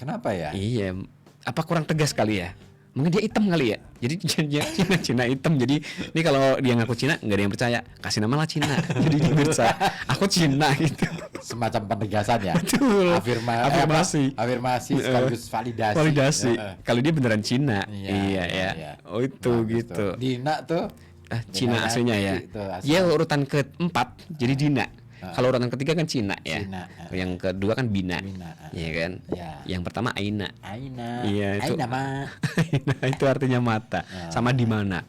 Kenapa ya? Iya, apa kurang tegas kali ya? Mungkin dia hitam kali ya. Jadi Cina hitam. Jadi ini kalau dia ngaku Cina nggak ada yang percaya. Kasih nama lah Cina. Jadi dia percaya. Aku Cina gitu. Semacam penegasan ya. Betul. Afirmasi sekaligus validasi. Validasi. Kalau dia beneran Cina. Iya. Iya. Oh itu Bagus gitu. tuh. Dina tuh. Cina aslinya ya. Itu asal. Dia urutan keempat jadi Dina. Kalau urutan ketiga kan Cina ya. Cina. Yang kedua kan Bina. Bina. Iya kan? Ya. Yang pertama Aina. Aina. Iya itu. Aina ma. Aina itu artinya mata. Sama di mana.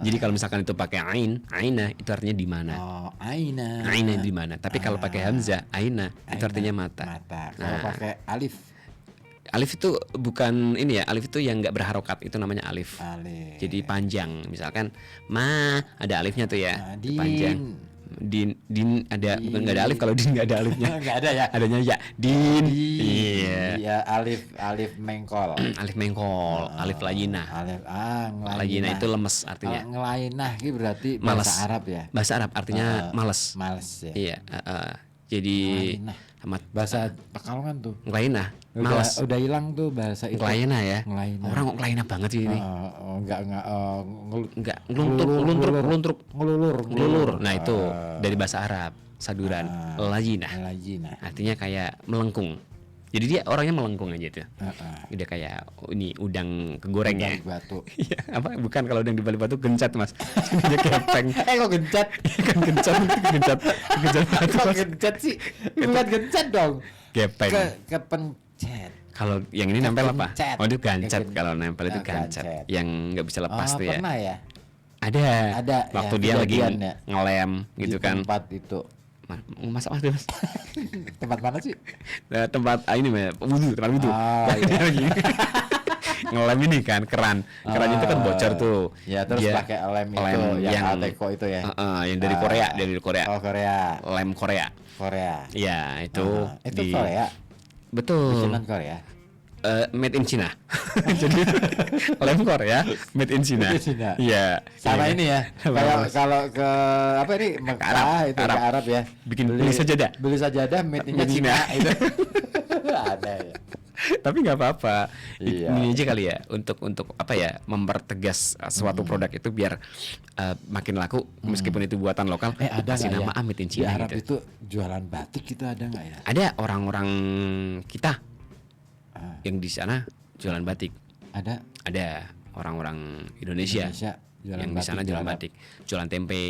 Jadi kalau misalkan itu pakai Aina itu artinya di mana. Oh, Aina. Aina di mana. Tapi kalau pakai hamzah Aina itu artinya mata. Mata. Kalau pakai alif. Alif itu bukan ini ya, alif itu yang nggak berharokat, itu namanya alif. Alif. Jadi panjang, misalkan ma ada alifnya tuh ya, Nah, panjang. Din ada, bukan nggak ada alif, kalau din nggak ada alifnya. Nggak ada ya. Adanya ya din. Iya. Iya, alif mengkol. Alif mengkol, alif layinah. Alif Layinah itu lemes artinya. ngelainah ini berarti Males. bahasa Arab ya. Bahasa Arab artinya males. Males ya. Iya, jadi Ngelainah. amat Bahasa Pekalongan tuh. ngelainah, males. Udah hilang tuh bahasa itu. Ngelainah ya. Ngelainah. Orang kok ngelainah banget sih ini. Enggak Enggak, ngeluntur. ngelulur. Nah, itu dari bahasa Arab, saduran, layinah. Lajina. Artinya kayak melengkung. Jadi dia orangnya melengkung aja tuh. Udah kayak ini udang kegoreng ya. Udang batu. Iya, apa bukan kalau udang di balik batu gencet, Mas. Dia kepeng. Kok gencet? Kan gencet batu. Kok Mas. gencet sih? Bukan gencet dong. Gepeng. Kepencet. Kalau yang ini nempel apa? Gancet. Oh, itu gancet. Gancet. Kalau nempel itu Gancet. gancet. Yang nggak bisa lepas tuh ya. Pernah ya? Ada. Waktu ya, dia lagi kejadian ya. ngelem gitu Di kan. tempat itu. Mas. Tempat mana sih? Tempat ini wudhu, tempat wudhu. Oh, Dia lagi ngelem ini kan keran. Kerannya itu kan bocor tuh. Ya, terus Dia pakai lem itu yang Alteco itu ya. yang dari Korea, dari Korea. Oh, Korea. Lem Korea. Korea. Ya, itu Itu Korea. Betul. Bikinan Korea. Made in China. Jadi lem Korea made in China. Made in China. Iya. Sama Iya. ini ya. Kalau ke apa ini Mekah itu ke Arab ya. Beli sajadah. Beli sajadah made in Made in China China. itu. Ada ya. Tapi nggak apa-apa. Iya. Ini aja kali ya untuk apa ya, mempertegas suatu produk itu biar makin laku meskipun itu buatan lokal. Ada kasih nggak nama ya? made in Di China Arab gitu. itu jualan batik itu ada nggak ya? Ada orang-orang kita yang di sana jualan batik. Ada orang-orang Indonesia jualan yang di sana batik jualan Arab. batik, jualan tempe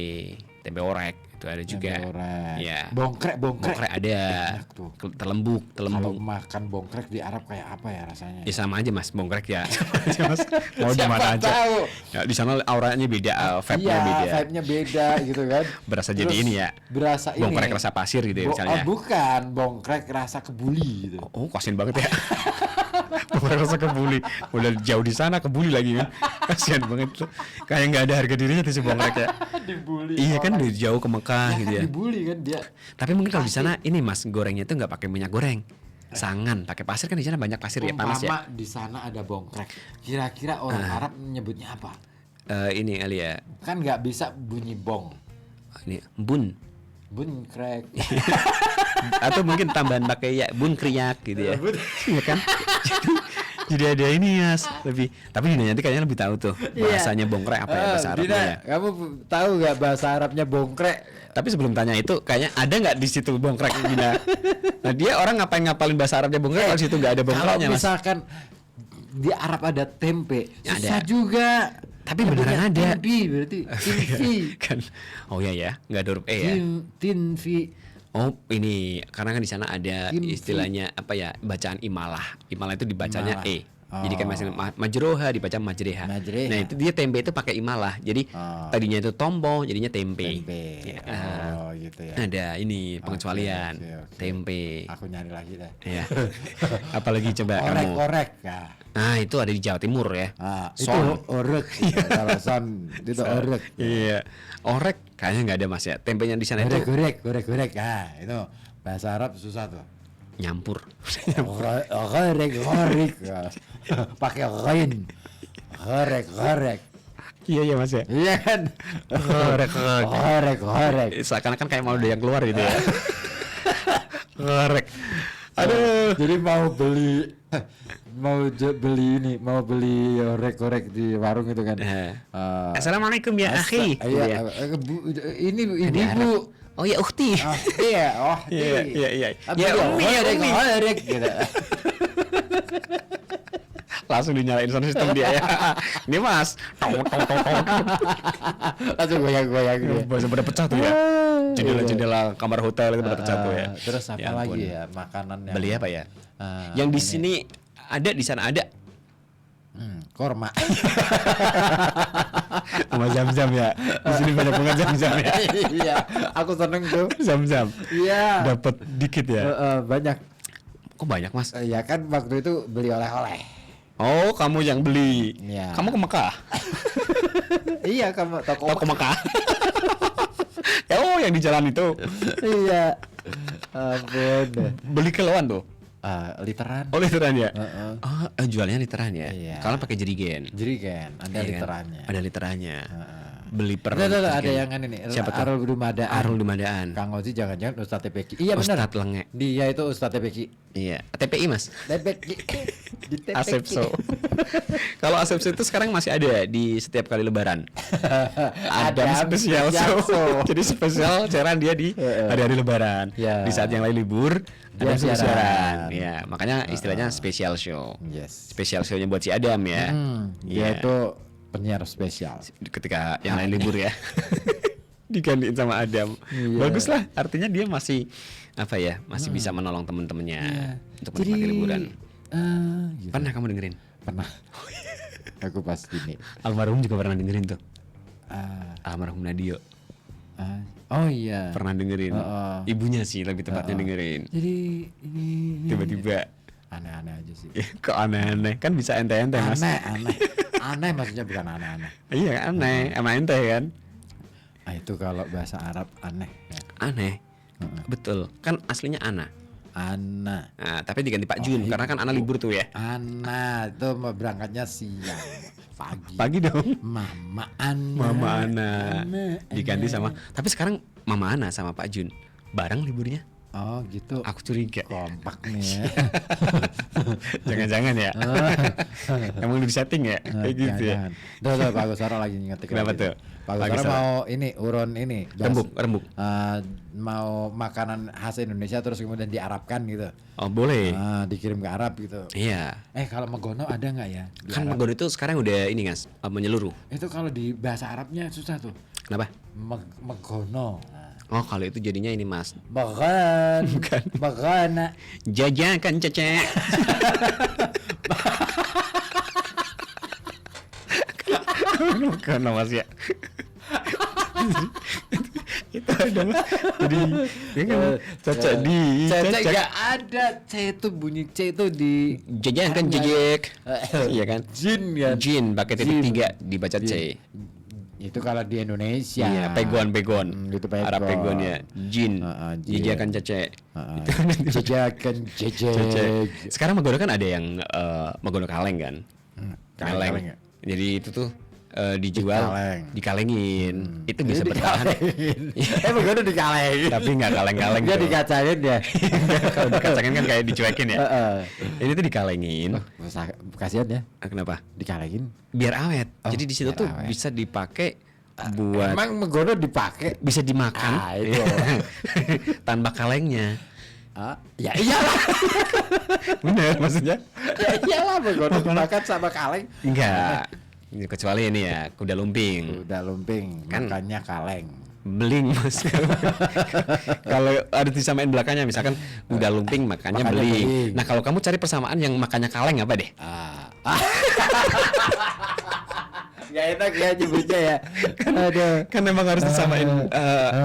orek itu ada juga. Tempe orek. Ya. Bongkrek ada. Enak tuh. Telembuk. Kalau makan bongkrek di Arab kayak apa ya rasanya? Ya sama aja Mas, bongkrek ya. Sama aja, Mas. Mau di Siapa mana aja. tahu? Ya, di sana auranya beda, vibe-nya Iya, beda. vibe-nya beda gitu kan. Berasa Terus jadi ini ya. Berasa ini. Bongkrek rasa pasir gitu ya misalnya. bukan, bongkrek rasa kebuli gitu. Oh, kasian banget ya. Bongkrek rasa kebuli. Udah jauh di sana kebuli lagi kan. Kasian banget tuh. Kayak nggak ada harga dirinya tuh si bongkrek ya. Dibully. Iya kan udah jauh ke Mekah Ya gitu kan ya. dibully kan dia. Tapi mungkin kalau di sana ini Mas, gorengnya tuh nggak pakai minyak goreng. Sangan, pakai pasir kan di sana banyak pasir ya, panas ya. Umpama di sana ada bongkrek. Kira-kira orang Arab menyebutnya apa? Ini kali ya. Kan nggak bisa bunyi bong. Ini bun. Bunkrek. Atau mungkin tambahan pakai ya bun kriak gitu ya. Iya kan? Jadi ada ini Mas, lebih. Tapi Dina nanti kayaknya lebih tahu tuh bahasanya bongkrek apa ya bahasa Arabnya Dina, ya. kamu tahu nggak bahasa Arabnya bongkrek? Tapi sebelum tanya itu kayaknya ada nggak di situ bongkrek Dina? Nah, dia orang ngapalin bahasa Arabnya bongkrek kalau di situ nggak ada bongkreknya Kalau Mas. misalkan di Arab ada tempe, Ya, susah ada. juga. Tapi beneran ada. Timpi berarti. Timpi. Kan. Oh iya ya, nggak ada huruf E ya. Tinfi. Oh ini karena kan di sana ada Timfi. istilahnya apa ya, bacaan imalah. Imalah itu dibacanya Imalah. E. Jadi kan masih majroha dibaca majreha. Majreha. Nah itu dia tempe itu pakai imalah. Jadi tadinya itu tombo jadinya tempe. Tempe. Ya. Oh gitu ya. Ada ini pengecualian oke. Tempe. Aku nyari lagi dah. Ya. Apalagi coba kamu. Orek. Nah itu ada di Jawa Timur ya. Itu Son. orek. Kalau son itu orek. Iya. Orek kayaknya nggak ada Mas ya. Tempenya di sana itu Gorek. Ah, itu bahasa Arab susah tuh. nyampur. Gorek. Pakai ghain. Gorek. Iya Mas ya. Iya kan? Gorek. Seakan-akan kayak mau ada yang keluar gitu ya. Gorek. Aduh. Jadi mau beli orek di warung itu kan. Assalamualaikum ya akhi. Iya, ini ibu. Oh ya ukhti. Iya, Iya. Ya Umi. orek gitu. Langsung dinyalain sound system dia ya. Ini Mas. Langsung goyang gitu. Bahasa pada pecah tuh ya. Jendela kamar hotel itu pada pecah tuh ya. Terus apa Ya ampun. lagi ya makanan yang Beli apa ya? Yang di sini ada, di sana ada. korma. Bunga zam-zam ya. Di sini banyak bunga zam-zam ya. Iya, aku seneng tuh. Zam-zam. Iya. Dapat dikit ya. Banyak. Oh banyak mas. Ya kan waktu itu beli oleh-oleh. Oh kamu yang beli. Iya. Kamu ke Mekah? Iya kamu Toko Mekah. Oh yang di jalan itu. Iya. Ampun. Beli kiloan tuh. Literan. Oh literan ya? Heeh. Oh jualnya literan ya? Iya. Kalau pakai jerigen. Jerigen, ada Iya kan? literannya. Ada literannya. Beli per. Ada jerigen. yang ini. Siapa tuh? Arul Dumadaan. Arul Dumadaan. Kang Ozi jangan-jangan Ustadz TPQ. Iya benar. Ustadz Lenge. Dia itu Ustadz TPQ. Iya. TPI mas. TPQ. Di TPQ. Asepso. Kalau Asepso itu sekarang masih ada di setiap kali Lebaran. Ada spesial show. Jadi spesial siaran dia di hari-hari Lebaran. Ya. Di saat yang lain libur ada Dia siaran. Ya, makanya istilahnya special show. Yes. Spesial show-nya buat si Adam ya. Dia Iya. itu penyiar spesial. Ketika yang lain libur ya. Digantiin sama Adam. Iya. Bagus lah, artinya dia masih apa ya? Masih bisa menolong teman-temannya untuk menikmati liburan. Gitu. Pernah kamu dengerin? Pernah. Aku pas ini. Almarhum juga pernah dengerin tuh. Ah, Almarhum Nadio oh iya. pernah dengerin. Ibunya sih lebih tepatnya dengerin. Jadi ini Tiba-tiba aneh-aneh aja sih. kok aneh-aneh kan bisa ente-ente mas. Aneh. Aneh maksudnya bukan aneh-aneh. Iya aneh, emang ente kan. Itu kalau bahasa Arab aneh ya. Aneh. Betul. Kan aslinya Ana. Ana. Nah, tapi diganti Pak Jun karena kan Ana libur tuh ya. Ana itu berangkatnya siang. Pagi. Pagi dong. Mama Ana. Mama Ana. Diganti sama. Tapi sekarang Mama Ana sama Pak Jun bareng liburnya. Oh gitu. Aku curiga. Kompak nih ya. Jangan-jangan ya. Emang udah di setting ya? Kayak gitu ya. Tuh, Pak Gusara lagi ngetik. Kenapa lagi. tuh? Pak Pak Gusara Gusara. mau ini urun ini. Rembuk. Mau makanan khas Indonesia terus kemudian diarabkan gitu. Oh boleh. Dikirim ke Arab gitu. Iya. Kalau Megono ada nggak ya? Di Kan Arab? Megon itu sekarang udah ini guys, menyeluruh. Itu kalau di bahasa Arabnya susah tuh. Kenapa? Megono. Oh kalau itu jadinya ini mas. Bukan. Jajakan cecek. Bukan mas ya. Itu ada mas. Jadi dia kan cecek di Cecek nggak ada. C itu bunyi C itu di jajakan jejek. Iya kan? Jin kan. Jin pakai titik 3 dibaca C. Itu kalau di Indonesia. Iya, pegon. Itu pegon. Arab pegon ya. Jin. Jin. Jajakan cecek. Jajakan jejek. Sekarang Megono kan ada yang Megono kaleng kan. Kaleng ya? Jadi itu tuh dijual dikalengin. Itu bisa bertahan. Megono dikalengin. Tapi nggak kaleng-kaleng. Dia tuh. dikacangin ya. Kalau dikacangin kan kayak dicuekin ya. Ini tuh dikalengin. Kasihan ya. Kenapa? Dikalengin. Biar awet. Jadi di situ biar tuh awet. bisa dipakai buat Emang Megono dipakai? bisa dimakan. Itu. Tanpa kalengnya. Ya iyalah. Bener maksudnya? Ya iyalah Megono dimakan sama kaleng. Enggak. Kecuali ini ya kuda lumping. Udah lumping, Kan- makannya kaleng. Beling mas. Kalau ada disamain belakangnya misalkan kuda lumping makannya Makannya beling. beling. Nah kalau kamu cari persamaan yang makannya kaleng apa deh? Gak enak ya nyebutnya ya. Aduh. Kan memang harus disamain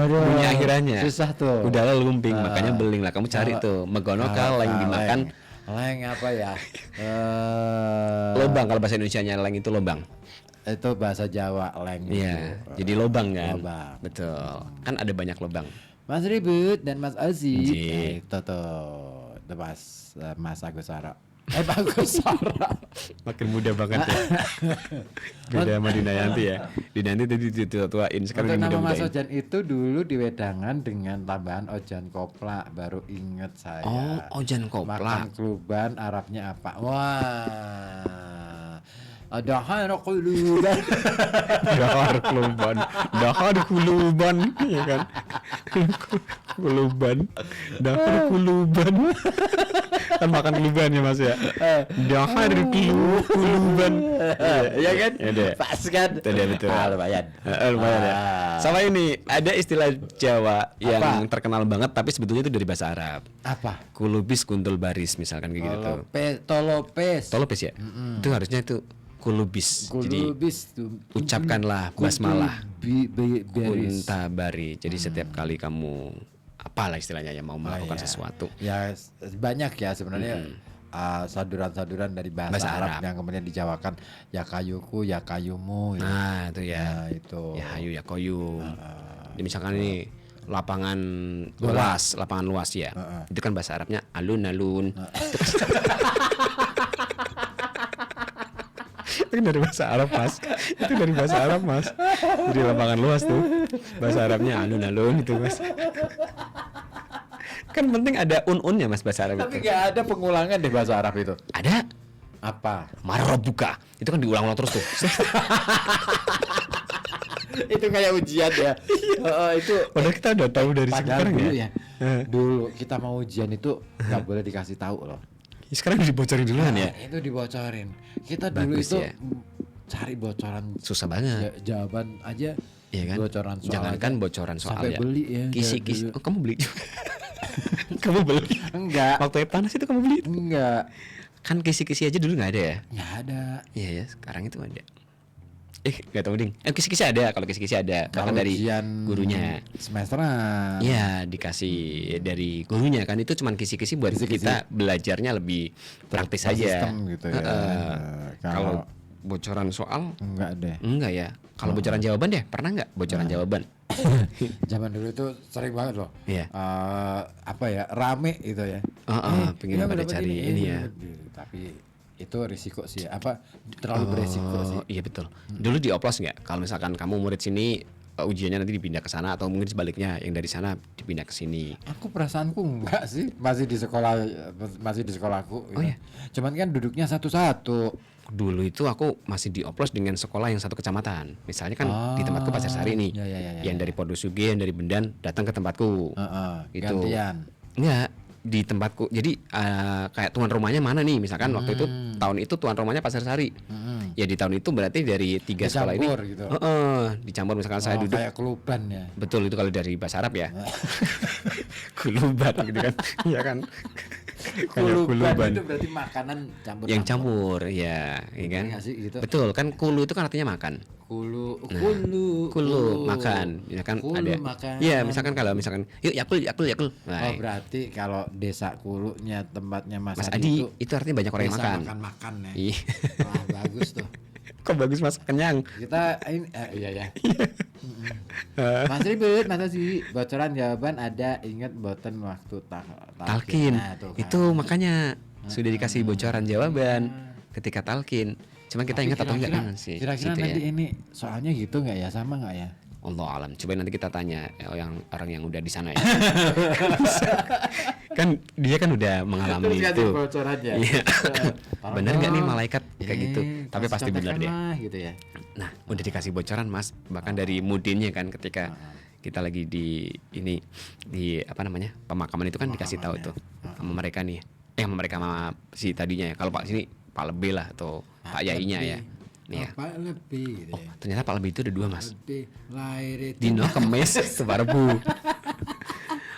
bunyi akhirannya. Susah tuh. Kuda lumping makanya beling lah. Kamu cari tuh Megono kaleng dimakan Leng apa ya? lobang. Kalau bahasa Indonesianya leng itu lobang. Itu bahasa Jawa leng. Iya. itu. Jadi lobang kan. Lobang. Betul. Kan ada banyak lobang. Mas Ribut dan Mas Ozi. Ji. Itu tuh. Itu Mas Agus Sara. Pak Agus Sara. Makin muda banget ya. Beda sama Dinayanti ya. Dinayanti tadi tua-tuain sekarang Untuk nama Mas muda-mudain. Ojan itu dulu di Wedangan dengan tambahan Ojan Kopla. Baru inget saya. Oh, Ojan Makan Kopla. kluban Arabnya apa? Wah. Ada harakuluban. Dahar kuluban. Dahar kuluban, ya kan? Kuluban. Dahar kuluban. Kan makan kuluban ya Mas ya. Dahar kuluban. Iya kan? Ya deh. Pas kan? Itu dia, betul. Lumayan. Lumayan ya. Sama ini ada istilah Jawa yang Apa? terkenal banget tapi sebetulnya itu dari bahasa Arab. Apa? Kulubis kuntul baris misalkan kayak gitu tuh. Tolopes. Tolopes ya? Itu harusnya itu kulubis. Jadi Kulubis tuh. ucapkanlah basmalah. Beris. Kunta bari. Jadi setiap kali kamu apalah istilahnya yang mau melakukan sesuatu. Ya banyak ya sebenarnya saduran-saduran dari bahasa Arab yang kemudian dijawakan ya kayuku, ya kayumu. Nah itu ya. Nah, itu. Ya hayu ya koyum. Jadi misalkan ini lapangan luas ya. Itu kan bahasa Arabnya alun-alun. Itu dari bahasa Arab mas. Itu dari bahasa Arab mas. Jadi lapangan luas tuh. Bahasa Arabnya alun-alun itu mas. Kan penting ada un-unnya mas bahasa Arab. Tapi itu. nggak ada pengulangan di bahasa Arab itu. Ada. Apa? Marobuka. Itu kan diulang-ulang terus tuh. Itu kayak ujian ya. Itu. Padahal kita udah tahu dari Padahal sekarang dulu ya. Dulu kita mau ujian itu nggak boleh dikasih tahu loh. Sekarang dibocorin duluan ya. Itu dibocorin. Kita dulu Bagus itu ya. cari bocoran Susah banget. jawaban aja. Iya kan? Bocoran soal Jangankan aja. bocoran soal Sampai ya. beli ya. Kisi-kisi. dulu. Oh, kamu beli juga. Kamu beli. Enggak. Waktu panas itu kamu beli. Enggak. Kan kisi-kisi aja dulu nggak ada ya? Nggak ada. Iya ya, sekarang itu ada. Nggak tahu ding. Kisi-kisi ada. Kalau kisi-kisi ada. Bahkan dari ujian gurunya. semesteran. Iya, dikasih dari gurunya kan itu cuman kisi-kisi buat Kisi-kisi. kita belajarnya lebih praktis aja. Sistem gitu ya. Kalau bocoran soal enggak deh. enggak ya. Kalau bocoran jawaban deh, pernah nggak bocoran jawaban? Zaman dulu itu sering banget loh. Iya. Apa ya, rame itu ya. Pengen pada dapat cari ini ya. Tapi itu risiko sih. Apa terlalu beresiko sih. Iya betul. Dulu dioplos nggak? Kalau misalkan kamu murid sini ujiannya nanti dipindah ke sana atau mungkin sebaliknya yang dari sana dipindah ke sini. Aku perasaanku enggak sih, masih di sekolahku. Oh, iya? Cuman kan duduknya satu-satu. Dulu itu aku masih dioplos dengan sekolah yang satu kecamatan. Misalnya kan di tempatku Pasar Sari nih. Ya. Yang dari Podosuge, yang dari Bendan datang ke tempatku. Gitu. Gantian. Enggak, di tempatku. Jadi kayak tuan rumahnya mana nih? Misalkan waktu itu tahun itu tuan rumahnya Pasar Sari. Ya di tahun itu berarti dari 3 sekolah ini. Gitu. Dicampur misalkan saya duduk. Kayak keluban ya. Betul itu kalau dari bahasa Arab ya. Kuluban gitu kan. Iya kan. Kuluban itu berarti makanan campur. Yang campur ya, iya kan? Nggak sih, gitu? Betul kan kulu itu kan artinya makan. Kulu Makan. Misalkan Kulu ada. makan. Iya, misalkan kalau misalkan yuk yakul. Nah, berarti kalau desa Kulunya tempatnya Mas Mas Adi Adi itu artinya banyak orang yang desa makan. makan ya. Iya. Wah, bagus tuh. Kok bagus Mas kenyang. Kita ini iya ya. Mas Ribet, masa sih bocoran jawaban ada, ingat boten waktu Talkin. Nah, tuh kan. Itu makanya sudah dikasih bocoran jawaban ketika talkin. Cuman kita ingat atau enggak kan sih. Kira-kira situ nanti ya. ini soalnya gitu nggak ya, sama nggak ya? Allah alam. Coba nanti kita tanya yang orang yang udah di sana ya. Kan dia kan udah mengalami Terus itu. bocorannya. Iya. Tolong Bener nggak nih dong. malaikat kayak gitu? Tapi kasih pasti bener deh. contekan lah, gitu ya. Nah, udah dikasih bocoran Mas, bahkan dari mudinnya kan ketika kita lagi di ini di apa namanya? Pemakaman itu kan dikasih tahu tuh sama mereka nih. Sama mereka sama si tadinya ya. Kalau Pak sini Pak Lebih lah atau Pak Yainya ya. Nih ya. Apa lebih gitu Oh, ya. ternyata Pak Lebih itu ada 2 Mas. Lebih lahir itu Dino Kemis Sebarbu.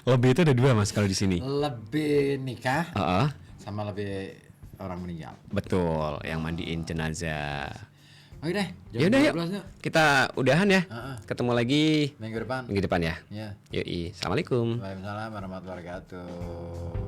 Lebih itu ada 2 Mas kalau di sini. lebih nikah Heeh. sama lebih orang meninggal. Betul, yang mandiin jenazah. Oke deh, Ya udah yuk. Kita udahan ya. Ketemu lagi minggu depan. minggu depan ya. Ya. Yoi. Assalamualaikum. Waalaikumsalam warahmatullahi wabarakatuh.